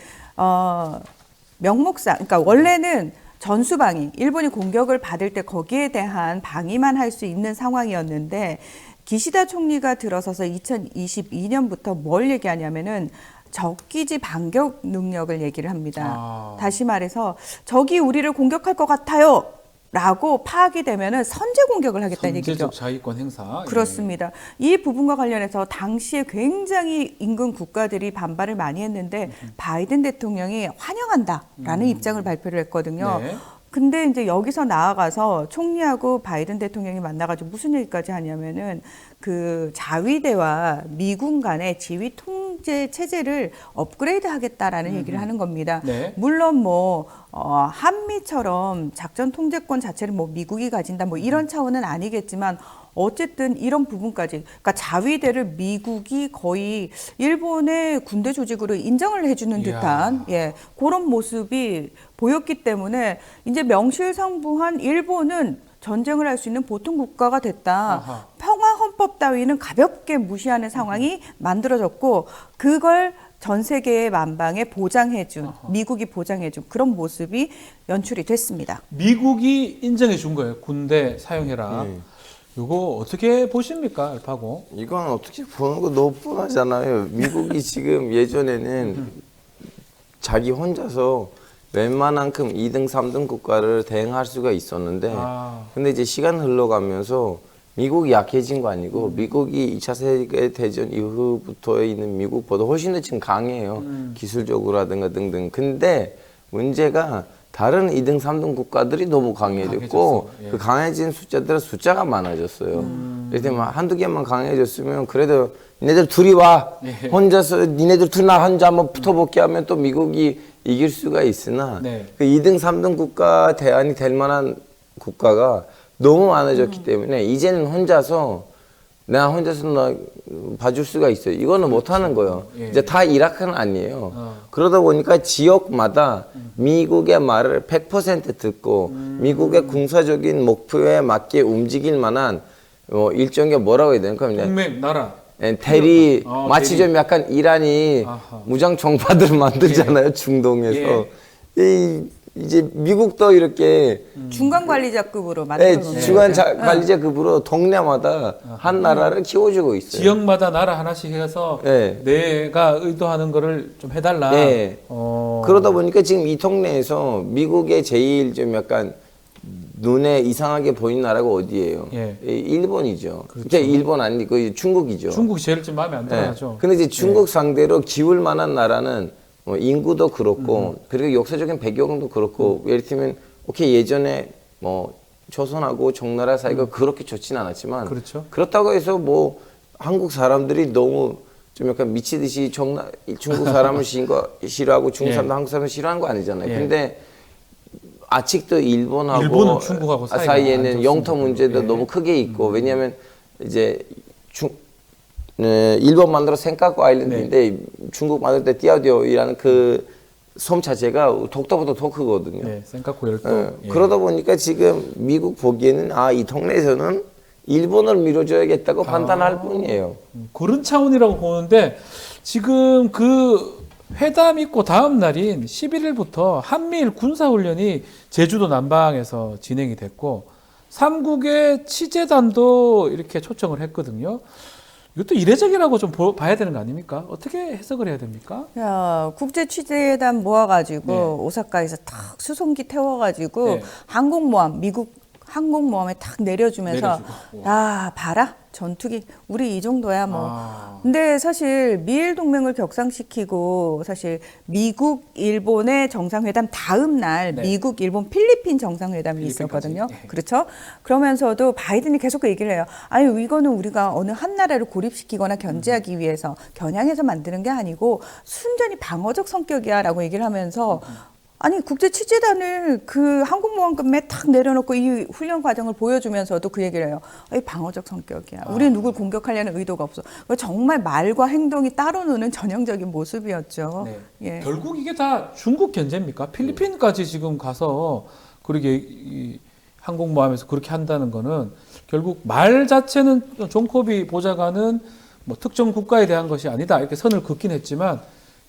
Speaker 7: 명목상 그러니까 원래는 전수방위, 일본이 공격을 받을 때 거기에 대한 방위만 할 수 있는 상황이었는데 기시다 총리가 들어서서 2022년부터 뭘 얘기하냐면은 적기지 반격 능력을 얘기를 합니다. 다시 말해서 적이 우리를 공격할 것 같아요. 라고 파악이 되면은 선제 공격을 하겠다는 얘기죠.
Speaker 1: 선제적 자위권 행사.
Speaker 7: 그렇습니다. 이 부분과 관련해서 당시에 굉장히 인근 국가들이 반발을 많이 했는데 바이든 대통령이 환영한다라는 입장을 발표를 했거든요.
Speaker 1: 네.
Speaker 7: 근데 이제 여기서 나아가서 총리하고 바이든 대통령이 만나가지고 무슨 얘기까지 하냐면은 그 자위대와 미군 간의 지휘 통제 체제를 업그레이드 하겠다라는 얘기를 하는 겁니다.
Speaker 1: 네.
Speaker 7: 물론 뭐 한미처럼 작전 통제권 자체를 뭐 미국이 가진다 뭐 이런 차원은 아니겠지만 어쨌든 이런 부분까지 그러니까 자위대를 미국이 거의 일본의 군대 조직으로 인정을 해주는 듯한 그런 모습이 보였기 때문에 이제 명실상부한 일본은 전쟁을 할 수 있는 보통 국가가 됐다. 평화 헌법 따위는 가볍게 무시하는 상황이 만들어졌고 그걸 전 세계의 만방에 보장해준 미국이 보장해준 그런 모습이 연출이 됐습니다.
Speaker 1: 미국이 인정해 준 거예요. 군대 사용해라. 이거 어떻게 보십니까, 알파고?
Speaker 8: 이건 어떻게 보는 거 너무 뻔하잖아요. 미국이 지금 예전에는 자기 혼자서 웬만한큼 2등, 3등 국가를 대응할 수가 있었는데 근데 이제 시간 흘러가면서 미국이 약해진 거 아니고 미국이 2차 세계대전 이후부터 있는 미국보다 훨씬 더 지금 강해요. 기술적으로라든가 등등. 근데 문제가 다른 2등, 3등 국가들이 너무 강해졌고 그 강해진 숫자들은 숫자가 많아졌어요. 그래서 한두 개만 강해졌으면 그래도 니네들 둘이 와. 혼자서 니네들 둘 나 혼자 한번 붙어볼게 하면 또 미국이 이길 수가 있으나 그 2등, 3등 국가 대안이 될 만한 국가가 너무 많아졌기 때문에 이제는 내가 혼자서 봐줄 수가 있어요. 이거는 못하는 거예요. 이제 다 이라크는 아니에요. 그러다 보니까 지역마다 미국의 말을 100% 듣고 미국의 군사적인 목표에 맞게 움직일 만한 일종의 뭐라고 해야 되나?
Speaker 1: 동맹, 나라.
Speaker 8: 대리, 마치 좀 약간 이란이 무장 정파들을 만들잖아요. 중동에서. 이제 미국도 이렇게
Speaker 7: 중간 관리자급으로 만들어놓는
Speaker 8: 중간 관리자급으로 동네마다 한 나라를 키워주고 있어요.
Speaker 1: 지역마다 나라 하나씩 해서 내가 의도하는 거를 좀 해달라.
Speaker 8: 그러다 보니까 지금 이 동네에서 미국의 제일 좀 약간 눈에 이상하게 보이는 나라가 어디예요? 일본이죠.
Speaker 1: 그렇죠.
Speaker 8: 그러니까 일본 아니고 중국이죠.
Speaker 1: 중국이 제일 좀 마음에 안 들어하죠.
Speaker 8: 근데 이제 중국 상대로 기울 만한 나라는 인구도 그렇고 그리고 역사적인 배경도 그렇고 예를 들면 오케이 예전에 뭐 조선하고 종나라 사이가 그렇게 좋지는 않았지만 그렇다고 해서 뭐 한국 사람들이 너무 좀 약간 미치듯이 중국 사람을 싫어하고 중국 사람도 한국 사람을 싫어하는 거 아니잖아요. 근데 아직도 일본은 중국하고 사이에는 영토 문제도 너무 크게 있고 왜냐하면 이제 일본 만들어 센카쿠 아일랜드인데 중국 만들 때 띠아디오이라는 그 섬 자체가 독도보다 더 크거든요.
Speaker 1: 센카쿠 열도.
Speaker 8: 그러다 보니까 지금 미국 보기에는 이 동네에서는 일본을 밀어줘야겠다고 판단할 뿐이에요.
Speaker 1: 그런 차원이라고 보는데 지금 그 회담 있고 다음 날인 11일부터 한미일 군사훈련이 제주도 남방에서 진행이 됐고 3국의 취재단도 이렇게 초청을 했거든요. 이것도 이례적이라고 좀 봐야 되는 거 아닙니까? 어떻게 해석을 해야 됩니까?
Speaker 7: 국제취재단 모아가지고 오사카에서 탁 수송기 태워가지고 항공모함 미국 항공모함에 탁 내려주면서 야 봐라 전투기 우리 이 정도야 뭐. 근데 사실 미일 동맹을 격상시키고 사실 미국 일본의 정상회담 다음 날 미국 일본 필리핀 정상회담이 있었거든요. 그렇죠? 그러면서도 바이든이 계속 그 얘기를 해요. 아니 이거는 우리가 어느 한 나라를 고립시키거나 견제하기 위해서 겨냥해서 만드는 게 아니고 순전히 방어적 성격이야라고 얘기를 하면서. 아니 국제 취재단을 그 항공모함급에 탁 내려놓고 이 훈련 과정을 보여주면서도 그 얘기를 해요. 이 방어적 성격이야. 우리 누굴 공격하려는 의도가 없어. 정말 말과 행동이 따로 노는 전형적인 모습이었죠.
Speaker 1: 네.
Speaker 7: 예.
Speaker 1: 결국 이게 다 중국 견제입니까? 필리핀까지 지금 가서 그렇게 이 항공모함에서 그렇게 한다는 거는 결국 말 자체는 존 코비 보좌관은 뭐 특정 국가에 대한 것이 아니다 이렇게 선을 긋긴 했지만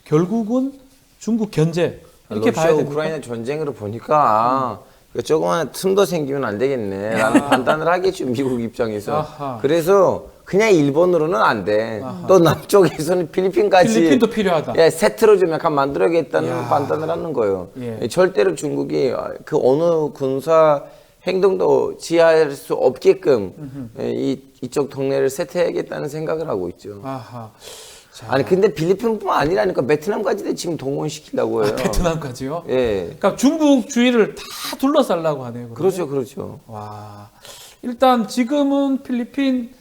Speaker 1: 결국은 중국 견제 이렇게 봐야
Speaker 8: 러시아
Speaker 1: 됩니까?
Speaker 8: 우크라이나 전쟁으로 보니까 조그만 틈도 생기면 안 되겠네 라는 판단을 하겠죠 미국 입장에서.
Speaker 1: 아하.
Speaker 8: 그래서 그냥 일본으로는 안 돼. 또 남쪽에서는 필리핀까지
Speaker 1: 필리핀도 필요하다.
Speaker 8: 예, 세트로 좀 약간 만들어야겠다는 판단을 하는 거예요.
Speaker 1: 예.
Speaker 8: 절대로 중국이 그 어느 군사 행동도 지휘할 수 없게끔 이쪽 동네를 세트해야겠다는 생각을 하고 있죠.
Speaker 1: 아하. 자,
Speaker 8: 아니 근데 필리핀뿐만 아니라니까 베트남까지도 지금 동원시키려고 해요.
Speaker 1: 베트남까지요?
Speaker 8: 예.
Speaker 1: 그러니까 중국 주위를 다 둘러싸려고 하네요. 그러면.
Speaker 8: 그렇죠, 그렇죠.
Speaker 1: 와, 일단 지금은 필리핀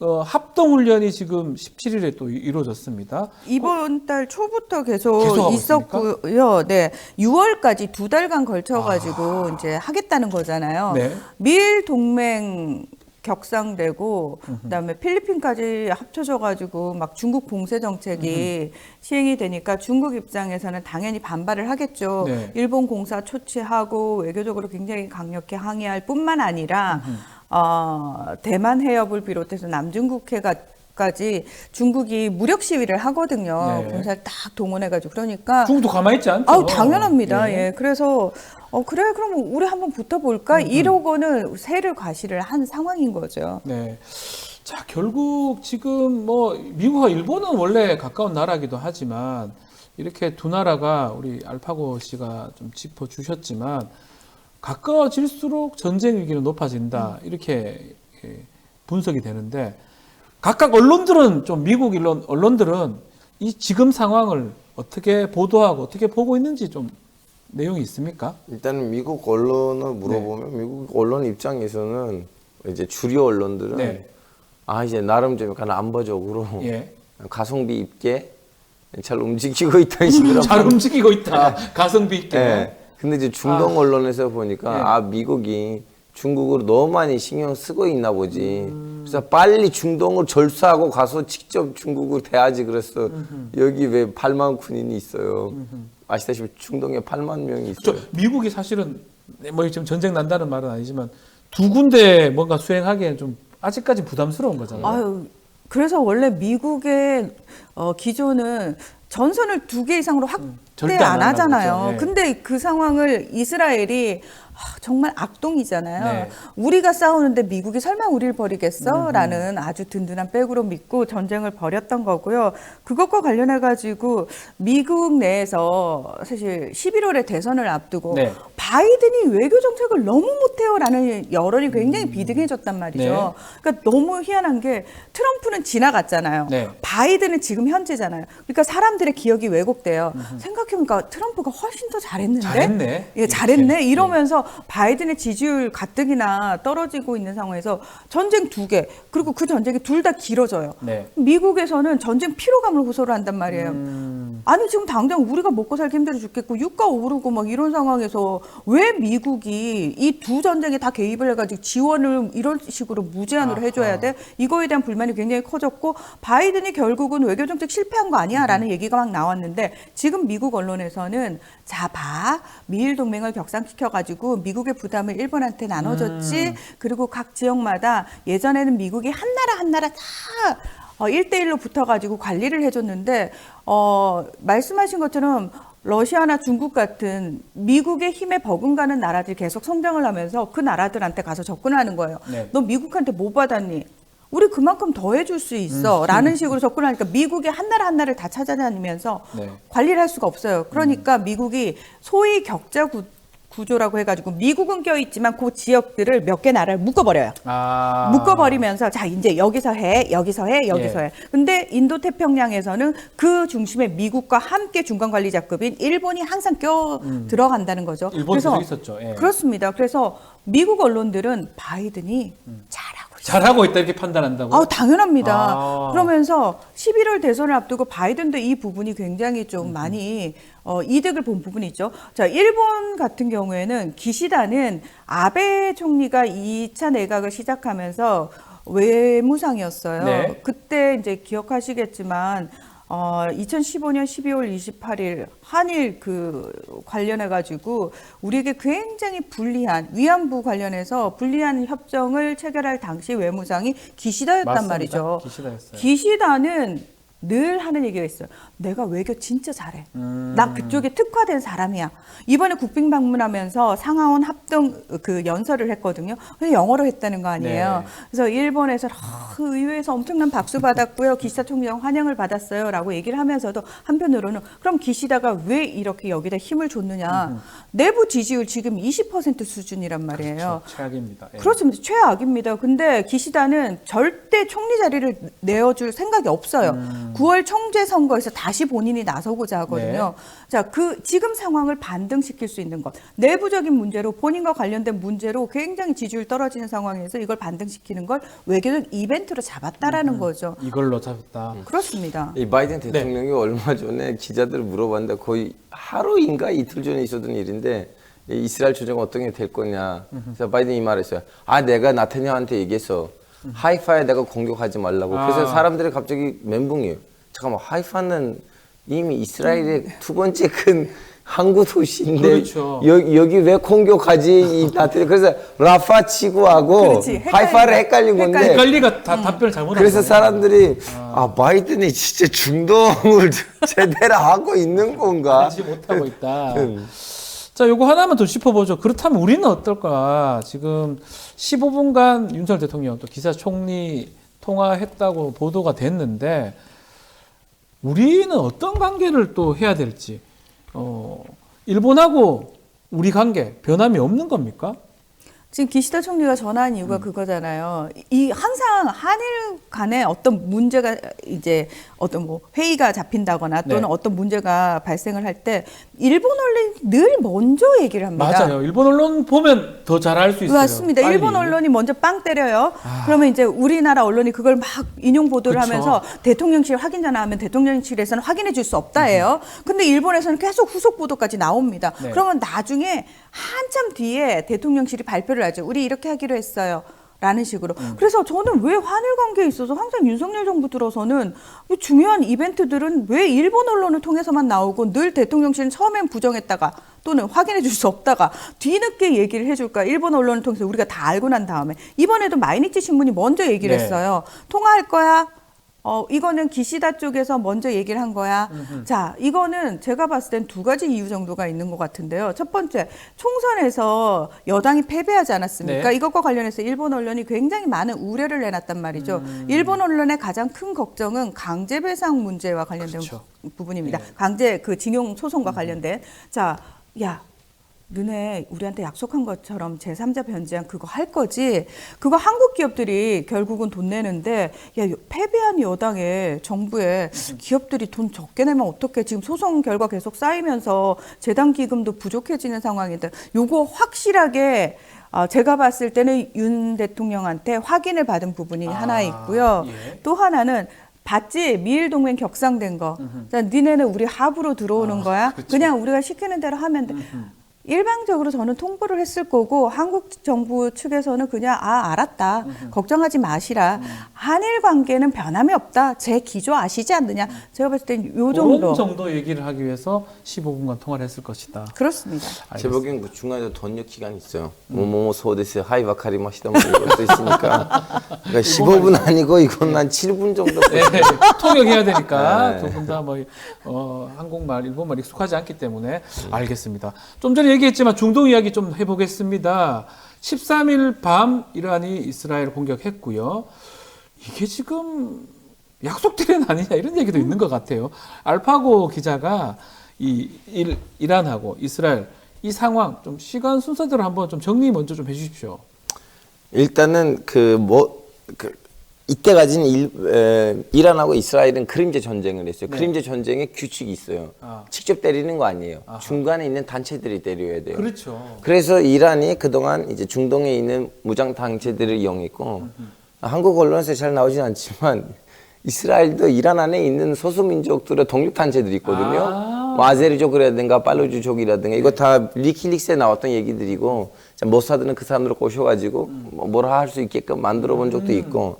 Speaker 1: 합동훈련이 지금 17일에 또 이루어졌습니다.
Speaker 7: 이번 달 초부터 계속
Speaker 1: 계속하고
Speaker 7: 있었고요. 네, 6월까지 2달간 걸쳐가지고 이제 하겠다는 거잖아요.
Speaker 1: 네.
Speaker 7: 미일 동맹 격상되고 그다음에 필리핀까지 합쳐져가지고 막 중국 봉쇄 정책이 시행이 되니까 중국 입장에서는 당연히 반발을 하겠죠.
Speaker 1: 네.
Speaker 7: 일본 공사 초치하고 외교적으로 굉장히 강력히 항의할 뿐만 아니라 대만 해협을 비롯해서 남중국해까지 중국이 무력 시위를 하거든요.
Speaker 1: 네.
Speaker 7: 군사를 딱 동원해가지고 그러니까
Speaker 1: 중국도 가만히 있지 않죠?
Speaker 7: 아우 당연합니다.
Speaker 1: 예.
Speaker 7: 예. 그래서 그래 그럼 우리 한번 붙어볼까 이러고는 새를 과시를 한 상황인 거죠.
Speaker 1: 네. 자, 결국 지금 뭐 미국과 일본은 원래 가까운 나라기도 하지만 이렇게 두 나라가 우리 알파고 씨가 좀 짚어주셨지만 가까워질수록 전쟁 위기는 높아진다 이렇게 분석이 되는데 각각 언론들은 좀 미국 언론들은 이 지금 상황을 어떻게 보도하고 어떻게 보고 있는지 좀 내용이 있습니까?
Speaker 8: 일단은 미국 언론을 물어보면 미국 언론 입장에서는 이제 주류 언론들은 이제 나름 좀 약간 안보적으로 가성비 있게 잘 움직이고 있다는 식으로
Speaker 1: 잘 움직이고 있다. 가성비 있게.
Speaker 8: 네. 근데 이제 중동 언론에서 보니까 미국이 중국으로 너무 많이 신경 쓰고 있나 보지. 그래서 빨리 중동을 절수하고 가서 직접 중국을 대하지 그랬어. 여기 왜 8만 군인이 있어요. 아시다시피 중동에 8만 명이 있어요.
Speaker 1: 미국이 사실은 뭐 지금 전쟁 난다는 말은 아니지만 두 군데 뭔가 수행하기에는 좀 아직까지 부담스러운 거잖아요.
Speaker 7: 아유, 그래서 원래 미국의 기조는 전선을 2개 이상으로 확대 안 하잖아요.
Speaker 1: 예.
Speaker 7: 근데 그 상황을 이스라엘이 정말 악동이잖아요.
Speaker 1: 네.
Speaker 7: 우리가 싸우는데 미국이 설마 우리를 버리겠어? 라는 아주 든든한 백으로 믿고 전쟁을 벌였던 거고요. 그것과 관련해가지고 미국 내에서 사실 11월에 대선을 앞두고 바이든이 외교 정책을 너무 못해요라는 여론이 굉장히 비등해졌단 말이죠. 그러니까 너무 희한한 게 트럼프는 지나갔잖아요. 바이든은 지금 현재잖아요. 그러니까 사람들의 기억이 왜곡돼요. 생각해보니까 트럼프가 훨씬 더 잘했는데?
Speaker 1: 잘했네.
Speaker 7: 예, 잘했네. 이러면서 바이든의 지지율 가뜩이나 떨어지고 있는 상황에서 전쟁 2개, 그리고 그 전쟁이 둘 다 길어져요. 미국에서는 전쟁 피로감을 호소를 한단 말이에요. 아니 지금 당장 우리가 먹고 살기 힘들어 죽겠고 유가 오르고 막 이런 상황에서 왜 미국이 이 두 전쟁에 다 개입을 해가지고 지원을 이런 식으로 무제한으로 해줘야 돼? 이거에 대한 불만이 굉장히 커졌고 바이든이 결국은 외교정책 실패한 거 아니야? 라는 얘기가 막 나왔는데 지금 미국 언론에서는 자 봐, 미일 동맹을 격상시켜가지고 미국의 부담을 일본한테 나눠줬지. 그리고 각 지역마다 예전에는 미국이 한 나라 다 1대1로 붙어가지고 관리를 해줬는데 말씀하신 것처럼 러시아나 중국 같은 미국의 힘에 버금가는 나라들이 계속 성장을 하면서 그 나라들한테 가서 접근하는 거예요. 너 미국한테 뭐 받았니? 우리 그만큼 더 해줄 수 있어 라는 식으로 접근하니까 미국이 한 나라를 다 찾아다니면서 관리를 할 수가 없어요. 그러니까 미국이 소위 격자 구조라고 해가지고 미국은 껴있지만 그 지역들을 몇 개 나라를 묶어버려요.
Speaker 1: 아.
Speaker 7: 묶어버리면서 자 이제 여기서 해, 여기서 해, 여기서
Speaker 1: 예.
Speaker 7: 해. 근데 인도 태평양에서는 그 중심에 미국과 함께 중간 관리자급인 일본이 항상 껴 들어간다는 거죠.
Speaker 1: 일본도
Speaker 7: 그래서
Speaker 1: 있었죠. 예.
Speaker 7: 그렇습니다. 그래서 미국 언론들은 바이든이
Speaker 1: 잘하고 있다 이렇게 판단한다고.
Speaker 7: 당연합니다.
Speaker 1: 아.
Speaker 7: 그러면서 11월 대선을 앞두고 바이든도 이 부분이 굉장히 좀 많이 이득을 본 부분이 있죠. 자, 일본 같은 경우에는 기시다는 아베 총리가 2차 내각을 시작하면서 외무상이었어요.
Speaker 1: 네.
Speaker 7: 그때 이제 기억하시겠지만 2015년 12월 28일 한일 그 관련해 가지고 우리에게 굉장히 불리한 위안부 관련해서 불리한 협정을 체결할 당시 외무상이 기시다였단
Speaker 1: 맞습니다.
Speaker 7: 말이죠.
Speaker 1: 기시다였어요.
Speaker 7: 기시다는 늘 하는 얘기가 있어요. 내가 외교 진짜 잘해. 나 그쪽에 특화된 사람이야. 이번에 국빈 방문하면서 상하원 합동 그 연설을 했거든요. 근데 영어로 했다는 거 아니에요.
Speaker 1: 네.
Speaker 7: 그래서 일본에서 그 의회에서 엄청난 박수 받았고요. 기시다 총리장 환영을 받았어요라고 얘기를 하면서도 한편으로는 그럼 기시다가 왜 이렇게 여기다 힘을 줬느냐. 내부 지지율 지금 20% 수준이란 말이에요.
Speaker 1: 그렇죠. 최악입니다. 예.
Speaker 7: 그렇습니다. 최악입니다. 근데 기시다는 절대 총리 자리를 내어줄 생각이 없어요. 9월 총재 선거에서 다시 본인이 나서고자 하거든요. 자, 지금 상황을 반등시킬 수 있는 것. 내부적인 문제로 본인과 관련된 문제로 굉장히 지지율 떨어지는 상황에서 이걸 반등시키는 걸 외교적 이벤트로 잡았다라는 거죠.
Speaker 1: 이걸로 잡았다.
Speaker 7: 그렇습니다.
Speaker 8: 이 바이든 대통령이 얼마 전에 기자들 물어봤는데 거의 하루인가 이틀 전에 있었던 일인데 이 이스라엘 전쟁 어떻게 될 거냐. 그래서 바이든이 이 말했어요. 내가 나타냐한테 얘기했어. 하이파에 내가 공격하지 말라고. 그래서 사람들이 갑자기 멘붕이에요. 잠깐만, 하이파는 이미 이스라엘의 두 번째 큰 항구 도시인데
Speaker 1: 그렇죠.
Speaker 8: 여기 왜 공격하지? 이 나타내. 그래서 라파 치고하고
Speaker 7: 그렇지.
Speaker 8: 하이파를 헷갈린 건데.
Speaker 1: 헷갈리가 다 답변을 잘못한
Speaker 8: 그래서
Speaker 1: 거예요.
Speaker 8: 사람들이 바이든이 진짜 중동을 제대로 하고 있는 건가?
Speaker 1: 하지 못하고 있다. 자, 요거 하나만 더 짚어보죠. 그렇다면 우리는 어떨까? 지금 15분간 윤석열 대통령 또 기사 총리 통화했다고 보도가 됐는데 우리는 어떤 관계를 또 해야 될지 일본하고 우리 관계 변함이 없는 겁니까?
Speaker 7: 지금 기시다 총리가 전화한 이유가 그거잖아요. 이 항상 한일 간에 어떤 문제가 이제 어떤 뭐 회의가 잡힌다거나 또는
Speaker 1: 네.
Speaker 7: 어떤 문제가 발생을 할 때 일본 언론이 늘 먼저 얘기를 합니다.
Speaker 1: 맞아요. 일본 언론 보면 더 잘 알 수 있어요.
Speaker 7: 맞습니다.
Speaker 1: 빨리.
Speaker 7: 일본 언론이 먼저 빵 때려요. 그러면 이제 우리나라 언론이 그걸 막 인용 보도를
Speaker 1: 그쵸.
Speaker 7: 하면서 대통령실 확인 전화하면 대통령실에서는 확인해 줄 수 없다예요. 근데 일본에서는 계속 후속 보도까지 나옵니다.
Speaker 1: 네.
Speaker 7: 그러면 나중에 한참 뒤에 대통령실이 발표를 하죠. 우리 이렇게 하기로 했어요. 라는 식으로. 그래서 저는 왜 한일 관계에 있어서 항상 윤석열 정부 들어서는 중요한 이벤트들은 왜 일본 언론을 통해서만 나오고 늘 대통령실은 처음엔 부정했다가 또는 확인해 줄 수 없다가 뒤늦게 얘기를 해줄까. 일본 언론을 통해서 우리가 다 알고 난 다음에. 이번에도 마이니치 신문이 먼저 얘기를
Speaker 1: 네.
Speaker 7: 했어요. 통화할 거야. 이거는 기시다 쪽에서 먼저 얘기를 한 거야. 자, 이거는 제가 봤을 땐 두 가지 이유 정도가 있는 것 같은데요. 첫 번째, 총선에서 여당이 패배하지 않았습니까?
Speaker 1: 네.
Speaker 7: 이것과 관련해서 일본 언론이 굉장히 많은 우려를 내놨단 말이죠. 일본 언론의 가장 큰 걱정은 강제배상 문제와 관련된
Speaker 1: 그렇죠.
Speaker 7: 부분입니다. 강제 그 징용 소송과 관련된. 자, 야. 너네 우리한테 약속한 것처럼 제3자 변제한 그거 할 거지? 그거 한국 기업들이 결국은 돈 내는데 패배한 여당에 정부에 기업들이 돈 적게 내면 어떡해? 지금 소송 결과 계속 쌓이면서 재단 기금도 부족해지는 상황인데 요거 확실하게 제가 봤을 때는 윤 대통령한테 확인을 받은 부분이 하나 있고요.
Speaker 1: 예.
Speaker 7: 또 하나는 봤지? 미일동맹 격상된 거. 자, 니네는 우리 합으로 들어오는 거야?
Speaker 1: 그렇죠.
Speaker 7: 그냥 우리가 시키는 대로 하면 돼. 일방적으로 저는 통보를 했을 거고 한국 정부 측에서는 그냥 알았다. 걱정하지 마시라. 한일 관계는 변함이 없다. 제 기조 아시지 않느냐. 제가 봤을 땐 요 정도.
Speaker 1: 그런 정도 얘기를 하기 위해서 15분간 통화를 했을 것이다.
Speaker 7: 그렇습니다.
Speaker 8: 제 보기엔 그 중간에 번역 기간이 있어요. 뭐뭐 소데스 하이 와카리마시다 뭐 이것도 있으니까. 그러니까 15분 아니고 이건 한 7분 정도.
Speaker 1: 네, 통역해야 되니까
Speaker 8: 네.
Speaker 1: 두 분 다 한국말, 일본말 익숙하지 않기 때문에 알겠습니다. 좀 전에 얘기했지만 중동 이야기 좀 해보겠습니다. 13일 밤 이란이 이스라엘 공격했고요. 이게 지금 약속대련 아니냐 이런 얘기도 있는 것 같아요. 알파고 기자가 이란하고 이스라엘 이 상황 좀 시간 순서대로 한번 좀 정리 먼저 좀 해주십시오.
Speaker 8: 일단은 이때까지는 이란하고 이스라엘은 그림자 전쟁을 했어요. 그림자 전쟁에 규칙이 있어요. 직접 때리는 거 아니에요. 중간에 있는 단체들이 때려야 돼요.
Speaker 1: 그렇죠.
Speaker 8: 그래서 이란이 그동안 이제 중동에 있는 무장 단체들을 이용했고 한국 언론에서 잘 나오진 않지만 이스라엘도 이란 안에 있는 소수민족들의 독립단체들이 있거든요. 뭐 아제리족이라든가 팔루주족이라든가 이거 다 위키릭스에 나왔던 얘기들이고 모사드는 그 사람들을 꼬셔가지고 뭐라 할 수 있게끔 만들어 본 적도 있고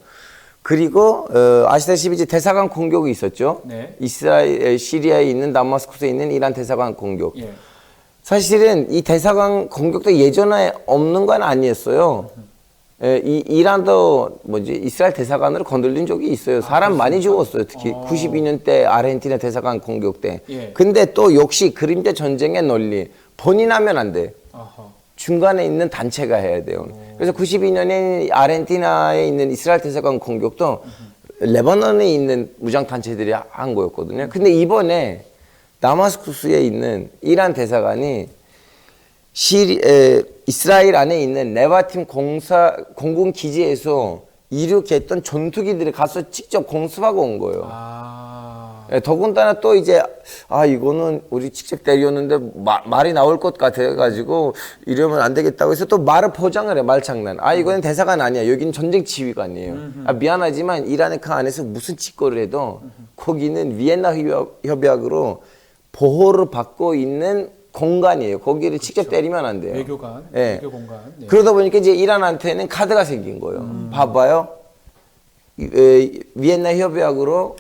Speaker 8: 그리고 아시다시피 이제 대사관 공격이 있었죠.
Speaker 1: 네.
Speaker 8: 이스라엘 시리아에 있는 다마스쿠스에 있는 이란 대사관 공격.
Speaker 1: 예.
Speaker 8: 사실은 이 대사관 공격도 예전에 없는 건 아니었어요. 이란도 이스라엘 대사관으로 건들린 적이 있어요. 사람 많이 죽었어요. 특히 92년 때 아르헨티나 대사관 공격 때.
Speaker 1: 예.
Speaker 8: 근데 또 역시 그림자 전쟁의 논리. 본인 하면 안 돼. 중간에 있는 단체가 해야 돼요. 그래서 92년에 아르헨티나에 있는 이스라엘 대사관 공격도 레바논에 있는 무장 단체들이 한 거였거든요. 근데 이번에 다마스쿠스에 있는 이란 대사관이 이스라엘 안에 있는 네바팀 공군 기지에서 이륙했던 전투기들이 가서 직접 공습하고 온 거예요. 더군다나 또 이제 이거는 우리 직접 때렸는데 말이 나올 것 같아가지고 이러면 안 되겠다고 해서 또 말을 포장을 해. 말장난. 이거는 대사관 아니야. 여기는 전쟁 지휘관이에요. 미안하지만 이란의 그 안에서 무슨 짓거리를 해도 거기는 비엔나 협약으로 보호를 받고 있는 공간이에요. 거기를 직접 때리면 안 돼요.
Speaker 1: 외교관,
Speaker 8: 예.
Speaker 1: 외교 공간. 예.
Speaker 8: 그러다 보니까 이제 이란한테는 카드가 생긴 거예요. 봐봐요. 비엔나 협약으로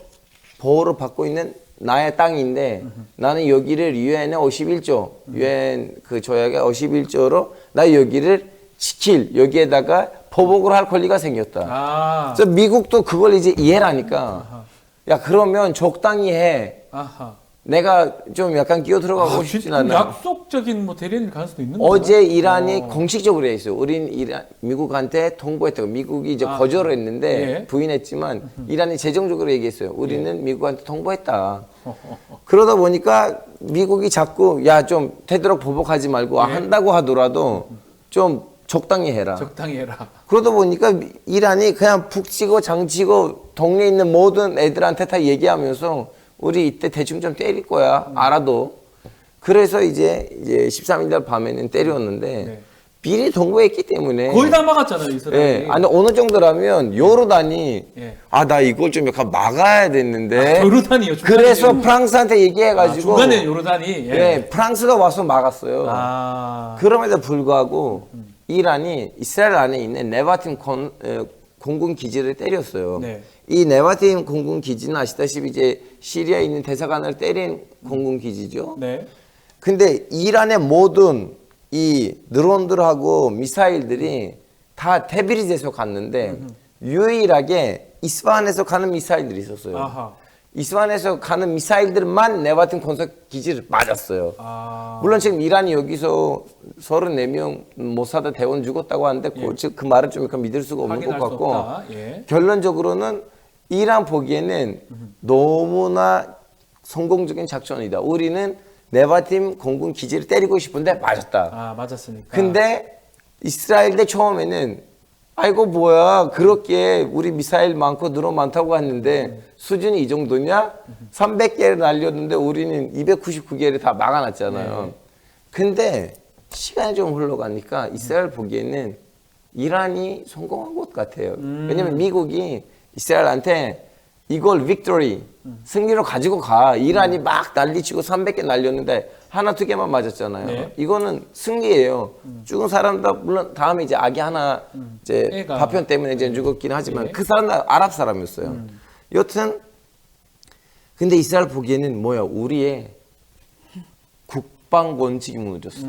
Speaker 8: 보호를 받고 있는 나의 땅인데 나는 여기를 유엔의 51조, 유엔 그 조약의 51조로 나 여기를 지킬, 여기에다가 보복을 할 권리가 생겼다. 그래서 미국도 그걸 이제 이해를 하니까 야 그러면 적당히 해. 내가 좀 약간 끼어 들어가고 싶진 않아.
Speaker 1: 약속적인 뭐 대리인 가능성도 있는 거예요?
Speaker 8: 어제 이란이 공식적으로 했어요. 우린 미국한테 통보했다고. 미국이 이제 거절을 했는데
Speaker 1: 예.
Speaker 8: 부인했지만 이란이 재정적으로 얘기했어요. 우리는 미국한테 통보했다. 그러다 보니까 미국이 자꾸 야 좀 되도록 보복하지 말고 한다고 하더라도 좀 적당히 해라.
Speaker 1: 적당히 해라.
Speaker 8: 그러다 보니까 이란이 그냥 푹 치고 장치고 동네에 있는 모든 애들한테 다 얘기하면서 우리 이때 대충 좀 때릴 거야. 알아도. 그래서 이제 13일 날 밤에는 때렸는데 미리 통보했기 때문에
Speaker 1: 거의 다 막았잖아요, 이스라엘이.
Speaker 8: 아니 어느 정도라면 요르단이 나 이걸 좀 약간 막아야 됐는데
Speaker 1: 요르단이요.
Speaker 8: 그래서 프랑스한테 얘기해가지고
Speaker 1: 중간에 요르단이
Speaker 8: 프랑스가 와서 막았어요. 그럼에도 불구하고 이란이 이스라엘 안에 있는 네바팀 공군 기지를 때렸어요.
Speaker 1: 네.
Speaker 8: 이 네바팀 공군 기지는 아시다시피 이제 시리아에 있는 대사관을 때린 공군 기지죠.
Speaker 1: 네.
Speaker 8: 근데 이란의 모든 이 드론들하고 미사일들이 다 테브리즈에서 갔는데 유일하게 이스파한에서 가는 미사일들이 있었어요. 이스파한에서 가는 미사일들만 네바팀 건설 기지를 맞았어요. 물론 지금 이란이 여기서 34명 모사드 대원 죽었다고 하는데 그 말을 좀 약간 믿을 수가 없는 것 같고 결론적으로는 이란 보기에는 너무나 성공적인 작전이다. 우리는 네바팀 공군 기지를 때리고 싶은데 맞았다.
Speaker 1: 맞았으니까.
Speaker 8: 근데 이스라엘대 처음에는 아이고 뭐야 그렇게 우리 미사일 많고 드론 많다고 했는데 수준이 이 정도냐? 300개를 날렸는데 우리는 299개를 다 막아놨잖아요. 근데 시간이 좀 흘러가니까 이스라엘 보기에는 이란이 성공한 것 같아요. 왜냐면 미국이 이스라엘한테 이걸 빅토리, 승리로 가지고 가. 이란이 막 난리치고 300개 날렸는데 하나 두 개만 맞았잖아요.
Speaker 1: 네.
Speaker 8: 이거는 승리예요. 죽은 사람도 물론 다음에 이제 아기 하나 이제 파편 때문에 이제 죽었긴 하지만 그 사람은 아랍 사람이었어요. 여튼 근데 이스라엘 보기에는 뭐야 우리의 국방 원칙이 무너졌어.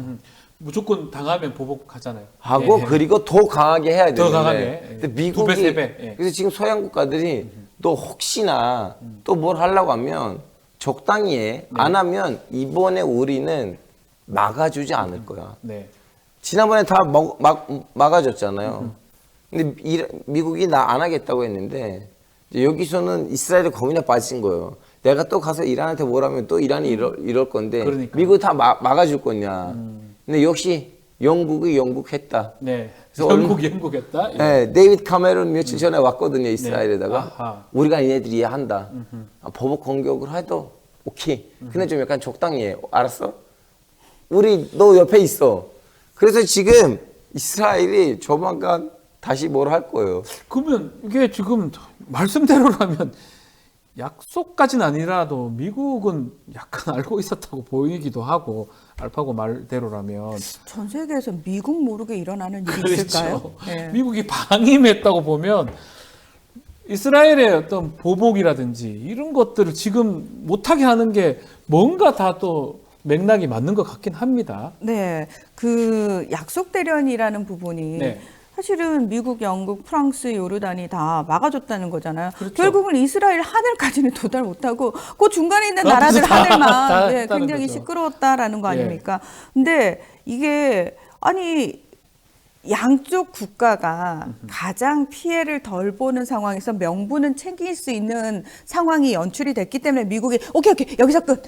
Speaker 1: 무조건 당하면 보복하잖아요.
Speaker 8: 하고 그리고 더 강하게 해야 되는데.
Speaker 1: 더 강하게.
Speaker 8: 근데 미국이
Speaker 1: 2배, 3배.
Speaker 8: 그래서 지금 서양 국가들이 또 혹시나 또 뭘 하려고 하면 적당히 해. 안 하면 이번에 우리는 막아주지 않을 거야. 지난번에 다 막아줬잖아요. 근데 미국이 나 안 하겠다고 했는데 이제 여기서는 이스라엘이 겁이나 빠진 거예요. 내가 또 가서 이란한테 뭐라면 또 이란이 이럴 건데
Speaker 1: 그러니까.
Speaker 8: 미국 다 막아줄 거냐. 근데 역시 영국이 영국했다.
Speaker 1: 네.
Speaker 8: 그래서
Speaker 1: 영국했다. 예.
Speaker 8: 네, 데이비드 카메론 며칠 전에 왔거든요, 이스라엘에다가.
Speaker 1: 아하.
Speaker 8: 우리가 얘네들이 이해한다. 보복 공격을 해도 오케이. 근데 좀 약간 적당히 해. 알았어? 우리 너 옆에 있어. 그래서 지금 이스라엘이 조만간 다시 뭘 할 거예요.
Speaker 1: 그러면 이게 지금 말씀대로라면 약속까지는 아니라도 미국은 약간 알고 있었다고 보이기도 하고 알파고 말대로라면
Speaker 7: 전 세계에서 미국 모르게 일어나는 일이
Speaker 1: 그렇죠.
Speaker 7: 있을까요? 네.
Speaker 1: 미국이 방임했다고 보면 이스라엘의 어떤 보복이라든지 이런 것들을 지금 못하게 하는 게 뭔가 다 또 맥락이 맞는 것 같긴 합니다.
Speaker 7: 네, 그 약속 대련이라는 부분이
Speaker 1: 네.
Speaker 7: 사실은 미국, 영국, 프랑스, 요르단이 다 막아줬다는 거잖아요.
Speaker 1: 그렇죠.
Speaker 7: 결국은 이스라엘 하늘까지는 도달 못하고 그 중간에 있는
Speaker 1: 다
Speaker 7: 나라들
Speaker 1: 다
Speaker 7: 하늘만 네,
Speaker 1: 했다는
Speaker 7: 굉장히
Speaker 1: 거죠.
Speaker 7: 시끄러웠다라는 거
Speaker 1: 예.
Speaker 7: 아닙니까? 근데 이게 아니 양쪽 국가가 가장 피해를 덜 보는 상황에서 명분은 챙길 수 있는 상황이 연출이 됐기 때문에 미국이 오케이 여기서 끝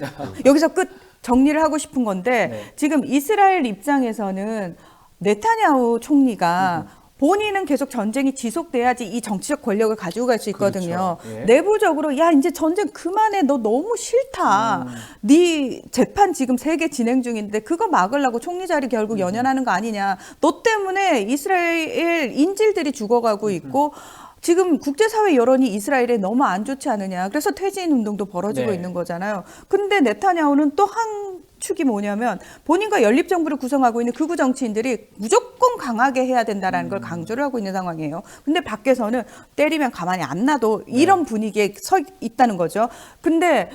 Speaker 7: 여기서 끝 정리를 하고 싶은 건데
Speaker 1: 네.
Speaker 7: 지금 이스라엘 입장에서는 네타냐후 총리가 본인은 계속 전쟁이 지속돼야지 이 정치적 권력을 가지고 갈 수 있거든요.
Speaker 1: 그렇죠. 예.
Speaker 7: 내부적으로 야 이제 전쟁 그만해 너 너무 싫다. 네 재판 지금 3개 진행 중인데 그거 막으려고 총리 자리 결국 연연하는 거 아니냐. 너 때문에 이스라엘 인질들이 죽어가고 있고 지금 국제사회 여론이 이스라엘에 너무 안 좋지 않느냐. 그래서 퇴진 운동도 벌어지고
Speaker 1: 네.
Speaker 7: 있는 거잖아요. 근데 네타냐후는 또 한 축이 뭐냐면 본인과 연립정부를 구성하고 있는 극우 정치인들이 무조건 강하게 해야 된다라는 걸 강조를 하고 있는 상황이에요. 근데 밖에서는 때리면 가만히 안 놔도 이런 분위기에 서 있다는 거죠. 근데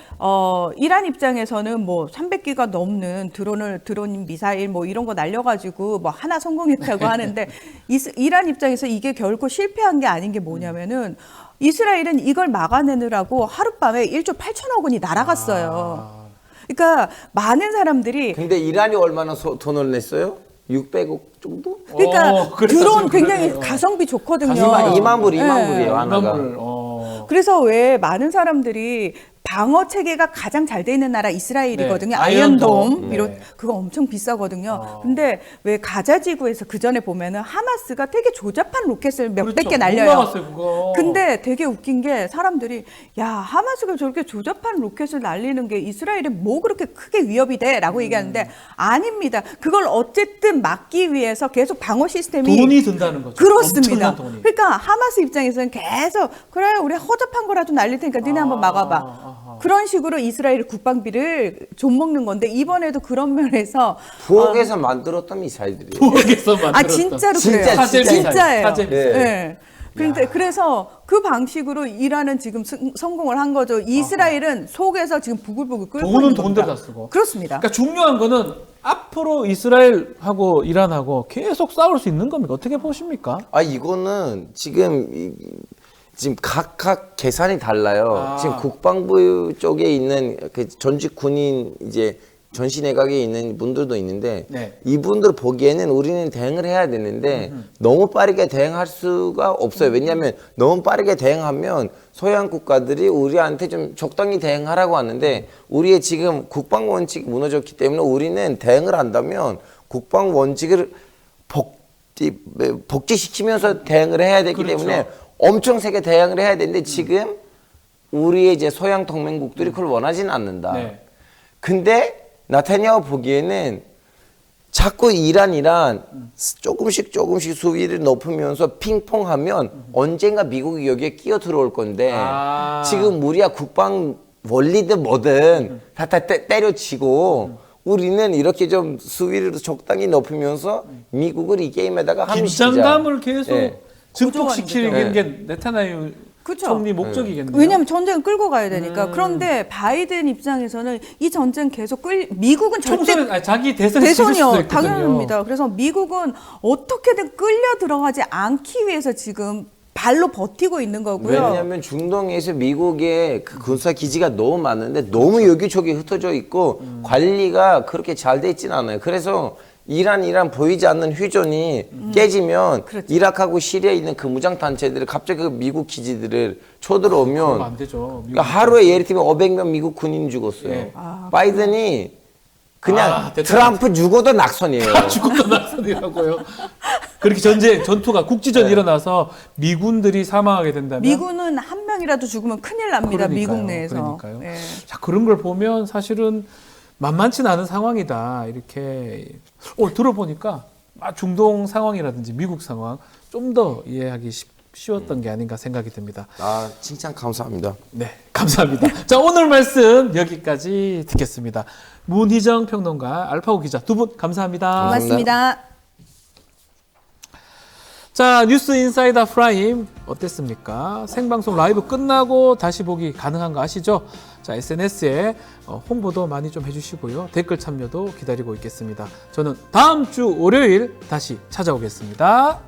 Speaker 7: 이란 입장에서는 뭐 300기가 넘는 드론 미사일 뭐 이런 거 날려가지고 뭐 하나 성공했다고 하는데 이란 입장에서 이게 결코 실패한 게 아닌 게 뭐냐면은 이스라엘은 이걸 막아내느라고 하룻밤에 1조 8천억 원이 날아갔어요. 그러니까 많은 사람들이
Speaker 8: 근데 이란이 얼마나 돈을 냈어요? 600억 정도?
Speaker 7: 그러니까
Speaker 1: 그래서
Speaker 7: 드론 굉장히
Speaker 1: 그러네요.
Speaker 7: 가성비 좋거든요.
Speaker 8: 2만 불, 2만
Speaker 7: 네.
Speaker 8: 불이에요, 하나가.
Speaker 7: 그래서 왜 많은 사람들이 방어 체계가 가장 잘 돼 있는 나라 이스라엘이거든요.
Speaker 1: 네,
Speaker 7: 아이언돔
Speaker 1: 아이언돔.
Speaker 7: 이런
Speaker 1: 네.
Speaker 7: 그거 엄청 비싸거든요. 근데 왜 가자 지구에서 그 전에 보면은 하마스가 되게 조잡한 로켓을 몇백
Speaker 1: 그렇죠.
Speaker 7: 개 날려요.
Speaker 1: 올라갔어요, 그거.
Speaker 7: 근데 되게 웃긴 게 사람들이 야 하마스가 저렇게 조잡한 로켓을 날리는 게 이스라엘에 뭐 그렇게 크게 위협이 돼라고 얘기하는데 아닙니다. 그걸 어쨌든 막기 위해서 계속 방어 시스템이
Speaker 1: 돈이 든다는 거죠.
Speaker 7: 그렇습니다.
Speaker 1: 엄청난 돈이.
Speaker 7: 그러니까 하마스 입장에서는 계속 그래 우리 허접한 거라도 날릴 테니까 니네 한번 막아봐. 그런 식으로 이스라엘 국방비를 좀 먹는 건데 이번에도 그런 면에서
Speaker 8: 부엌에서 만들었던 미사일들이에요.
Speaker 1: 부엌에서 만들었던.
Speaker 7: 아 진짜로
Speaker 8: 진짜,
Speaker 7: 그래요.
Speaker 1: 사제 미사일,
Speaker 7: 진짜예요.
Speaker 1: 사제 미사일.
Speaker 7: 네. 그런데 그래서 그 방식으로 이란은 지금 성공을 한 거죠. 이스라엘은 속에서 지금 부글부글 끓고
Speaker 1: 돈은
Speaker 7: 있는
Speaker 1: 돈대로
Speaker 7: 겁니다.
Speaker 1: 다 쓰고.
Speaker 7: 그렇습니다.
Speaker 1: 그러니까 중요한 거는 앞으로 이스라엘하고 이란하고 계속 싸울 수 있는 겁니까? 어떻게 보십니까?
Speaker 8: 아 이거는 지금 각각 계산이 달라요. 지금 국방부 쪽에 있는 그 전직 군인 이제 전시 내각에 있는 분들도 있는데
Speaker 1: 네.
Speaker 8: 이분들 보기에는 우리는 대응을 해야 되는데 너무 빠르게 대응할 수가 없어요. 왜냐하면 너무 빠르게 대응하면 서양 국가들이 우리한테 좀 적당히 대응하라고 하는데 우리의 지금 국방 원칙이 무너졌기 때문에 우리는 대응을 한다면 국방 원칙을 복지시키면서 대응을 해야 되기
Speaker 1: 그렇죠.
Speaker 8: 때문에 엄청 세게 대응을 해야 되는데 지금 우리의 이제 서양 동맹국들이 그걸 원하지는 않는다.
Speaker 1: 네.
Speaker 8: 근데 나타냐후 보기에는 자꾸 이란이란 조금씩 조금씩 수위를 높으면서 핑퐁하면 언젠가 미국이 여기에 끼어 들어올 건데 지금 우리야 국방 원리든 뭐든 다 때려치고 우리는 이렇게 좀 수위를 적당히 높이면서 미국을 이 게임에다가 함시키자.
Speaker 1: 긴장감을 계속
Speaker 8: 네.
Speaker 1: 증폭시키는
Speaker 8: 네.
Speaker 1: 게 네타냐후
Speaker 7: 그렇죠.
Speaker 1: 총리 목적이겠네요.
Speaker 7: 왜냐하면 전쟁을 끌고 가야 되니까. 그런데 바이든 입장에서는 이 전쟁 계속 미국은 절대
Speaker 1: 총선은 자기 대선에 치를 수도
Speaker 7: 대선이요.
Speaker 1: 있거든요.
Speaker 7: 당연합니다. 그래서 미국은 어떻게든 끌려 들어가지 않기 위해서 지금 발로 버티고 있는 거고요.
Speaker 8: 왜냐하면 중동에서 미국의 그 군사 기지가 너무 많은데 너무 여기저기 흩어져 있고 관리가 그렇게 잘 돼 있지는 않아요. 그래서 이란 보이지 않는 휴전이 깨지면
Speaker 7: 그렇죠.
Speaker 8: 이라크하고 시리아에 있는 그 무장 단체들이 갑자기 그 미국 기지들을
Speaker 1: 그러면
Speaker 8: 쳐들어오면
Speaker 1: 안 되죠.
Speaker 8: 그러니까 하루에 예를 들면 500명 미국 군인 죽었어요.
Speaker 1: 네.
Speaker 8: 바이든이 그냥
Speaker 1: 대통령.
Speaker 8: 트럼프 죽어도 낙선이에요.
Speaker 1: 죽음도 낙선이라고요. 그렇게 전투가 국지전이 일어나서 미군들이 사망하게 된다면
Speaker 7: 미군은 한 명이라도 죽으면 큰일 납니다.
Speaker 1: 그러니까요.
Speaker 7: 미국 내에서.
Speaker 1: 그러니까요.
Speaker 7: 예.
Speaker 1: 자, 그런 걸 보면 사실은 만만치는 않은 상황이다. 이렇게 들어보니까 중동 상황이라든지 미국 상황 좀 더 이해하기 쉬웠던 게 아닌가 생각이 듭니다.
Speaker 8: 아, 칭찬 감사합니다.
Speaker 1: 네, 감사합니다. 자, 오늘 말씀 여기까지 듣겠습니다. 문희정 평론가, 알파고 기자 두 분 감사합니다.
Speaker 7: 고맙습니다.
Speaker 1: 자, 뉴스 인사이더 프라임 어땠습니까? 생방송 라이브 끝나고 다시 보기 가능한 거 아시죠? 자, SNS에 홍보도 많이 좀 해주시고요. 댓글 참여도 기다리고 있겠습니다. 저는 다음 주 월요일 다시 찾아오겠습니다.